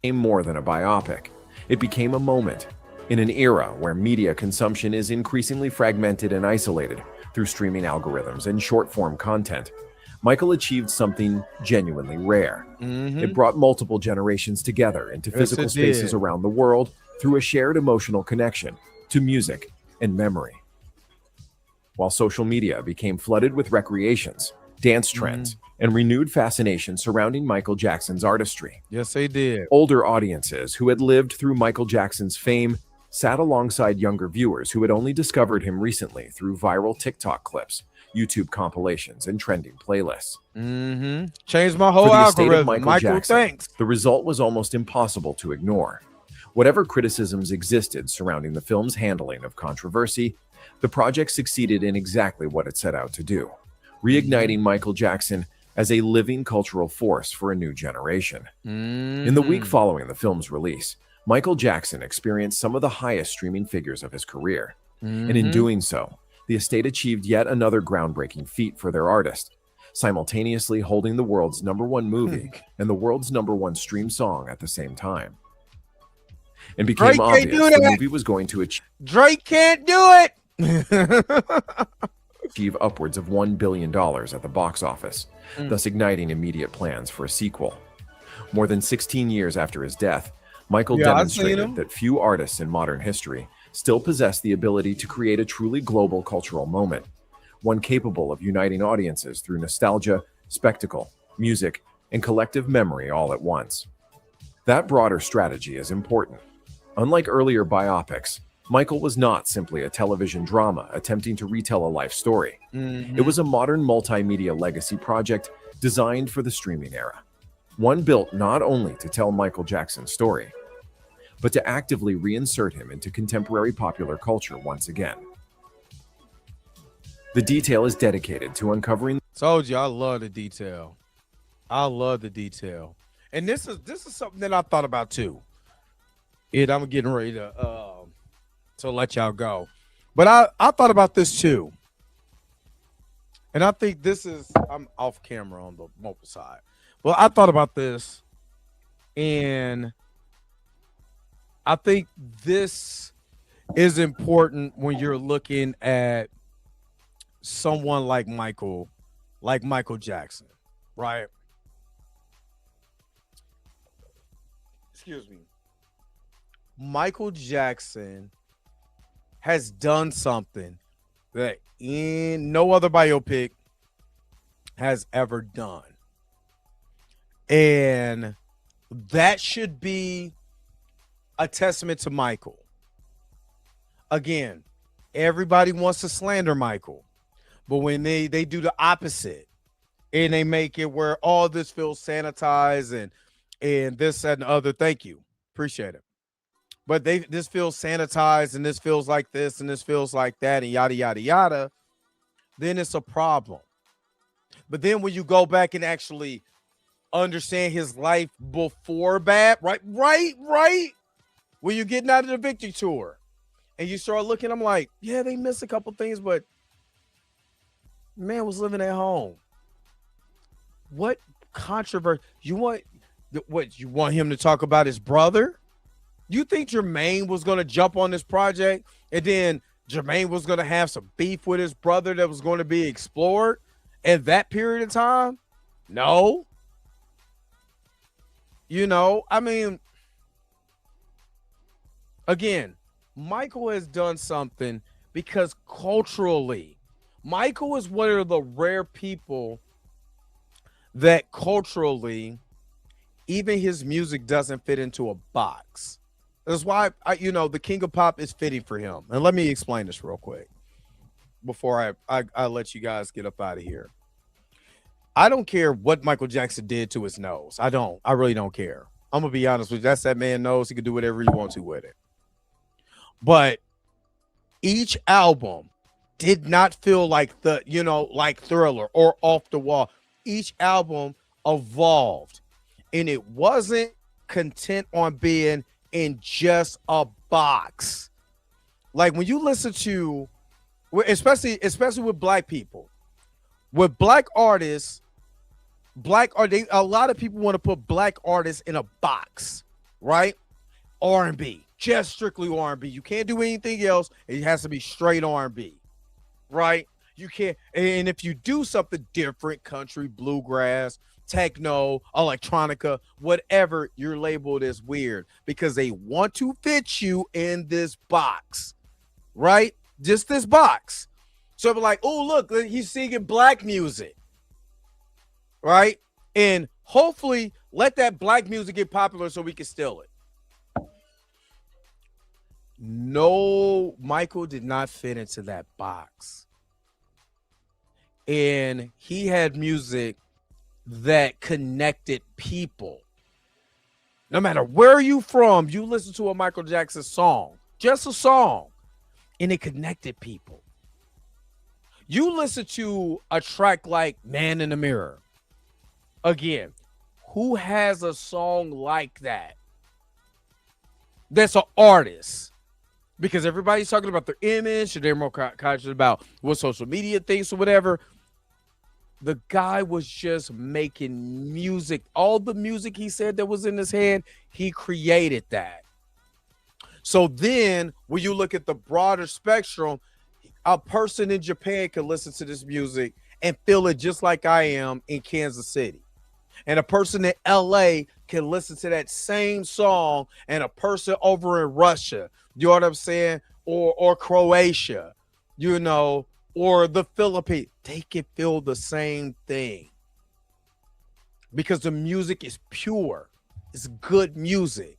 Became more than a biopic. It became a moment in an era where media consumption is increasingly fragmented and isolated through streaming algorithms and short-form content. Michael achieved something genuinely rare. It brought multiple generations together into physical spaces around the world through a shared emotional connection to music and memory. While social media became flooded with recreations, dance trends, and renewed fascination surrounding Michael Jackson's artistry. Yes, they did. Older audiences who had lived through Michael Jackson's fame sat alongside younger viewers who had only discovered him recently through viral TikTok clips, YouTube compilations, and trending playlists. Changed my whole algorithm. Michael Jackson, thanks. The result was almost impossible to ignore. Whatever criticisms existed surrounding the film's handling of controversy, the project succeeded in exactly what it set out to do, reigniting Michael Jackson as a living cultural force for a new generation. In the week following the film's release, Michael Jackson experienced some of the highest streaming figures of his career. And in doing so, the estate achieved yet another groundbreaking feat for their artist, simultaneously holding the world's #1 movie and the world's #1 stream song at the same time. It became Drake obvious can't do the that. movie was going to achieve Drake can't do it. upwards of $1 billion at the box office, thus igniting immediate plans for a sequel. More than 16 years after his death, Michael demonstrated that few artists in modern history still possess the ability to create a truly global cultural moment, one capable of uniting audiences through nostalgia, spectacle, music, and collective memory all at once. That broader strategy is important. Unlike earlier biopics, Michael was not simply a television drama attempting to retell a life story. It was a modern multimedia legacy project designed for the streaming era. One built not only to tell Michael Jackson's story, but to actively reinsert him into contemporary popular culture once again. The detail is dedicated to uncovering... Told you, I love the detail. I love the detail. And this is something that I thought about too. And I'm getting ready to let y'all go. But I thought about this too. And I think I'm off camera on the mobile side. Well, I thought about this, and I think this is important when you're looking at someone like Michael Jackson, right? Excuse me. Michael Jackson has done something that no other biopic has ever done. And that should be a testament to Michael. Again, everybody wants to slander Michael, but when they do the opposite and they make it where all this feels sanitized and this and the other, thank you, appreciate it. But this feels sanitized and this feels like this and this feels like that and yada yada yada, then it's a problem. But then when you go back and actually understand his life before Bad, right. When you're getting out of the Victory Tour and you start looking, I'm like, yeah, they missed a couple things, but Man was living at home. What controversy? You want him to talk about his brother? You think Jermaine was going to jump on this project and then Jermaine was going to have some beef with his brother that was going to be explored at that period of time? No. You know, I mean, again, Michael has done something because culturally, Michael is one of the rare people that culturally, even his music doesn't fit into a box. That's why, the King of Pop is fitting for him. And let me explain this real quick before I let you guys get up out of here. I don't care what Michael Jackson did to his nose. I really don't care. I'm going to be honest with you. That's that man's nose. He can do whatever he wants to with it. But each album did not feel like like Thriller or Off the Wall. Each album evolved. And it wasn't content on being in just a box. Like when you listen to, especially with black people, with black artists, a lot of people want to put black artists in a box, right? R&B, just strictly R&B. You can't do anything else. It has to be straight R&B, right? You can't, and if you do something different, country, bluegrass, techno, electronica, whatever, you're labeled as weird because they want to fit you in this box, right? Just this box. So they're like, oh, look, he's singing black music, right? And hopefully let that black music get popular so we can steal it. No, Michael did not fit into that box. And he had music that connected people. No matter where you from, you listen to a Michael Jackson song, just a song, and it connected people. You listen to a track like Man in the Mirror. Again, who has a song like that? That's an artist. Because everybody's talking about their image, and they're more conscious about what social media thinks or whatever. The guy was just making music. All the music he said that was in his head, he created that. So then when you look at the broader spectrum, a person in Japan can listen to this music and feel it just like I am in Kansas City. And a person in LA can listen to that same song, and a person over in Russia, you know what I'm saying? Or Croatia, or the Philippines, they can feel the same thing because the music is pure. It's good music.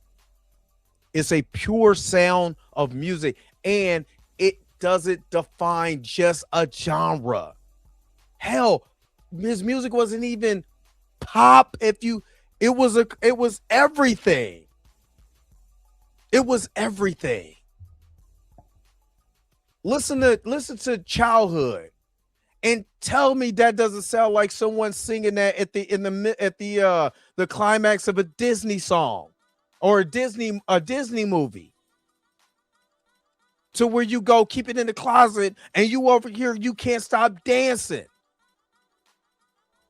It's a pure sound of music, and it doesn't define just a genre. Hell, his music wasn't even pop. It was everything. It was everything. Listen to Childhood and tell me that doesn't sound like someone singing that at the climax of a Disney song or a Disney movie. To where you go, keep it in the closet, and you over here, you can't stop dancing.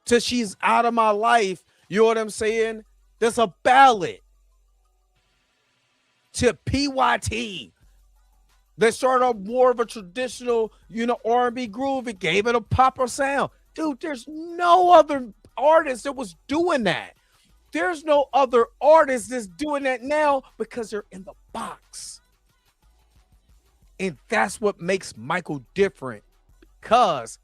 Till She's Out of My Life, you know what I'm saying? There's a ballad. To PYT. That started off more of a traditional, R&B groove. It gave it a popper sound. Dude, there's no other artist that was doing that. There's no other artist that's doing that now because they're in the box. And that's what makes Michael different, because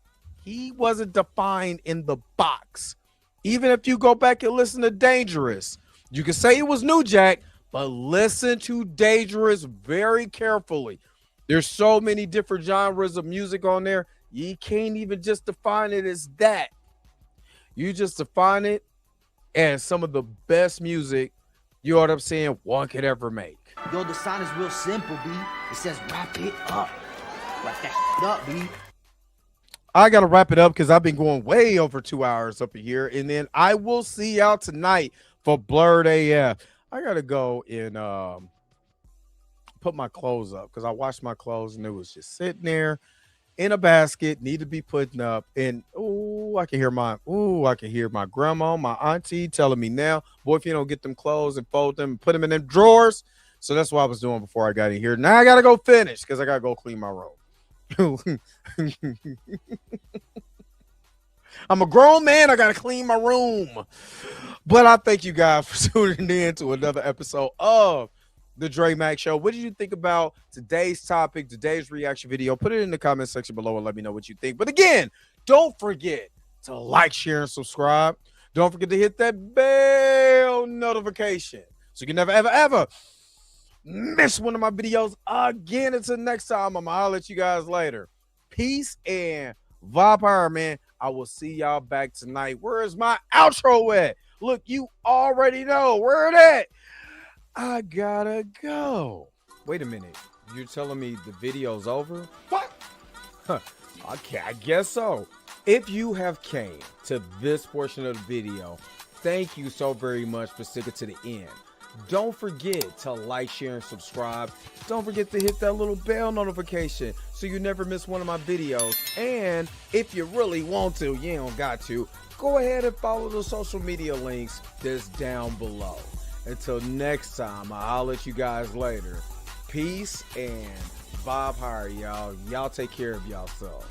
he wasn't defined in the box. Even if you go back and listen to Dangerous, you can say it was New Jack, but listen to Dangerous very carefully. There's so many different genres of music on there. You can't even just define it as that. You just define it as some of the best music, you know what I'm saying, one could ever make. Yo, the sign is real simple, B. It says wrap it up. Wrap that up, B. I got to wrap it up because I've been going way over 2 hours up here. And then I will see y'all tonight for Blurred AF. I got to go and put my clothes up because I washed my clothes and it was just sitting there. in a basket, need to be putting up. And I can hear my grandma, my auntie telling me now, boy, if you don't get them clothes and fold them and put them in them drawers. So that's what I was doing before I got in here. Now I gotta go finish because I gotta go clean my room. I'm a grown man. I gotta clean my room. But I thank you guys for tuning in to another episode of the Dre Mack Show. What did you think about today's topic, today's reaction video? Put it in the comment section below and let me know what you think. But again, don't forget to like, share, and subscribe. Don't forget to hit that bell notification so you can never, ever, ever miss one of my videos again. Until next time, I'm going to holler at you guys later. Peace and vibe power, man. I will see y'all back tonight. Where is my outro at? Look, you already know where it at. I gotta go. Wait a minute. You're telling me the video's over? What? Okay, I guess so. If you have came to this portion of the video, thank you so very much for sticking to the end. Don't forget to like, share, and subscribe. Don't forget to hit that little bell notification so you never miss one of my videos. And if you really want to, you don't got to, go ahead and follow the social media links that's down below. Until next time, I'll let you guys later. Peace and vibe higher, y'all. Y'all take care of yourself.